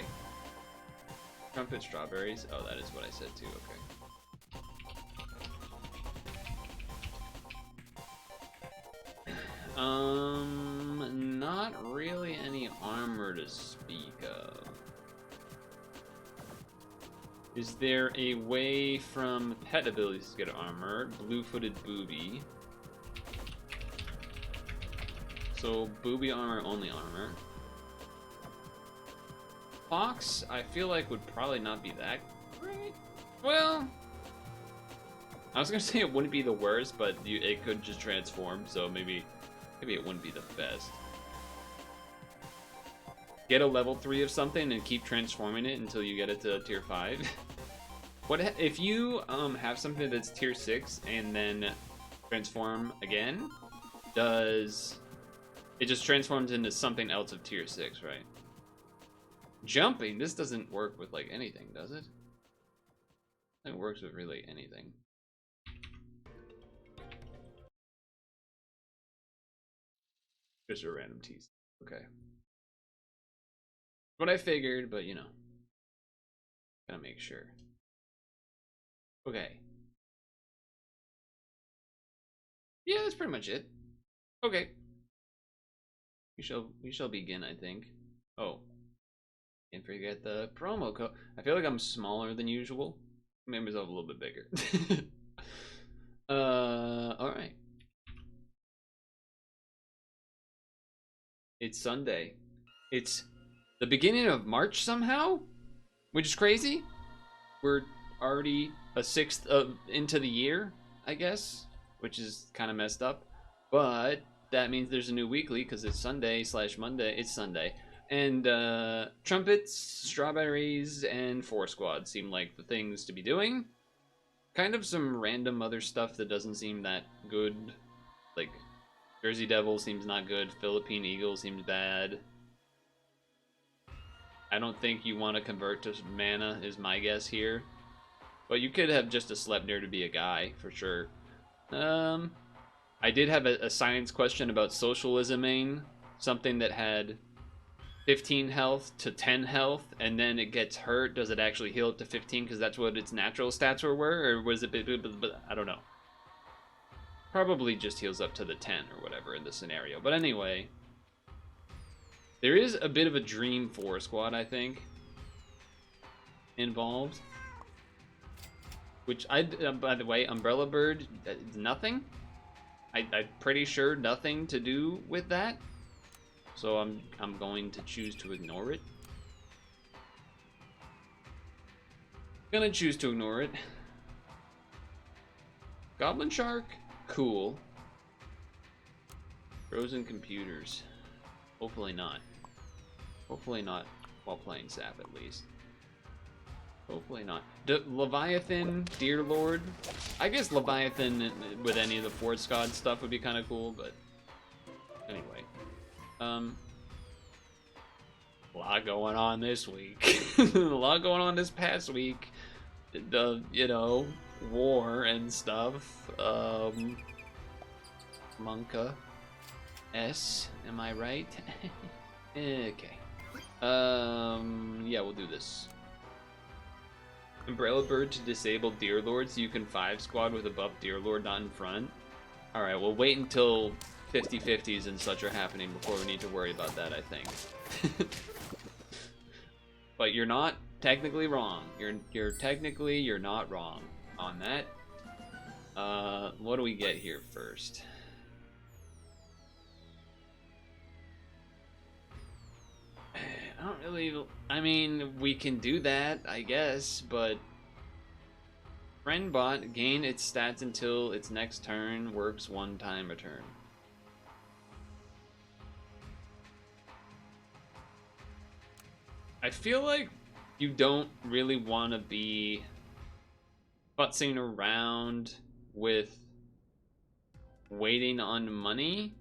Trumpet strawberries? Oh, that is what I said too, okay. Not really any armor to speak of. Is there a way from pet abilities to get armor? Blue-footed booby. So booby armor, only armor. Fox, I feel like would probably not be that great. Well, I was gonna say it wouldn't be the worst, but it could just transform, so maybe it wouldn't be the best. Get a level 3 of something and keep transforming it until you get it to tier 5. What if you have something that's tier 6 and then transform again? Does it just transforms into something else of tier 6, right? Jumping, this doesn't work with like anything, does it? It works with really anything. Just a random tease. Okay. What I figured, but you know. Gotta make sure. Okay. Yeah, that's pretty much it. Okay. We shall begin, I think. Oh. Can't forget the promo code. I feel like I'm smaller than usual. I made myself a little bit bigger. Alright. It's Sunday. It's the beginning of March somehow, which is crazy. We're already a sixth into the year, I guess, which is kind of messed up. But that means there's a new weekly because it's Sunday/Monday. It's Sunday. And trumpets, strawberries, and 4-squad seem like the things to be doing. Kind of some random other stuff that doesn't seem that good. Like Jersey Devil seems not good. Philippine Eagle seems bad. I don't think you want to convert to mana is my guess here. But you could have just a Sleipnir to be a guy, for sure. I did have a science question about socialisming. Something that had 15 health to 10 health, and then it gets hurt. Does it actually heal up to 15 because that's what its natural stats were? Or was it... I don't know. Probably just heals up to the 10 or whatever in the scenario. But anyway... There is a bit of a dream 4-squad, I think, involved. Which, by the way, Umbrella Bird, nothing. I'm pretty sure nothing to do with that. So I'm going to choose to ignore it. Gonna choose to ignore it. Goblin Shark? Cool. Frozen computers. Hopefully not. Hopefully not while playing Sap, at least. Hopefully not. Leviathan, Deer Lord. I guess Leviathan with any of the 4-squad stuff would be kind of cool, but anyway. A lot going on this week. A lot going on this past week. The, you know, war and stuff. Monka. S, am I right? Okay. Yeah, we'll do this. Umbrella Bird to disable Deer Lord so you can 5-squad with a buff Deer Lord not in front. Alright, we'll wait until 50-50s and such are happening before we need to worry about that, I think. But you're not technically wrong. You're not wrong on that. What do we get here first? Really, I mean, we can do that, I guess, but friend bot gain its stats until its next turn, works 1 time a turn. I feel like you don't really want to be futzing around with waiting on money.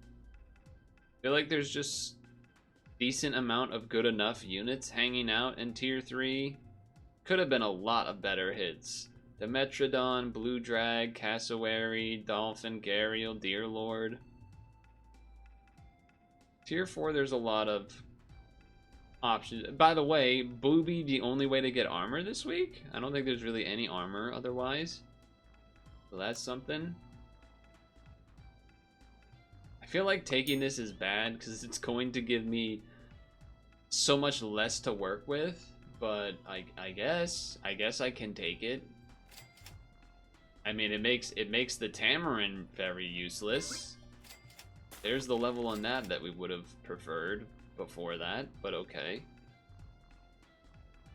I feel like there's just decent amount of good enough units hanging out in tier 3. Could have been a lot of better hits. Dimetrodon, Blue Drag, Cassowary, Dolphin, Gharial, Deerlord. Tier 4, there's a lot of options. By the way, Booby the only way to get armor this week? I don't think there's really any armor otherwise. So that's something. I feel like taking this is bad because it's going to give me so much less to work with, but I guess I can take it. I mean, it makes the Tamarin very useless. There's the level on that we would have preferred before that, but okay.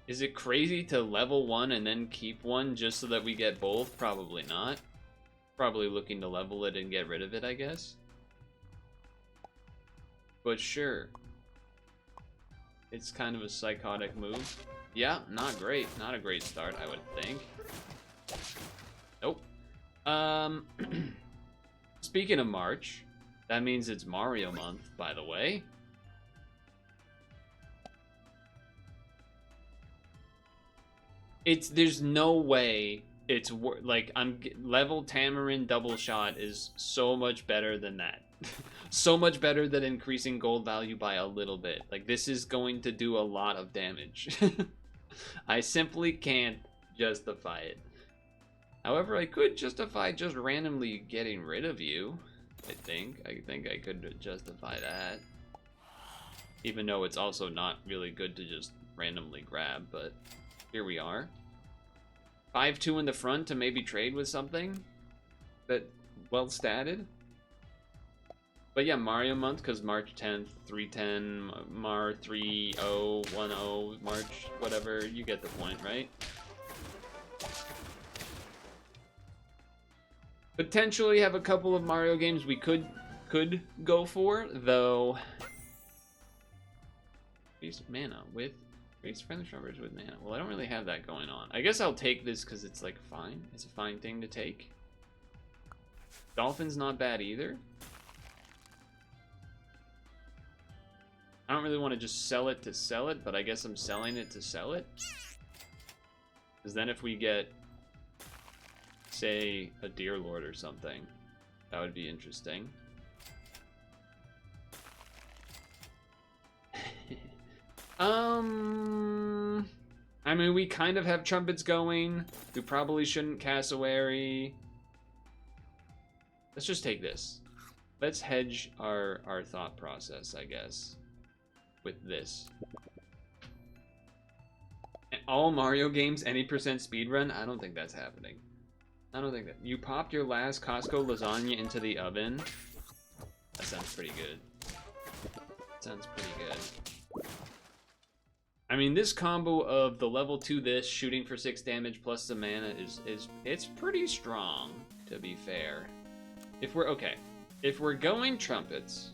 Is it crazy to level 1 and then keep one just so that we get both? Probably not. Probably looking to level it and get rid of it, I guess. But sure. It's kind of a psychotic move. Yeah, not great. Not a great start, I would think. Nope. Speaking of March, that means it's Mario month, by the way. There's no way it's like level Tamarin double shot is so much better than that. So much better than increasing gold value by a little bit. Like, this is going to do a lot of damage. I simply can't justify it. However, I could justify just randomly getting rid of you. I think I could justify that. Even though it's also not really good to just randomly grab, but here we are. 5-2 in the front to maybe trade with something that well statted. But yeah, Mario month, because March 10th, 310, Mar 30, 10, March, whatever, you get the point, right? Potentially have a couple of Mario games we could go for, though. Increase mana with increase friendly numbers with mana. Well, I don't really have that going on. I guess I'll take this because it's like fine. It's a fine thing to take. Dolphin's not bad either. I don't really want to just sell it to sell it, but I guess I'm selling it to sell it. Because then if we get, say, a Deerlord or something, that would be interesting. I mean, we kind of have trumpets going. We probably shouldn't Cassowary. Let's just take this. Let's hedge our thought process, I guess, with this. All Mario games, any percent speedrun? I don't think that's happening. I don't think that. You popped your last Costco lasagna into the oven. That sounds pretty good. Sounds pretty good. I mean, this combo of the level 2 this, shooting for 6 damage plus the mana it's pretty strong, to be fair. If we're going trumpets,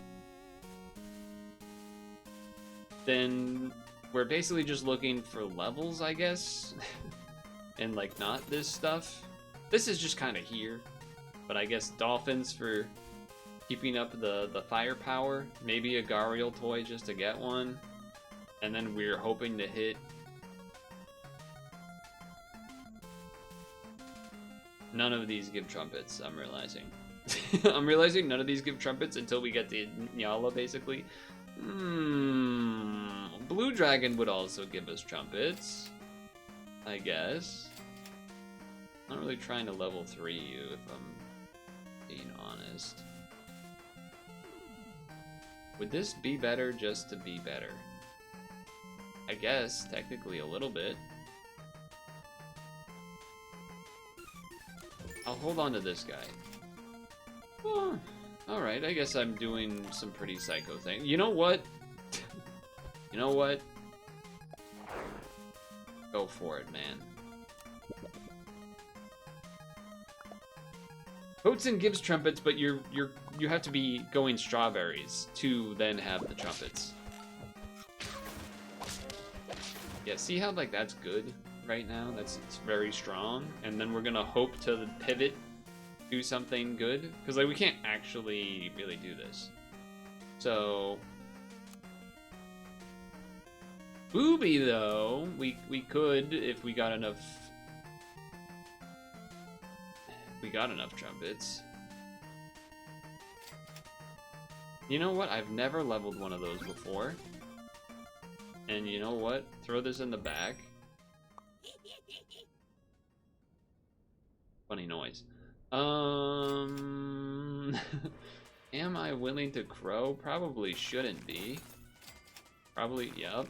then we're basically just looking for levels, I guess. And like not this stuff. This is just kind of here. But I guess dolphins for keeping up the firepower. Maybe a Gharial toy just to get one. And then we're hoping to hit none of these give trumpets, I'm realizing. I'm realizing none of these give trumpets until we get the Nyala, basically. Blue Dragon would also give us trumpets, I guess. I'm not really trying to level 3 you, if I'm being honest. Would this be better just to be better? I guess, technically a little bit. I'll hold on to this guy. Oh, alright, I guess I'm doing some pretty psycho things. You know what? You know what? Go for it, man. Boatswain gives trumpets, but you have to be going strawberries to then have the trumpets. Yeah, see how like that's good right now? It's very strong, and then we're gonna hope to pivot, do something good, because like we can't actually really do this. So Booby though, we could if we got enough. We got enough trumpets. You know what? I've never leveled one of those before. And you know what? Throw this in the back. Funny noise. Am I willing to crow? Probably shouldn't be. Probably, yep.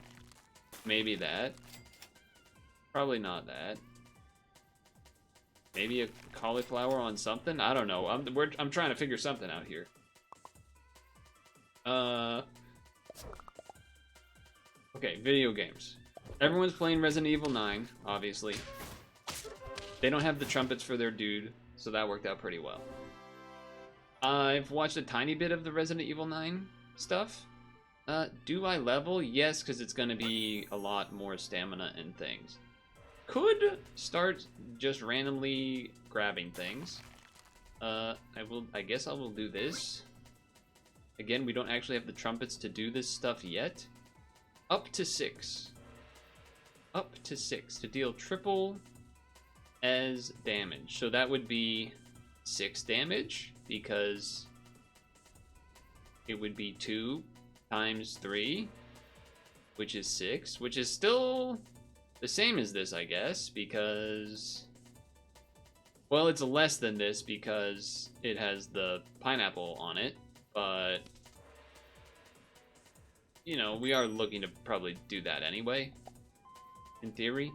Maybe that. Probably not that. Maybe a cauliflower on something? I don't know. I'm trying to figure something out here. Okay, video games. Everyone's playing Resident Evil 9, obviously. They don't have the trumpets for their dude, so that worked out pretty well. I've watched a tiny bit of the Resident Evil 9 stuff. Do I level? Yes, because it's going to be a lot more stamina and things. Could start just randomly grabbing things. I guess I will do this. Again, we don't actually have the trumpets to do this stuff yet. Up to 6. Up to 6 to deal triple as damage. So that would be 6 damage because it would be 2 times 3, which is 6, which is still the same as this, I guess, because, well, it's less than this because it has the pineapple on it, but, you know, we are looking to probably do that anyway, in theory.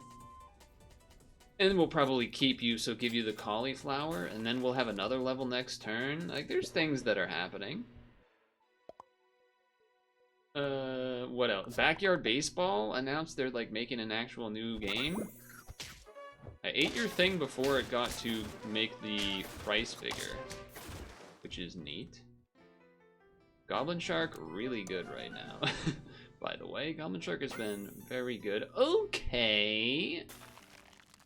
And then we'll probably keep you, so give you the cauliflower, and then we'll have another level next turn. Like, there's things that are happening. What else? Backyard Baseball announced they're like making an actual new game. I ate your thing before it got to make the price bigger, which is neat. Goblin Shark, really good right now. By the way, Goblin Shark has been very good. Okay.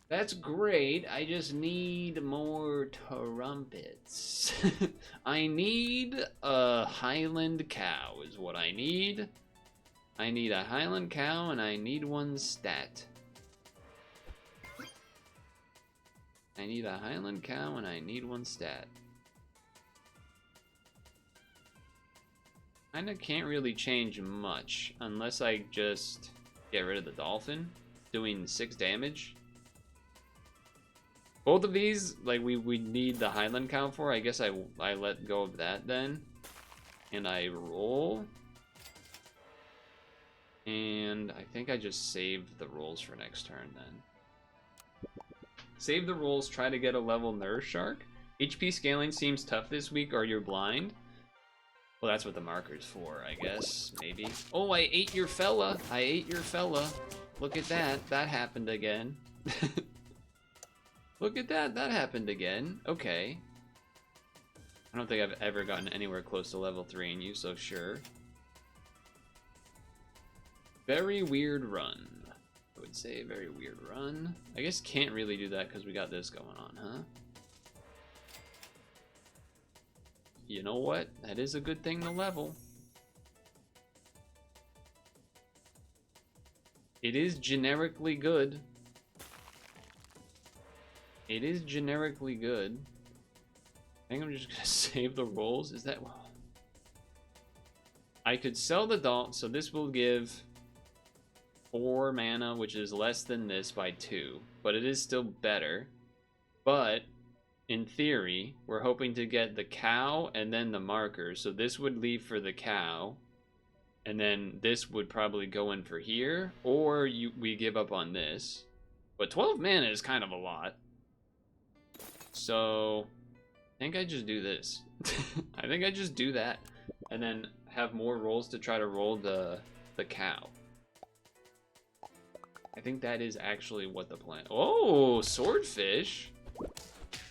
That's great. I just need more trumpets. I need a Highland cow is what I need. I need a Highland cow and I need one stat. I need a Highland cow and I need one stat. Kinda can't really change much unless I just get rid of the dolphin, doing 6 damage. Both of these, like, we need the Highland cow for. I guess I let go of that then. And I roll. And I think I just saved the rolls for next turn then. Save the rolls, try to get a level Nurse Shark. HP scaling seems tough this week, or you're blind. Well, that's what the marker's for, I guess, maybe. Oh, I ate your fella. I ate your fella. Look at that. That happened again. Look at that, that happened again. Okay. I don't think I've ever gotten anywhere close to level 3 in you, so sure. Very weird run. I would say very weird run. I guess can't really do that because we got this going on, huh? You know what? That is a good thing to level. It is generically good. It is generically good. I think I'm just gonna save the rolls. Is that... I could sell the doll, so this will give 4 mana, which is less than this by 2. But it is still better. But, in theory, we're hoping to get the cow and then the marker. So this would leave for the cow. And then this would probably go in for here. Or we give up on this. But 12 mana is kind of a lot. So, I think I just do this. I think I just do that. And then have more rolls to try to roll the cow. I think that is actually what the plan. Oh, swordfish.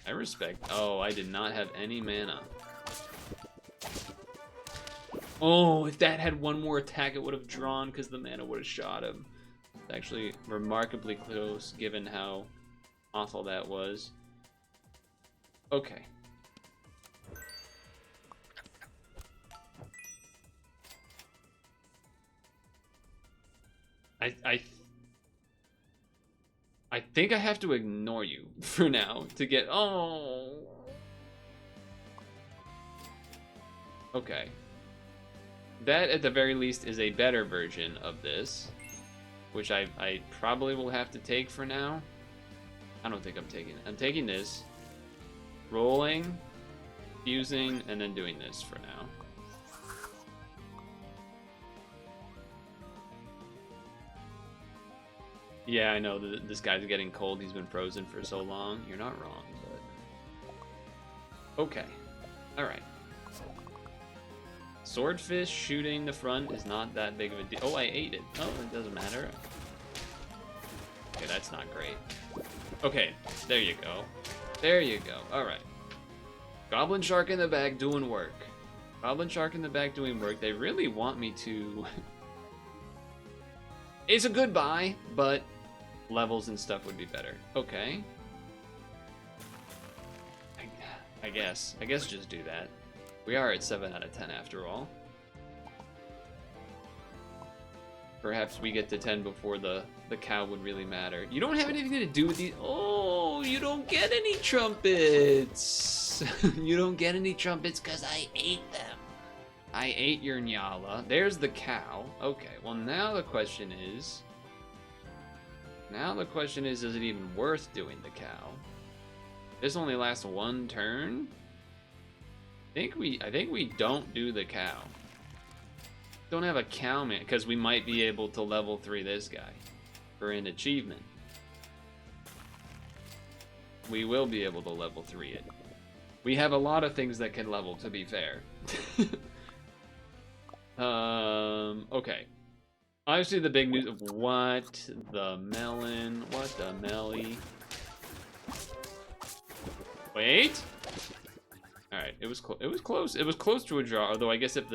I respect. Oh, I did not have any mana. Oh, if that had one more attack, it would have drawn because the mana would have shot him. It's actually remarkably close given how awful that was. Okay. I think I have to ignore you for now to get. Oh. Okay. That at the very least is a better version of this, which I probably will have to take for now. I don't think I'm taking it. I'm taking this, rolling, fusing, and then doing this for now. Yeah, I know this guy's getting cold. He's been frozen for so long. You're not wrong, but okay. All right. Swordfish shooting the front is not that big of a deal. Oh, I ate it. Oh, it doesn't matter. Okay, that's not great. Okay, there you go. There you go. All right. Goblin Shark in the back doing work. Goblin Shark in the back doing work. They really want me to... It's a good buy, but levels and stuff would be better. Okay. I guess just do that. We are at 7 out of 10 after all. Perhaps we get to 10 before the cow would really matter. You don't have anything to do with these. Oh, you don't get any trumpets. You don't get any trumpets because I ate them. I ate your Nyala. There's the cow. Okay, well now the question is... is it even worth doing the cow? This only lasts one turn? I think we don't do the cow. Don't have a cow man, because we might be able to level 3 this guy for an achievement. We will be able to level 3 it. We have a lot of things that can level, to be fair. Okay. Obviously the big news of what the melon, what the melly. Wait. All right, it was close. It was close to a draw. Although I guess if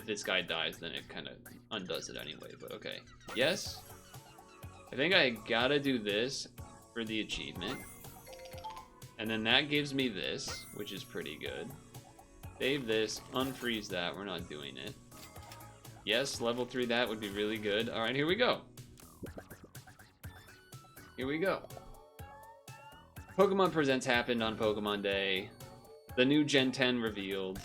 this guy dies, then it kind of undoes it anyway. But okay. Yes. I think I gotta do this for the achievement, and then that gives me this, which is pretty good. Save this. Unfreeze that. We're not doing it. Yes, level 3 that would be really good. All right, here we go. Here we go. Pokemon Presents happened on Pokemon Day. The new Gen 10 revealed.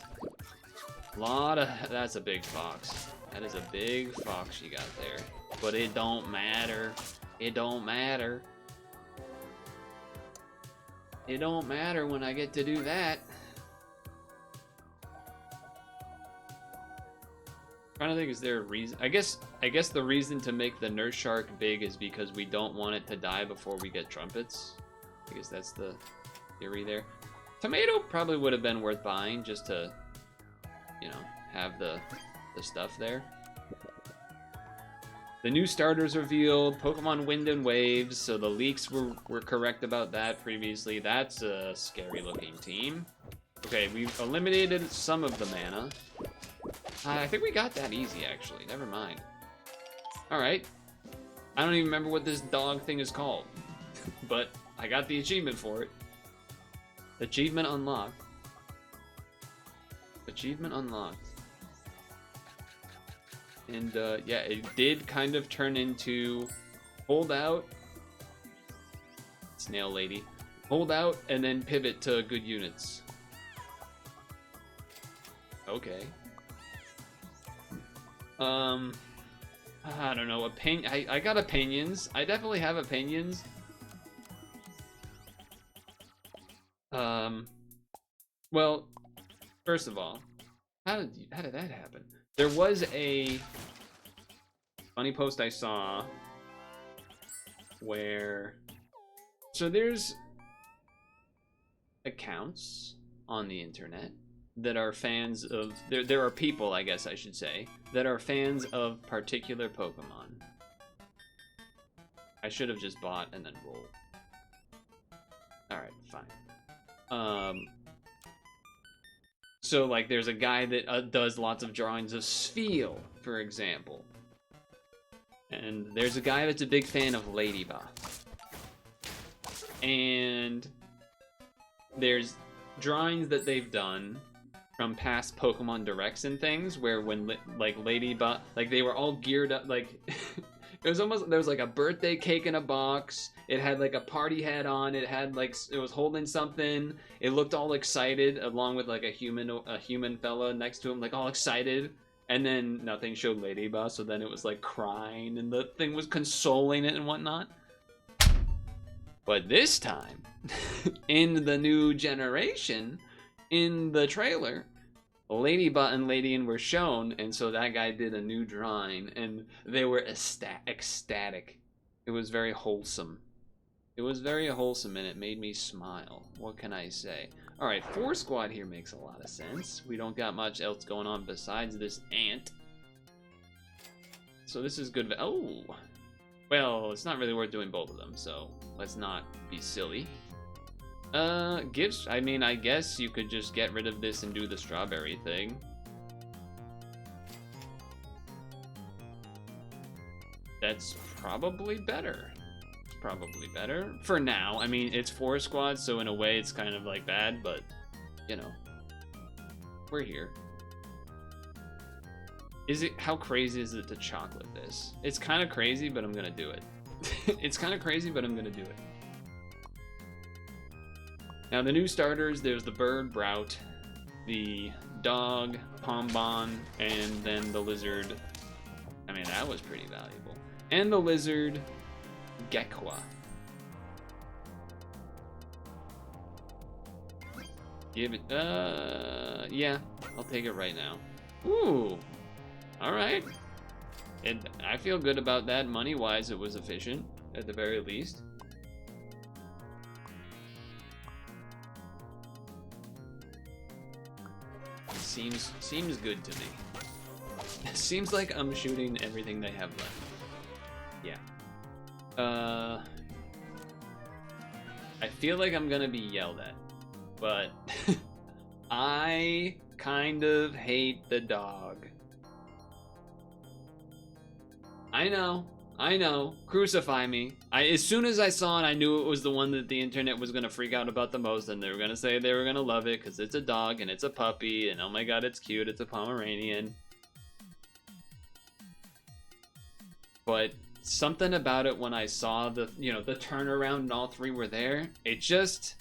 That's a big fox. That is a big fox you got there. But it don't matter. It don't matter. It don't matter when I get to do that. Trying to think, is there a reason? I guess the reason to make the Nurse Shark big is because we don't want it to die before we get trumpets. I guess that's the theory there. Tomato probably would have been worth buying just to, you know, have the stuff there. The new starters revealed, Pokemon Wind and Waves, so the leaks were correct about that previously. That's a scary looking team. Okay, we've eliminated some of the mana. I think we got that easy, actually. Never mind. Alright. I don't even remember what this dog thing is called. But I got the achievement for it. Achievement unlocked. Achievement unlocked. And, yeah, it did kind of turn into hold out. Snail lady. Hold out and then pivot to good units. Okay. I don't know. I got opinions. I definitely have opinions. Well, first of all, how did that happen? There was a funny post I saw where, so there's accounts on the internet that are fans of, there are people, I guess I should say, that are fans of particular Pokemon. I should have just bought and then rolled. Alright, fine. So, like, there's a guy that does lots of drawings of Spheel, for example. And there's a guy that's a big fan of Ladybug. And there's drawings that they've done from past Pokemon Directs and things where when, like, Ladybug, like, they were all geared up, like... It was almost, there was like a birthday cake in a box. It had like a party hat on. It had like, it was holding something. It looked all excited along with like a human fella next to him, like all excited. And then nothing showed Ladybug, so then it was like crying and the thing was consoling it and whatnot. But this time, in the new generation, in the trailer, Ladybug and Ladian were shown, and so that guy did a new drawing, and they were ecstatic. It was very wholesome. It was very wholesome, and it made me smile. What can I say? Alright, 4 squad here makes a lot of sense. We don't got much else going on besides this ant. So this is good. Oh! Well, it's not really worth doing both of them, so let's not be silly. Gifts, I mean, I guess you could just get rid of this and do the strawberry thing. That's probably better. It's probably better. For now, I mean, it's 4 squads, so in a way it's kind of like bad, but, you know, we're here. How crazy is it to chocolate this? It's kind of crazy, but I'm gonna do it. It's kind of crazy, but I'm gonna do it. Now the new starters, there's the bird, Brout, the dog, Pombon, and then the lizard. I mean, that was pretty valuable. And the lizard, Gekwa. Give it, yeah, I'll take it right now. Ooh, all right. I feel good about that. Money-wise, it was efficient, at the very least. Seems good to me. Seems like I'm shooting everything they have left. Yeah. I feel like I'm gonna be yelled at, but I kind of hate the dog. I know. Crucify me. As soon as I saw it, I knew it was the one that the internet was gonna freak out about the most, and they were gonna say they were gonna love it because it's a dog and it's a puppy, and oh my god, it's cute. It's a Pomeranian. But something about it when I saw the turnaround and all 3 were there, it just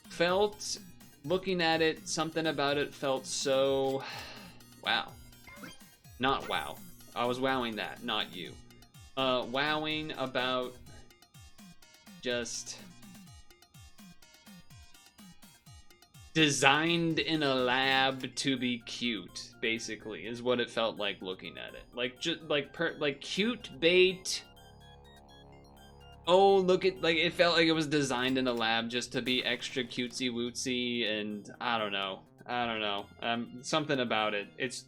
felt, looking at it, something about it felt so wow. Not wow. I was wowing that, not you. Wowing about just designed in a lab to be cute, basically, is what it felt like looking at it. Like just like cute bait. Oh, look at, like, it felt like it was designed in a lab just to be extra cutesy wootsy, and I don't know. Something about it. It's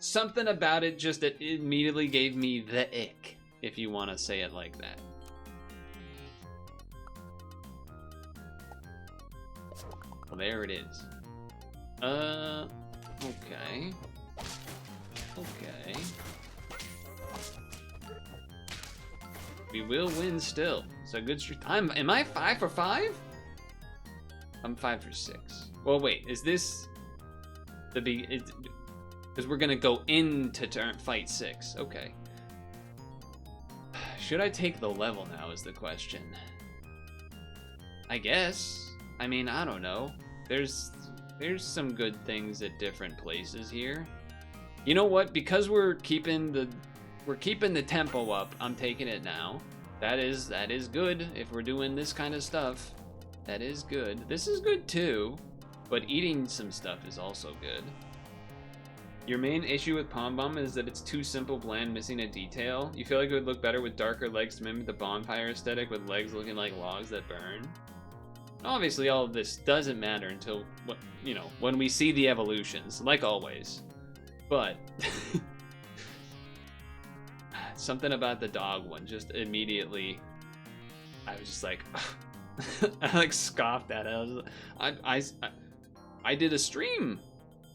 something about it just that immediately gave me the ick, if you want to say it like that. Well, there it is. Okay. We will win still. It's a good streak. Am I 5 for 5? I'm 5 for 6. Well, wait, is this the because we're gonna go into fight 6. Okay. Should I take the level now is the question. I guess. I mean, I don't know. There's some good things at different places here. You know what? Because we're keeping the tempo up, I'm taking it now. That is good if we're doing this kind of stuff. That is good. This is good too, but eating some stuff is also good. Your main issue with Pom is that it's too simple, bland, missing a detail. You feel like it would look better with darker legs to mimic the bonfire aesthetic, with legs looking like logs that burn. Obviously, all of this doesn't matter until, when we see the evolutions, like always. But something about the dog one just immediately. I was just like, I like scoffed at it. I did a stream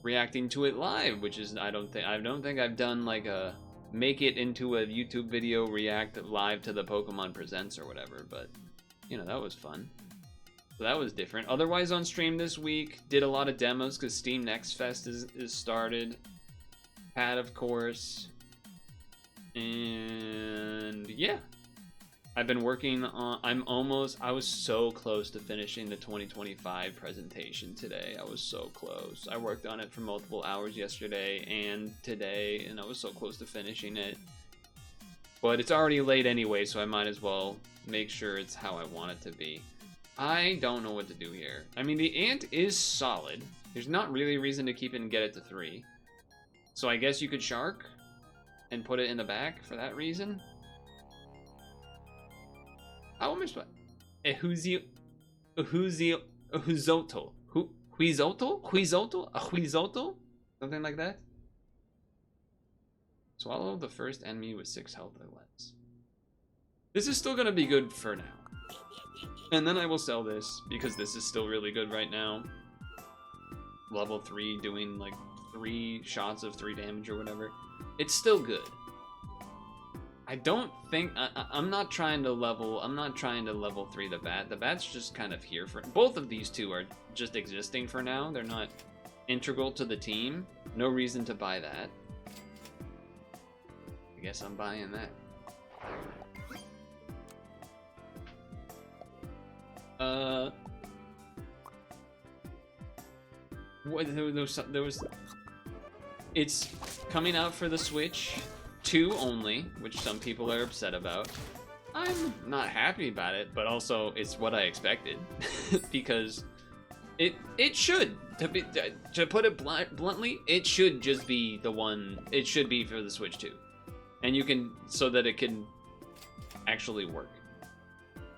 reacting to it live, which is I don't think I've done like a make it into a YouTube video react live to the Pokemon Presents or whatever, but you know, that was fun. So that was different. Otherwise on stream this week, did a lot of demos because Steam Next Fest is started. Had, of course. And yeah. I've been working on, I was so close to finishing the 2025 presentation today. I was so close. I worked on it for multiple hours yesterday and today, and I was so close to finishing it. But it's already late anyway, so I might as well make sure it's how I want it to be. I don't know what to do here. I mean, the ant is solid. There's not really a reason to keep it and get it to 3. So I guess you could shark and put it in the back for that reason. How much? Huizotl? Something like that? Swallow the first enemy with 6 health or less. This is still gonna be good for now. And then I will sell this, because this is still really good right now. Level 3 doing like 3 shots of 3 damage or whatever. It's still good. I don't think I'm not trying to level 3 the bat. The bat's just kind of here for both of these two are just existing for now. They're not integral to the team. No reason to buy that. I guess I'm buying that. There was it's coming out for the Switch 2 only, which some people are upset about. I'm not happy about it, but also it's what I expected because it should, to put it bluntly, it should just be the one. It should be for the Switch 2, and you can so that it can actually work.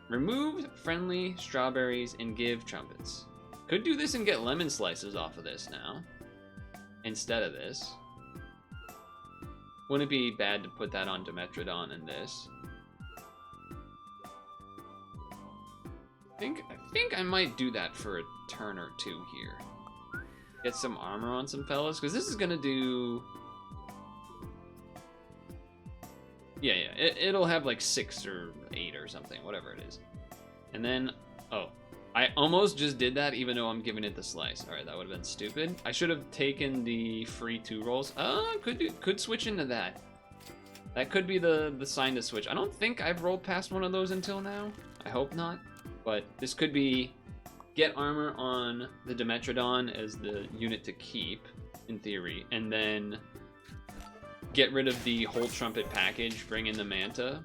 Remove friendly strawberries and give trumpets. Could do this and get lemon slices off of this now instead of this. Wouldn't it be bad to put that on Dimetrodon in this? I think I might do that for a turn or 2 here. Get some armor on some fellas, because this is gonna do. Yeah, it'll have like 6 or 8 or something, whatever it is. And then, oh, I almost just did that even though I'm giving it the slice. All right, that would have been stupid. I should have taken the free 2 rolls. Could switch into that. That could be the sign to switch. I don't think I've rolled past one of those until now. I hope not. But this could be get armor on the Dimetrodon as the unit to keep, in theory, and then get rid of the whole trumpet package, bring in the Manta.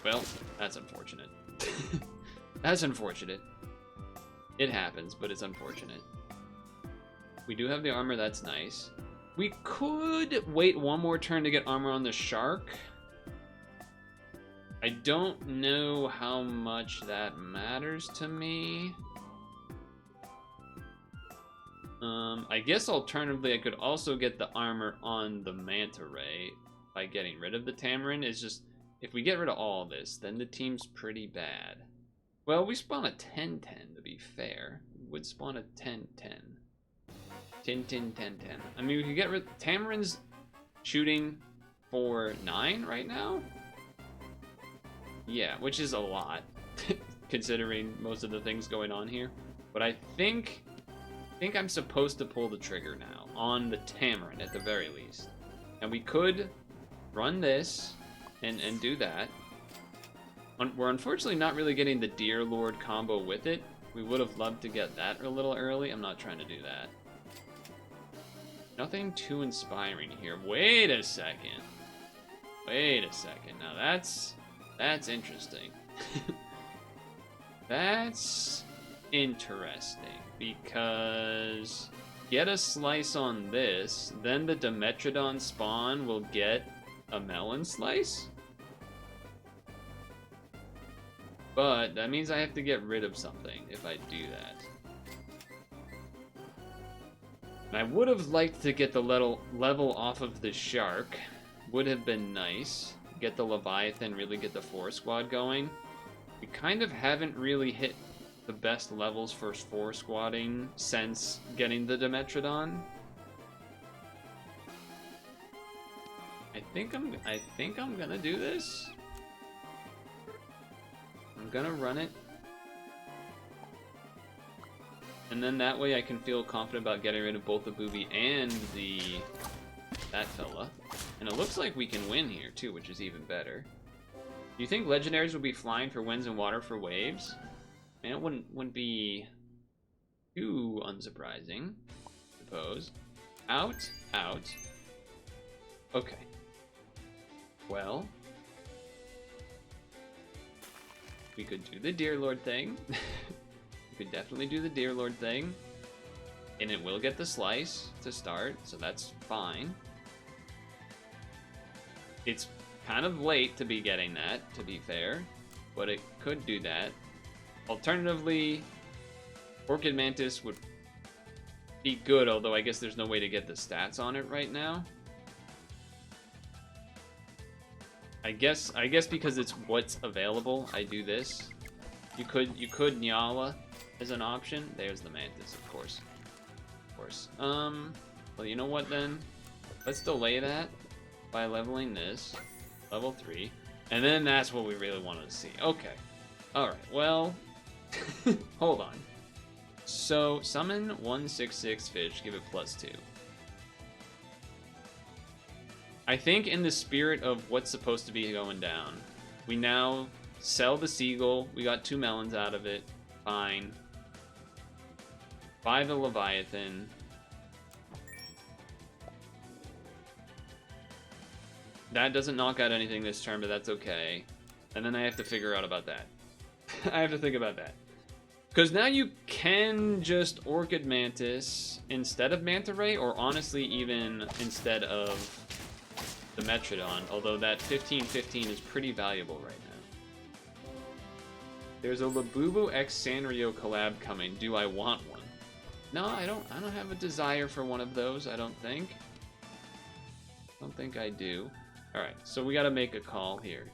Well, that's unfortunate. That's unfortunate. It happens, but it's unfortunate. We do have the armor, that's nice. We could wait one more turn to get armor on the shark. I don't know how much that matters to me. I guess alternatively I could also get the armor on the Manta Ray by getting rid of the Tamarin. It's just, if we get rid of all this, then the team's pretty bad. Well, we spawn a 10-10 to be fair. We would spawn a 10-10. 10-10-10-10. I mean, we could get rid of Tamarin's shooting for 9 right now. Yeah, which is a lot, considering most of the things going on here. But I think I'm supposed to pull the trigger now on the Tamarin at the very least. And we could run this and do that. We're unfortunately not really getting the Deer Lord combo with it. We would have loved to get that a little early. I'm not trying to do that. Nothing too inspiring here. Wait a second. Wait a second. Now that's interesting. That's interesting because get a slice on this, then the Dimetrodon spawn will get a melon slice? But that means I have to get rid of something if I do that. I would have liked to get the level off of the shark. Would have been nice. Get the Leviathan, really get the 4 squad going. We kind of haven't really hit the best levels for 4 squadding since getting the Dimetrodon. I think I'm gonna do this. I'm gonna run it. And then that way I can feel confident about getting rid of both the booby and that fella. And it looks like we can win here too, which is even better. Do you think legendaries will be flying for winds and water for waves? Man, it wouldn't be too unsurprising, I suppose. Out. Okay. Well, we could do the Deer Lord thing. We could definitely do the Deer Lord thing. And it will get the slice to start, so that's fine. It's kind of late to be getting that, to be fair, but it could do that. Alternatively, Orchid Mantis would be good, although I guess there's no way to get the stats on it right now. I guess because it's what's available, I do this. You could Nyala as an option. There's the Mantis, of course. Well, you know what then? Let's delay that by leveling this. Level 3. And then that's what we really wanted to see. Okay. Alright, well... hold on. So, summon 166 fish, give it +2. I think in the spirit of what's supposed to be going down, we now sell the Seagull. We got 2 melons out of it. Fine. Buy the Leviathan. That doesn't knock out anything this turn, but that's okay. And then I have to figure out about that. I have to think about that. Because now you can just Orchid Mantis instead of Manta Ray, or honestly even instead of the Metrodon, although that 15-15 is pretty valuable right now. There's a Labubu X Sanrio collab coming. Do I want one? No, I don't have a desire for one of those, I don't think. Don't think I do. Alright, so we gotta make a call here.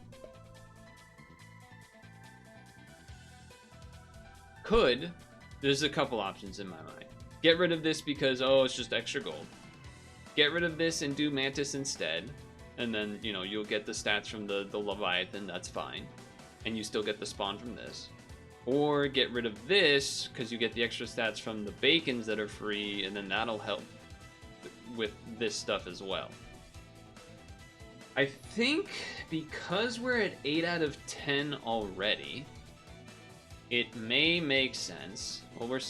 There's a couple options in my mind. Get rid of this because, oh, it's just extra gold. Get rid of this and do Mantis instead. And then, you know, you'll get the stats from the Leviathan, that's fine. And you still get the spawn from this. Or get rid of this, because you get the extra stats from the bacons that are free, and then that'll help with this stuff as well. I think because we're at 8 out of 10 already, it may make sense. Well, we're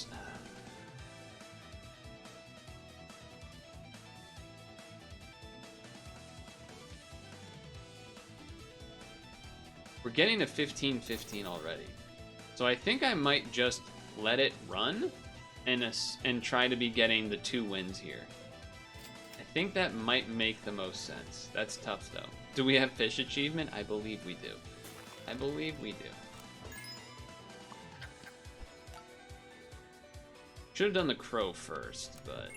getting to 15-15 already. So I think I might just let it run and try to be getting the 2 wins here. I think that might make the most sense. That's tough though. Do we have fish achievement? I believe we do. I believe we do. Should have done the crow first, but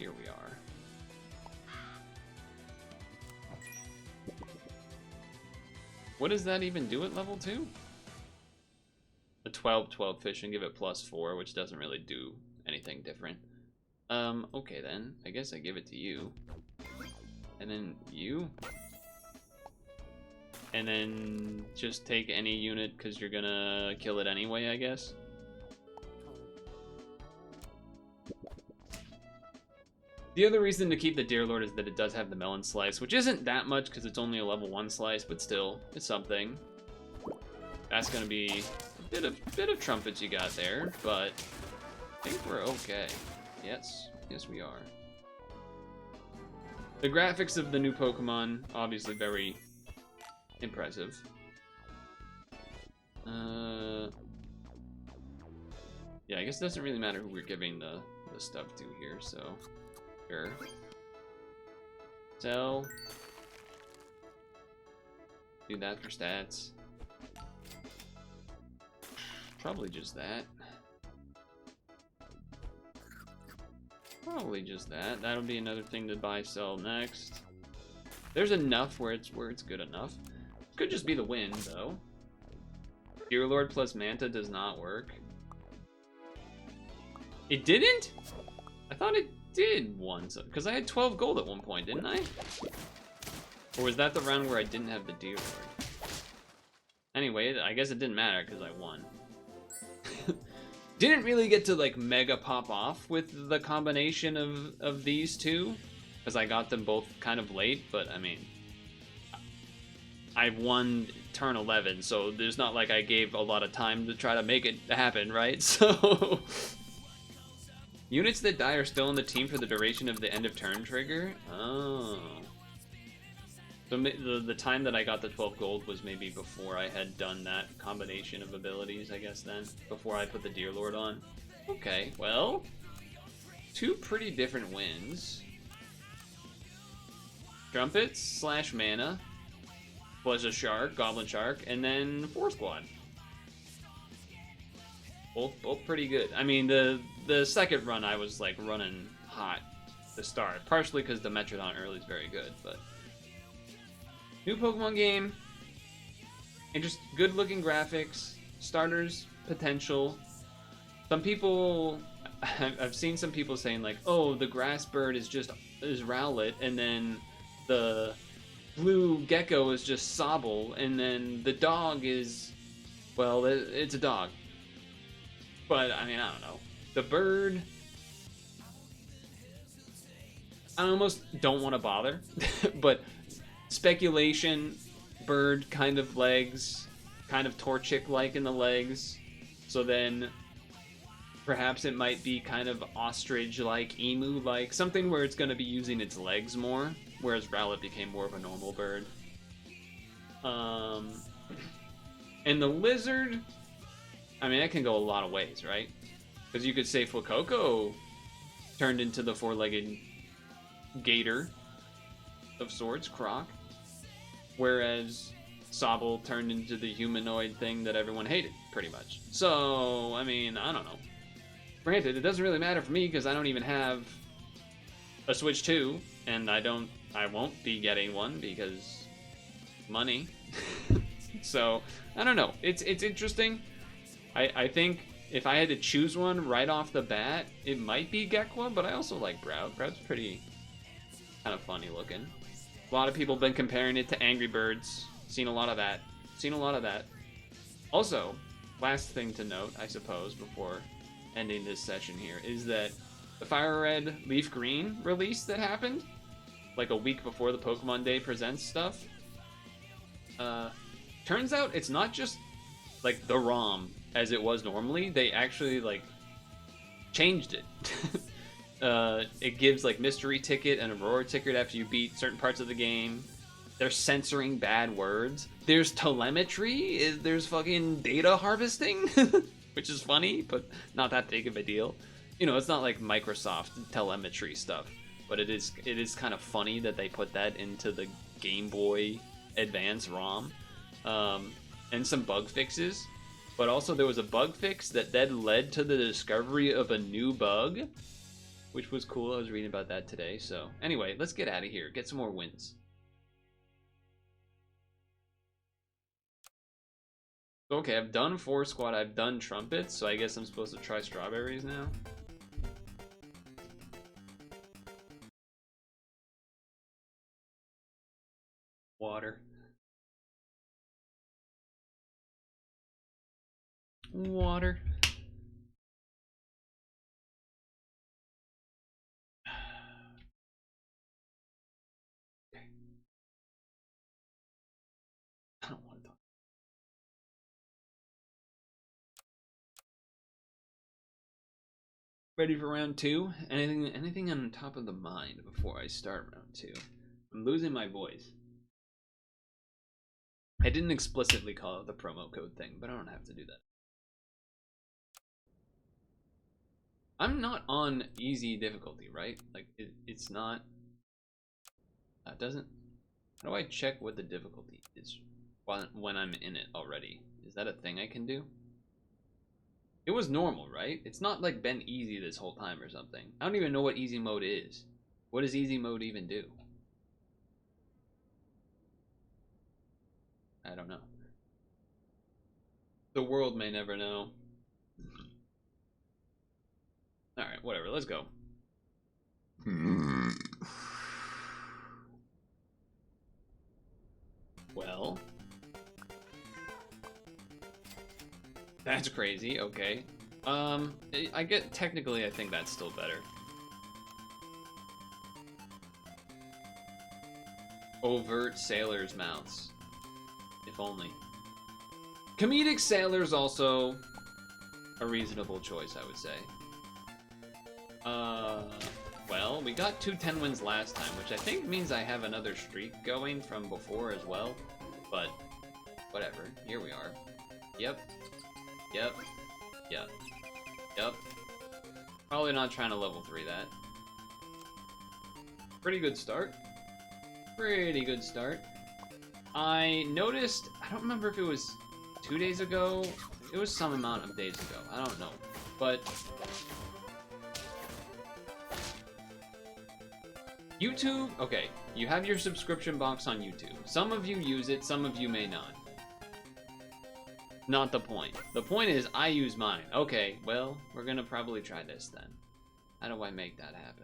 here we are. What does that even do at level 2? The 12-12 fish and give it +4, which doesn't really do anything different. Okay then. I guess I give it to you. And then you. And then just take any unit because you're gonna kill it anyway, I guess. The other reason to keep the Deer Lord is that it does have the melon slice, which isn't that much because it's only a level 1 slice, but still, it's something. That's gonna be a bit of trumpets you got there, but I think we're okay. Yes, we are. The graphics of the new Pokemon, obviously very impressive. Yeah, I guess it doesn't really matter who we're giving the stuff to here, so sure. Sell. Do that for stats. Probably just that. Probably just that. That'll be another thing to buy, sell next. There's enough where it's good enough. Could just be the wind though. Gearlord plus Manta does not work. It didn't? I thought it did once, because I had 12 gold at one point, didn't I? Or was that the round where I didn't have the Gearlord? Anyway, I guess it didn't matter because I won. Didn't really get to like mega pop off with the combination of these two, because I got them both kind of late, but I mean, I won turn 11, so there's not like I gave a lot of time to try to make it happen, right? So units that die are still in the team for the duration of the end of turn trigger. Oh. So the time that I got the 12 gold was maybe before I had done that combination of abilities, I guess then. Before I put the Deer Lord on. Okay, well, two pretty different wins. Trumpets slash mana was a shark, goblin shark, and then 4 squad. Both pretty good. I mean, the second run I was like running hot to start, partially because the Metrodon early is very good, but new Pokemon game, good looking graphics, starters potential. Some people, I've seen some people saying like, oh, the grass bird is Rowlet, and then the blue gecko is just Sobble, and then the dog is, well, it's a dog. But I mean, I don't know. The bird, I almost don't want to bother, but speculation, bird kind of legs, kind of Torchic-like in the legs, so then perhaps it might be kind of ostrich-like, emu-like, something where it's going to be using its legs more, whereas Rowlet became more of a normal bird. And the lizard, I mean, that can go a lot of ways, right? Because you could say Fuecoco turned into the 4-legged gator of sorts, Croc, whereas Sobble turned into the humanoid thing that everyone hated, pretty much. So, I mean, I don't know. Granted, it doesn't really matter for me because I don't even have a Switch 2, and I won't be getting one because money. So, I don't know. It's interesting. I think if I had to choose one right off the bat, it might be Gekwa, but I also like Brout. Brout's pretty kind of funny looking. A lot of people have been comparing it to Angry Birds. Seen a lot of that. Also, last thing to note, I suppose, before ending this session here, is that the Fire Red Leaf Green release that happened, like a week before the Pokemon Day Presents stuff, turns out it's not just like the ROM as it was normally. They actually like changed it. It gives like mystery ticket and aurora ticket after you beat certain parts of the game. They're censoring bad words. There's telemetry. There's fucking data harvesting, which is funny, but not that big of a deal. You know, it's not like Microsoft telemetry stuff, but it is kind of funny that they put that into the Game Boy Advance ROM. And some bug fixes. But also there was a bug fix that then led to the discovery of a new bug, which was cool. I was reading about that today. So anyway, let's get out of here. Get some more wins. Okay, I've done 4 squad. I've done trumpets. So I guess I'm supposed to try strawberries now. Water. Water. I don't want to talk. Ready for round 2? Anything on top of the mind before I start round 2? I'm losing my voice. I didn't explicitly call it the promo code thing, but I don't have to do that. I'm not on easy difficulty, right? Like, it's not... That doesn't... How do I check what the difficulty is when I'm in it already? Is that a thing I can do? It was normal, right? It's not like been easy this whole time or something. I don't even know what easy mode is. What does easy mode even do? I don't know. The world may never know. Alright, whatever, let's go. Well. That's crazy, okay. I get, technically I think that's still better. Overt sailors' mouths. If only. Comedic sailors also a reasonable choice, I would say. Well, we got 2 10 wins last time, which I think means I have another streak going from before as well. But, whatever. Here we are. Yep. Yep. Yep. Yep. Probably not trying to level 3 that. Pretty good start. Pretty good start. I noticed, I don't remember if it was 2 days ago. It was some amount of days ago. I don't know. But YouTube, okay, you have your subscription box on YouTube. Some of you use it, some of you may not. Not the point. The point is, I use mine. Okay, well, we're gonna probably try this then. How do I make that happen?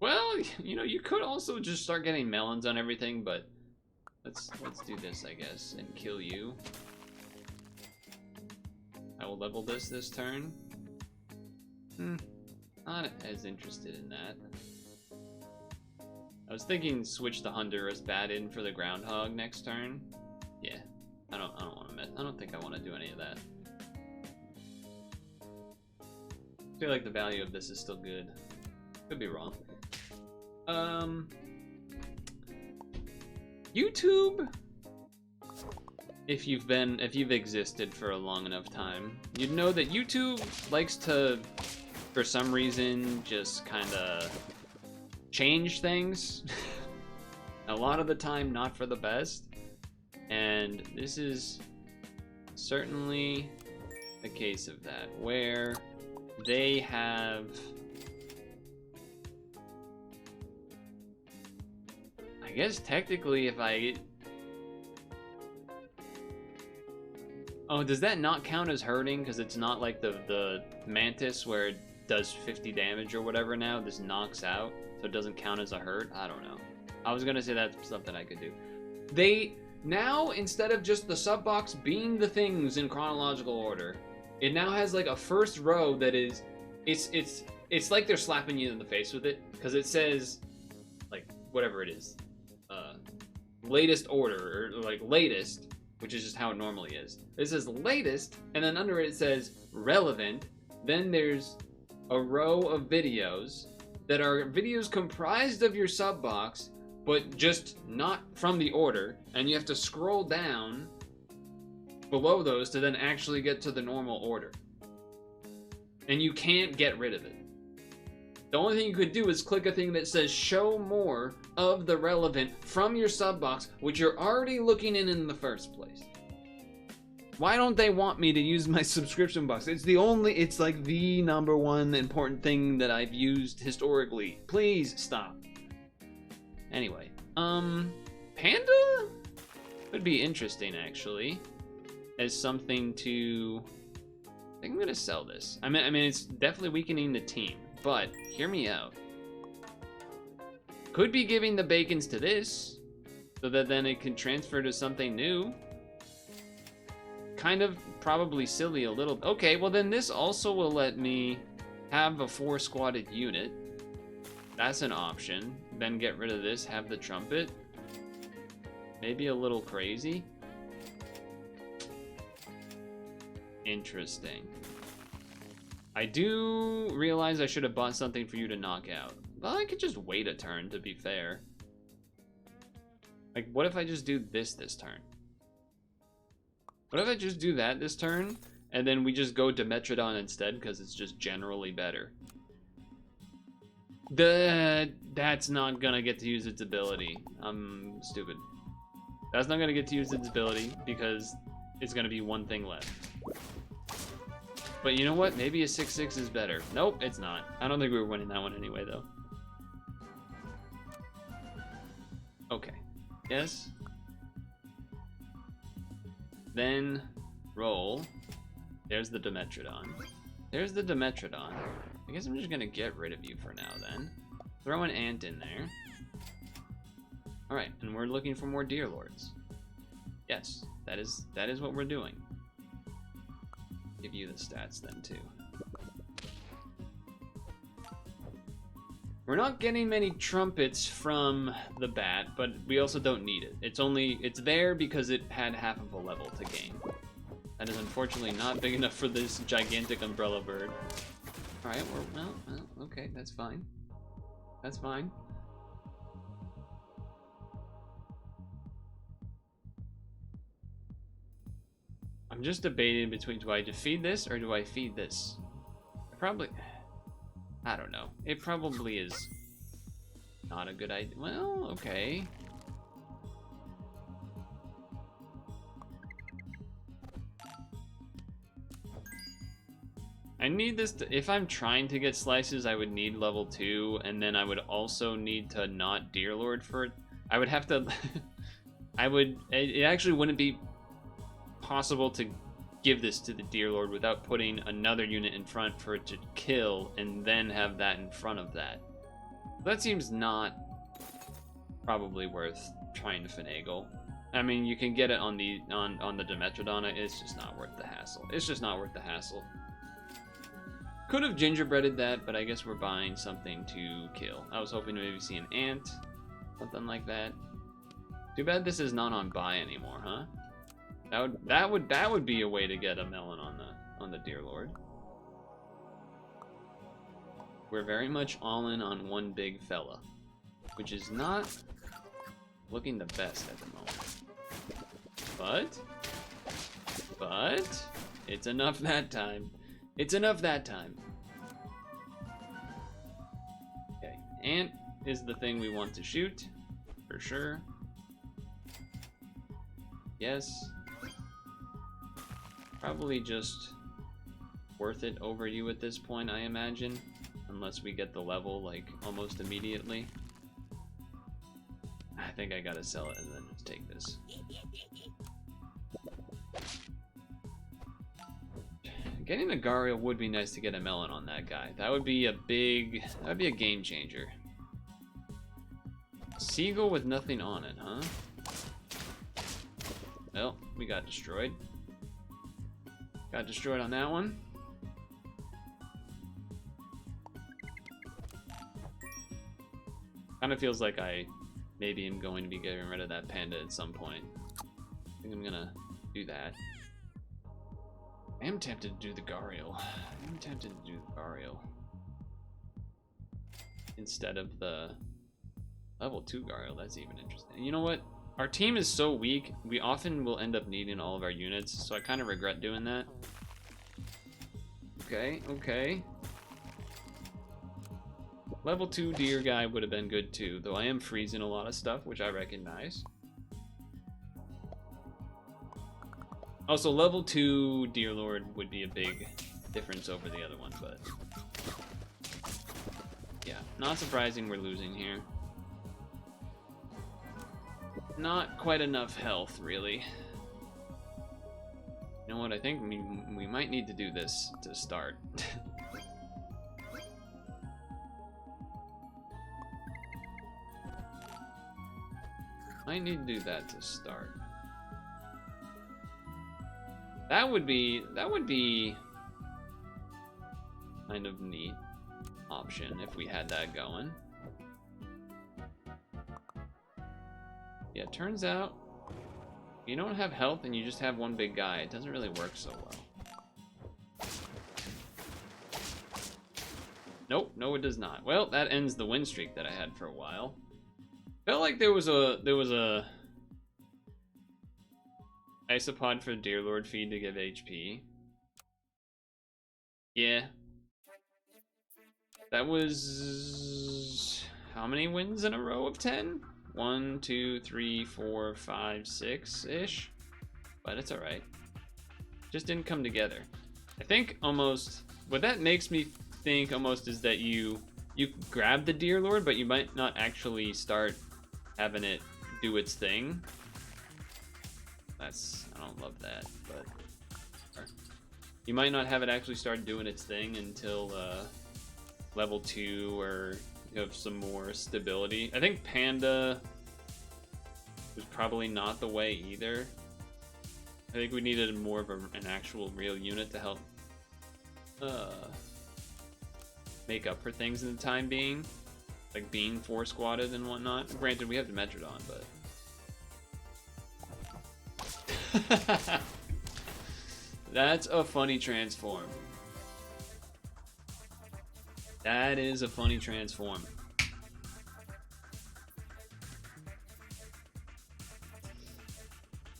Well, you know, you could also just start getting melons on everything, but let's do this, I guess, and kill you. I will level this turn. Not as interested in that. I was thinking switch the Honduras bat in for the groundhog next turn. Yeah, I don't want to mess. I don't think I want to do any of that. I feel like the value of this is still good. Could be wrong. YouTube. If you've existed for a long enough time, you'd know that YouTube likes to, for some reason, just kind of change things. A lot of the time, not for the best. And this is certainly a case of that, where they have, I guess technically if I, oh, does that not count as hurting? Because it's not like the Mantis where it does 50 damage or whatever now. This knocks out, so it doesn't count as a hurt. I don't know. I was gonna say that's something I could do. They, now, instead of just the sub box being the things in chronological order, it now has like a first row that is, it's like they're slapping you in the face with it, because it says, like, whatever it is, latest order, or like latest, which is just how it normally is. It says latest, and then under it says relevant. Then there's a row of videos that are videos comprised of your sub box, but just not from the order, and you have to scroll down below those to then actually get to the normal order. And you can't get rid of it. The only thing you could do is click a thing that says show more of the relevant from your sub box, which you're already looking in the first place. Why don't they want me to use my subscription box? It's like the #1 important thing that I've used historically. Please stop. Anyway, Panda would be interesting actually, as something to, I think I'm gonna sell this. I mean it's definitely weakening the team, but hear me out. Could be giving the bacons to this, so that then it can transfer to something new. Kind of probably silly a little. Okay, well then this also will let me have a 4-squatted unit. That's an option. Then get rid of this, have the trumpet. Maybe a little crazy. Interesting. I do realize I should have bought something for you to knock out. Well, I could just wait a turn, to be fair. Like, what if I just do this turn? What if I just do that this turn, and then we just go Dimetrodon instead, because it's just generally better? That's not gonna get to use its ability. I'm stupid. That's not gonna get to use its ability, because is going to be one thing left. But you know what? Maybe a 6-6 is better. Nope, it's not. I don't think we were winning that one anyway, though. Okay. Yes. Then roll. There's the Dimetrodon. There's the Dimetrodon. I guess I'm just going to get rid of you for now, then. Throw an ant in there. Alright, and we're looking for more Deer Lords. Yes, that is what we're doing. Give you the stats then too. We're not getting many trumpets from the bat, but we also don't need it. It's there because it had half of a level to gain. That is unfortunately not big enough for this gigantic umbrella bird. Alright, well, okay, that's fine. That's fine. I'm just debating between, do I feed this or do I feed this? I don't know. It probably is not a good idea. Well, okay. I need this to, if I'm trying to get slices, I would need level 2, and then I would also need to not Deer Lord for it. I would have to, it actually wouldn't be possible to give this to the Deer Lord without putting another unit in front for it to kill and then have that in front of that. That seems not probably worth trying to finagle. I mean, you can get it on the Dimetrodon. It's just not worth the hassle. It's just not worth the hassle. Could have gingerbreaded that, but I guess we're buying something to kill. I was hoping to maybe see an ant, something like that. Too bad this is not on buy anymore, huh? That would be a way to get a melon on the Deer Lord. We're very much all in on one big fella, which is not looking the best at the moment. But it's enough that time. It's enough that time. Okay, ant is the thing we want to shoot for sure. Yes. Probably just worth it over you at this point, I imagine. Unless we get the level, like, almost immediately. I think I gotta sell it and then just take this. Getting a Gariel would be nice to get a melon on that guy. That would be a game changer. Seagull with nothing on it, huh? Well, we got destroyed. Got destroyed on that one. Kind of feels like I maybe am going to be getting rid of that panda at some point. I think I'm gonna do that. I am tempted to do the Gariel. Instead of the level 2 Gariel. That's even interesting. You know what? Our team is so weak, we often will end up needing all of our units, so I kind of regret doing that. Okay. Level 2 deer guy would have been good too, though I am freezing a lot of stuff, which I recognize. Also, level 2 Deer Lord would be a big difference over the other one, but yeah, not surprising we're losing here. Not quite enough health, really. You know what, I think we might need to do this to start. Might need to do that to start. That would be kind of neat option if we had that going. Yeah, it turns out you don't have health and you just have one big guy. It doesn't really work so well. Nope, no it does not. Well, that ends the win streak that I had for a while. Felt like there was a isopod for Deer Lord feed to give HP. Yeah. That was how many wins in a row of 10? 1, 2, 3, 4, 5, 6-ish. But it's alright. Just didn't come together. I think almost what that makes me think almost is that you grab the Deer Lord, but you might not actually start having it do its thing. I don't love that, but you might not have it actually start doing its thing until level 2 or you have some more stability. I think Panda was probably not the way either. I think we needed more of an actual real unit to help make up for things in the time being, like being 4-squatted and whatnot. Granted, we have the Metrodon, but that's a funny transform. That is a funny transform.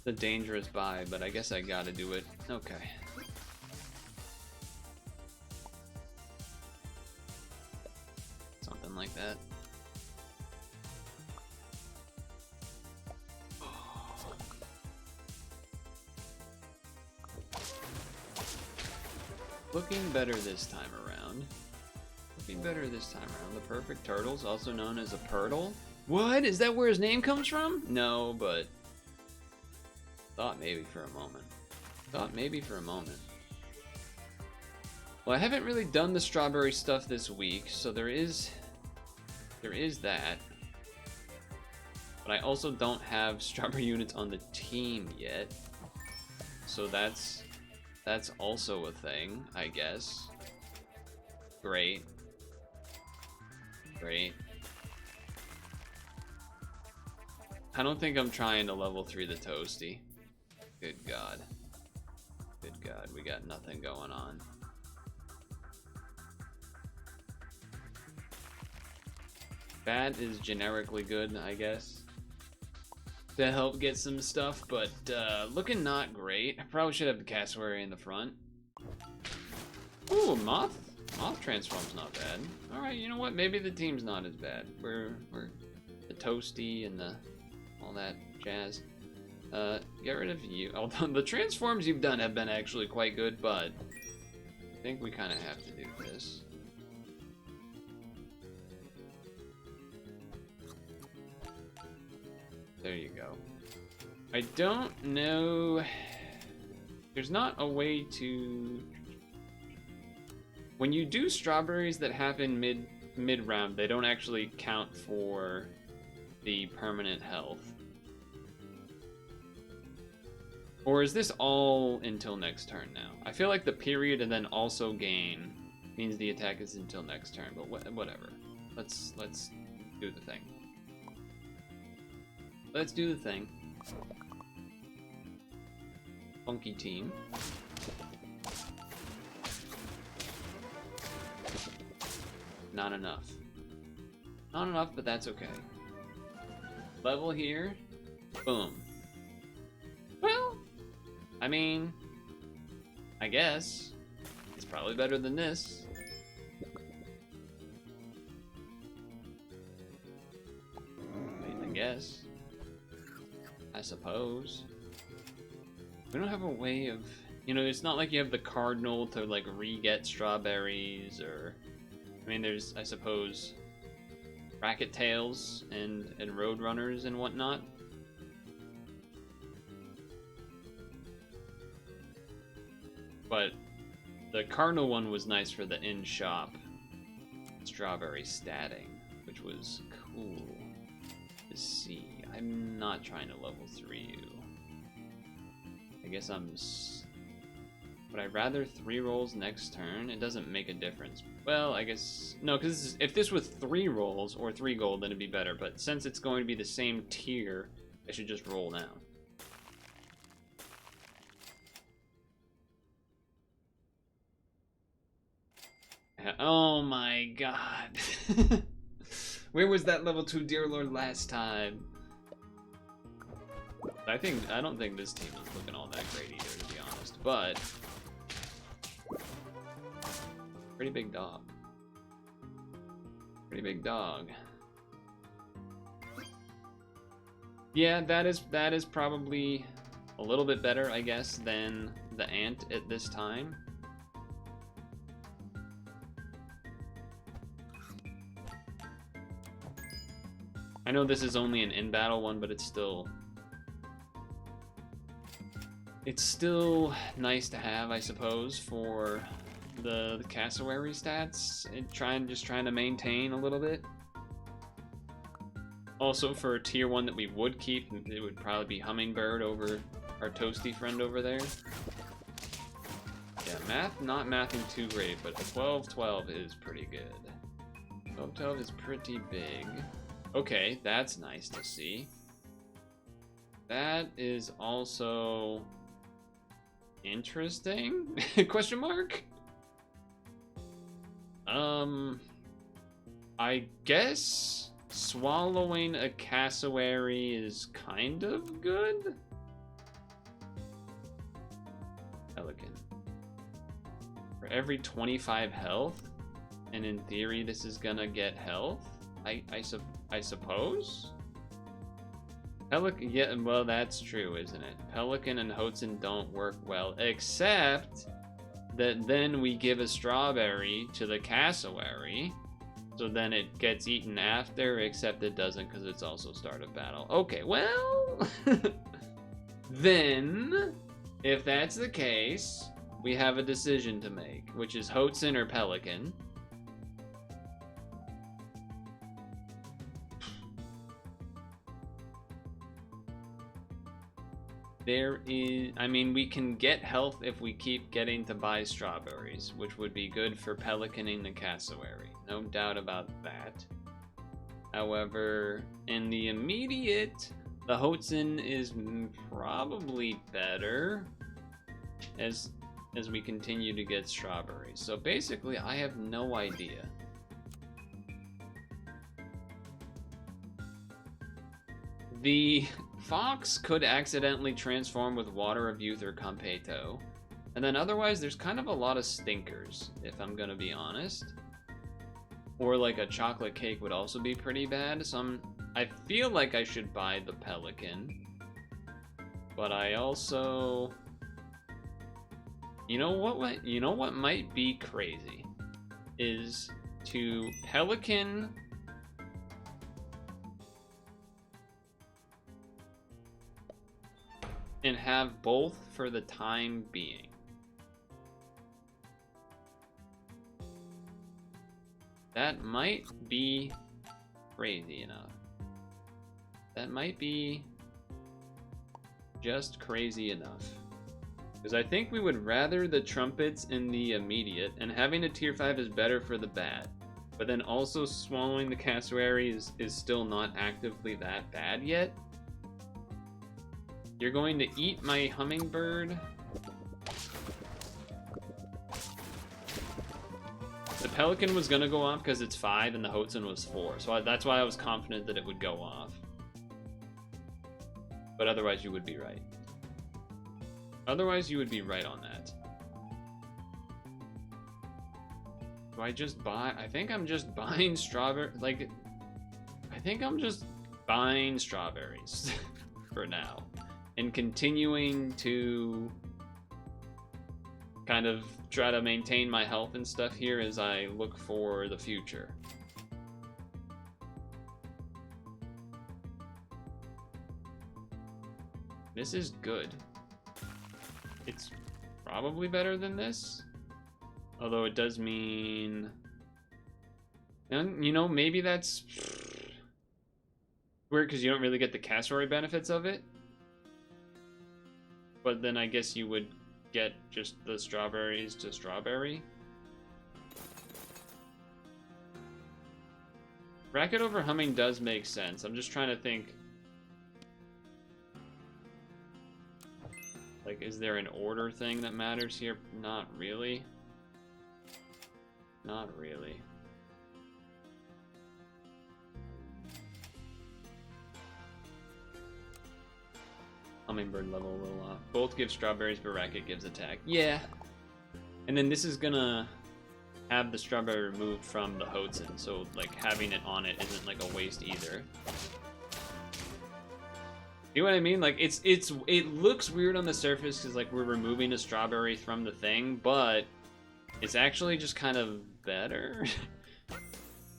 It's a dangerous buy, but I guess I gotta do it. Okay. Something like that. Looking better this time around. Looking better this time around. The perfect turtles, also known as a Purtle. What? Is that where his name comes from? No, but thought maybe for a moment. Thought maybe for a moment. Well, I haven't really done the strawberry stuff this week, so there is that. But I also don't have strawberry units on the team yet. So that's also a thing, I guess. Great. Great. I don't think I'm trying to level 3 the Toasty. Good God. Good God, we got nothing going on. Bat is generically good, I guess, to help get some stuff, but looking not great. I probably should have the cassowary in the front. Ooh, Moth transform's not bad. Alright, you know what? Maybe the team's not as bad. We're the Toasty and all that jazz. Get rid of you. Although the transforms you've done have been actually quite good, but I think we kind of have to do this. There you go. I don't know. There's not a way to. When you do strawberries that happen mid round, they don't actually count for the permanent health. Or is this all until next turn now? I feel like the period and then also gain means the attack is until next turn, but whatever. Let's do the thing. Let's do the thing. Funky team. Not enough. Not enough, but that's okay. Level here. Boom. Well, I mean, I guess it's probably better than this. I guess. I suppose. We don't have a way of, you know, it's not like you have the cardinal to like re-get strawberries, or I mean there's, I suppose, racket tails and road runners and whatnot. But the cardinal one was nice for the in-shop strawberry statting, which was cool to see. I'm not trying to level 3 you. I guess would I rather 3 rolls next turn? It doesn't make a difference. Well, I guess, no, because if this was 3 rolls or 3 gold, then it'd be better. But since it's going to be the same tier, I should just roll now. Oh my God. Where was that level 2 Deer Lord last time? I don't think this team is looking all that great either, to be honest, but pretty big dog. Pretty big dog. Yeah, that is probably a little bit better, I guess, than the ant at this time. I know this is only an in-battle one, but it's still nice to have, I suppose, for the cassowary stats and just trying to maintain a little bit. Also, for a tier 1 that we would keep, it would probably be Hummingbird over our toasty friend over there. Yeah, not mathing too great, but 12-12 is pretty good. 12-12 is pretty big. Okay, that's nice to see. That is also interesting? Question mark? I guess swallowing a cassowary is kind of good. Pelican. For every 25 health, and in theory this is gonna get health, I suppose? Pelican, yeah, well that's true, isn't it? Pelican and Hoatzin don't work well, except that then we give a strawberry to the cassowary, so then it gets eaten after, except it doesn't because it's also start of battle. Okay, well, then, if that's the case, we have a decision to make, which is Hoatzin or Pelican. I mean, we can get health if we keep getting to buy strawberries, which would be good for pelicaning the cassowary. No doubt about that. However, in the immediate, the Hoatzin is probably better as we continue to get strawberries. So basically, I have no idea. The fox could accidentally transform with Water of Youth or Campeto. And then otherwise, there's kind of a lot of stinkers, if I'm gonna be honest. Or like a chocolate cake would also be pretty bad. So I feel like I should buy the pelican. But I also... You know what might be crazy? Is to pelican... and have both for the time being. That might be crazy enough. That might be just crazy enough. Because I think we would rather the trumpets in the immediate, and having a tier 5 is better for the bad. But then also swallowing the cassowary is still not actively that bad yet. You're going to eat my hummingbird. The pelican was gonna go off because it's 5 and the Hoatzin was 4, so that's why I was confident that it would go off. But otherwise you would be right. Otherwise you would be right on that. Do I just buy... I think I'm just buying strawberry... Like... I think I'm just buying strawberries for now. And continuing to kind of try to maintain my health and stuff here as I look for the future. This is good. It's probably better than this. Although it does mean... And, you know, maybe that's weird because you don't really get the cassowary benefits of it. But then I guess you would get just the strawberries to strawberry. Racket over humming does make sense. I'm just trying to think. Like, is there an order thing that matters here? Not really. Not really. Hummingbird level a little off. Both give strawberries, but Racket gives attack. Yeah. And then this is gonna have the strawberry removed from the Hoatzin, so like having it on it isn't like a waste either. You know what I mean? Like it looks weird on the surface because like we're removing a strawberry from the thing, but it's actually just kind of better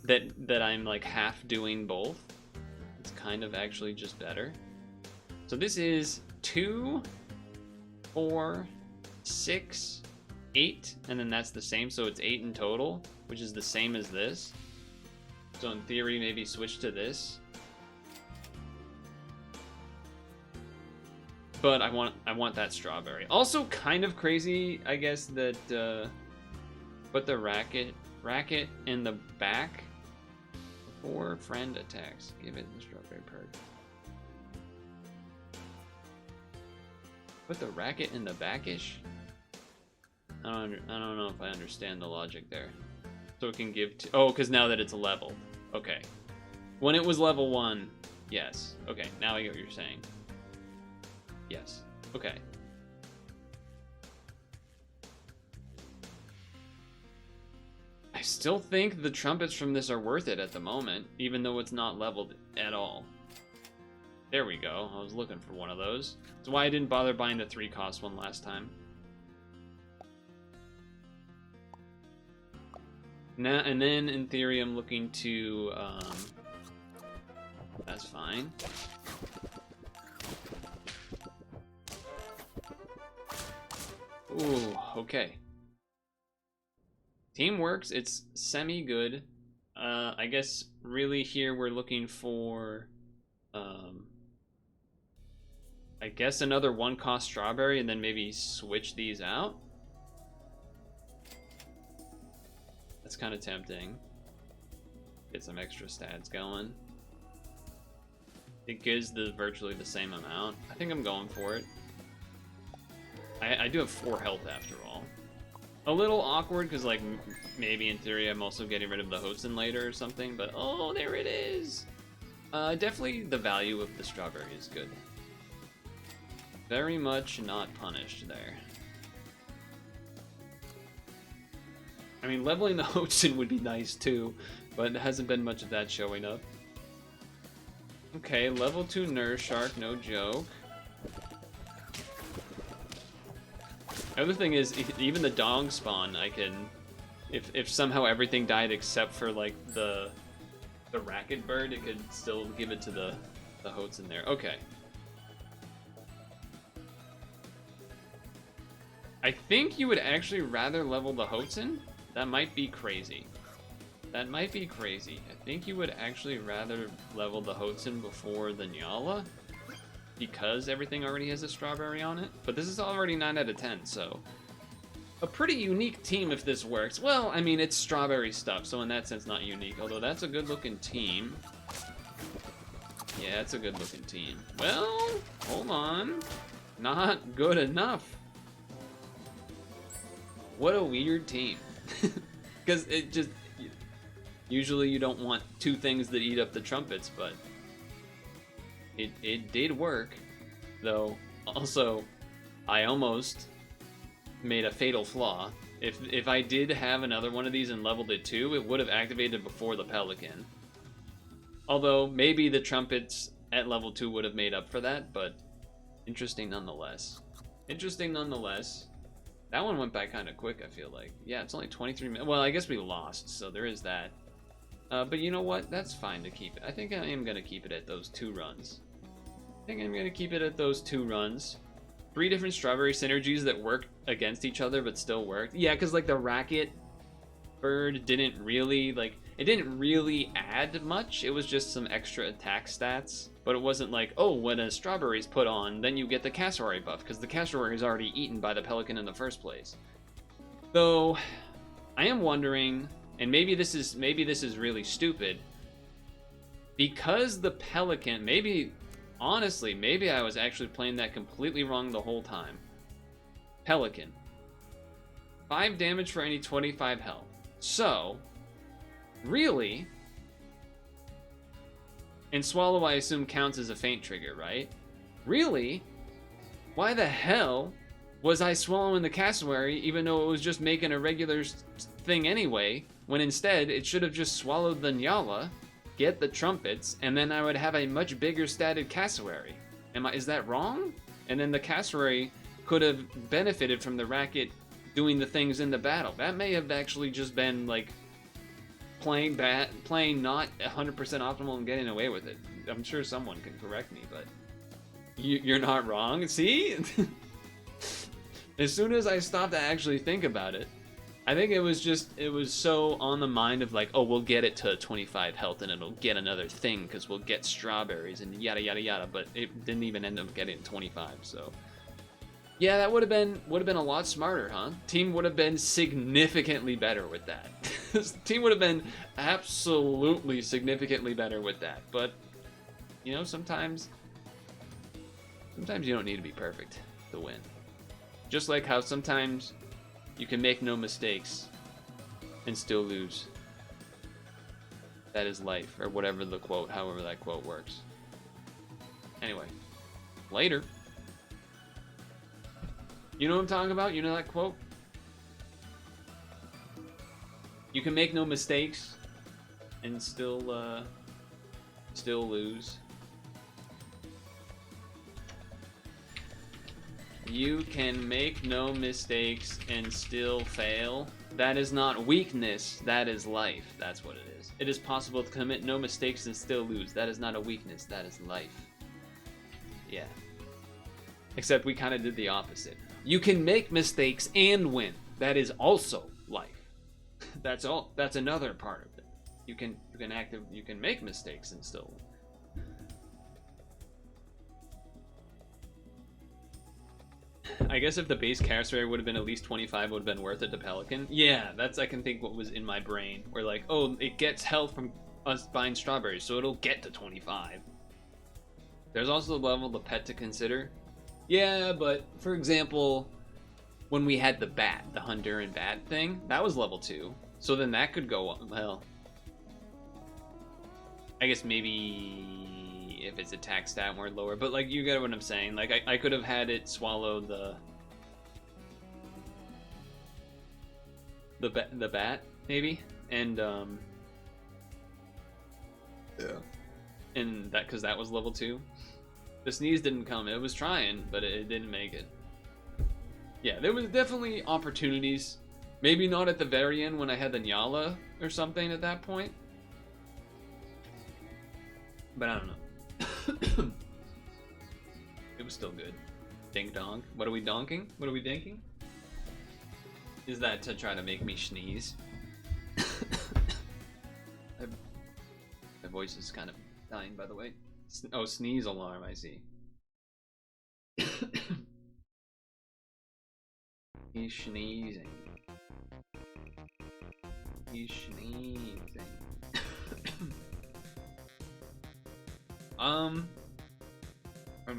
that I'm like half doing both. It's kind of actually just better. So this is 2, 4, 6, 8, and then that's the same, so it's 8 in total, which is the same as this. So in theory, maybe switch to this. But I want that strawberry. Also kind of crazy, I guess, that put the racket in the back before friend attacks. Give it the strawberry perk. Put the racket in the backish? I don't know if I understand the logic there. So it can give to, oh, because now that it's leveled. Okay. When it was level 1, yes. Okay, now I get what you're saying. Yes. Okay. I still think the trumpets from this are worth it at the moment, even though it's not leveled at all. There we go. I was looking for one of those. That's why I didn't bother buying the 3-cost one last time. Now, and then in theory, I'm looking to. That's fine. Ooh, okay. Team works. It's semi-good. I guess really here we're looking for, I guess another 1-cost strawberry and then maybe switch these out. That's kind of tempting. Get some extra stats going. It gives virtually the same amount. I think I'm going for it. I do have 4 health after all. A little awkward because, like, maybe in theory I'm also getting rid of the Hosen later or something, but oh, there it is! Definitely the value of the strawberry is good. Very much not punished there. I mean, leveling the Hosen would be nice too, but there hasn't been much of that showing up. Okay, level 2 Nurse Shark, no joke. The other thing is, even the dog spawn, I can, if somehow everything died except for like the racket bird, it could still give it to the Hots in there. Okay. I think you would actually rather level the Hotsen. That might be crazy. That might be crazy. I think you would actually rather level the Hotsen before the Nyala, because everything already has a strawberry on it. But this is already 9 out of 10, so a pretty unique team if this works. Well, I mean, it's strawberry stuff, so in that sense, not unique. Although that's a good-looking team. Yeah, it's a good-looking team. Well, hold on. Not good enough. What a weird team. Because it just... Usually you don't want 2 things that eat up the trumpets, but it did work. Though, also, I almost made a fatal flaw. If I did have another one of these and leveled it too, it would have activated before the Pelican. Although, maybe the trumpets at level 2 would have made up for that, but interesting nonetheless. Interesting nonetheless. That one went by kind of quick, I feel like. Yeah, it's only 23 minutes. Well, I guess we lost, so there is that. But you know what? That's fine to keep it. I think I am going to keep it at those 2 runs. I think I'm going to keep it at those 2 runs. 3 different strawberry synergies that work against each other but still worked. Yeah, because like the racket bird didn't really, like, it didn't really add much. It was just some extra attack stats. But it wasn't like, oh, when a strawberry's put on, then you get the cassowary buff, because the cassowary is already eaten by the Pelican in the first place. Though, I am wondering, and maybe this is really stupid, because the Pelican, honestly, maybe I was actually playing that completely wrong the whole time. Pelican. 5 damage for any 25 health. So, really, and Swallow I assume counts as a feint trigger, right? Really, why the hell was I swallowing the cassowary even though it was just making a regular thing anyway, when instead it should have just swallowed the Nyala, get the trumpets, and then I would have a much bigger statted cassowary. Is that wrong? And then the cassowary could have benefited from the racket doing the things in the battle. That may have actually just been like playing not 100% optimal and getting away with it. I'm sure someone can correct me, but you're not wrong. See? As soon as I stopped to actually think about it, I think it was so on the mind of like, oh, we'll get it to 25 health and it'll get another thing because we'll get strawberries and yada yada yada, but it didn't even end up getting 25. So yeah, that would have been a lot smarter, huh? Team would have been significantly better with that. Team would have been absolutely significantly better with that. But you know, sometimes you don't need to be perfect to win. Just like how sometimes you can make no mistakes and still lose. That is life, or whatever the quote, however that quote works. Anyway, later. You know what I'm talking about? You know that quote? You can make no mistakes and still lose. You can make no mistakes and still fail. That is not weakness, that is life. That's what it is. It is possible to commit no mistakes and still lose. That is not a weakness, that is life. Yeah. Except we kind of did the opposite. You can make mistakes and win. That is also life. That's all. That's another part of it. You can make mistakes and still win. I guess if the base cassowary would have been at least 25, it would have been worth it to Pelican. Yeah, that's, I can think what was in my brain. Where like, oh, it gets health from us buying strawberries, so it'll get to 25. There's also the level of the pet to consider. Yeah, but for example, when we had the bat, the Honduran bat thing, that was level 2. So then that could go, well, I guess maybe if its attack stat weren't lower, but like, you get what I'm saying. Like, I could have had it swallow the bat maybe, and yeah, and that, because that was level 2. The sneeze didn't come. It was trying, but it didn't make it. Yeah, there was definitely opportunities. Maybe not at the very end when I had the Nyala or something at that point, but I don't know. It was still good. Dink donk. What are we donking? What are we dinking? Is that to try to make me sneeze? My voice is kind of dying, by the way. Oh, sneeze alarm, I see. He's sneezing. He's sneezing.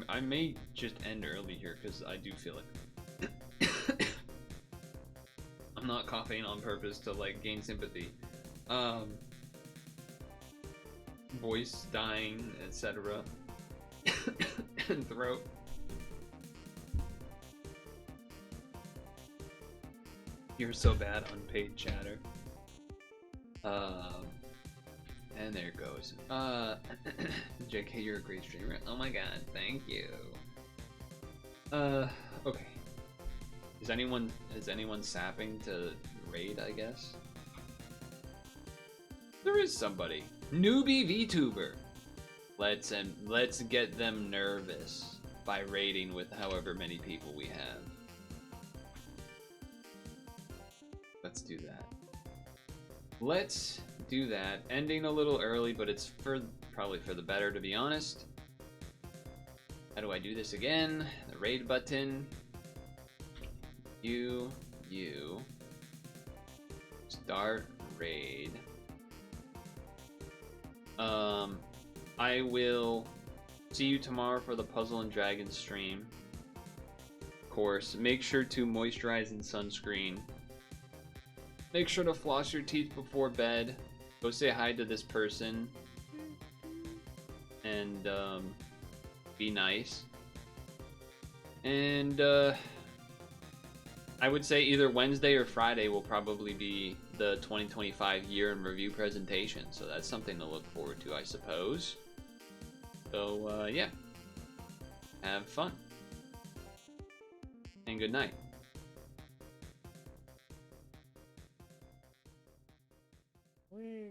I may just end early here because I do feel it. I'm not coughing on purpose to like gain sympathy. Voice dying, etc. And throat. You're so bad, unpaid chatter. And there it goes. JK, you're a great streamer. Oh my god, thank you. Okay. Is anyone sapping to raid, I guess? There is somebody. Newbie VTuber. Let's get them nervous by raiding with however many people we have. Let's do that. Let's do that. Ending a little early, but it's probably for the better, to be honest. How do I do this again? The raid button. You. Start raid. I will see you tomorrow for the Puzzle and Dragons stream. Of course, make sure to moisturize and sunscreen. Make sure to floss your teeth before bed. Go say hi to this person. And be nice. And I would say either Wednesday or Friday will probably be the 2025 year in review presentation. So that's something to look forward to, I suppose. So yeah. have fun. And good night. We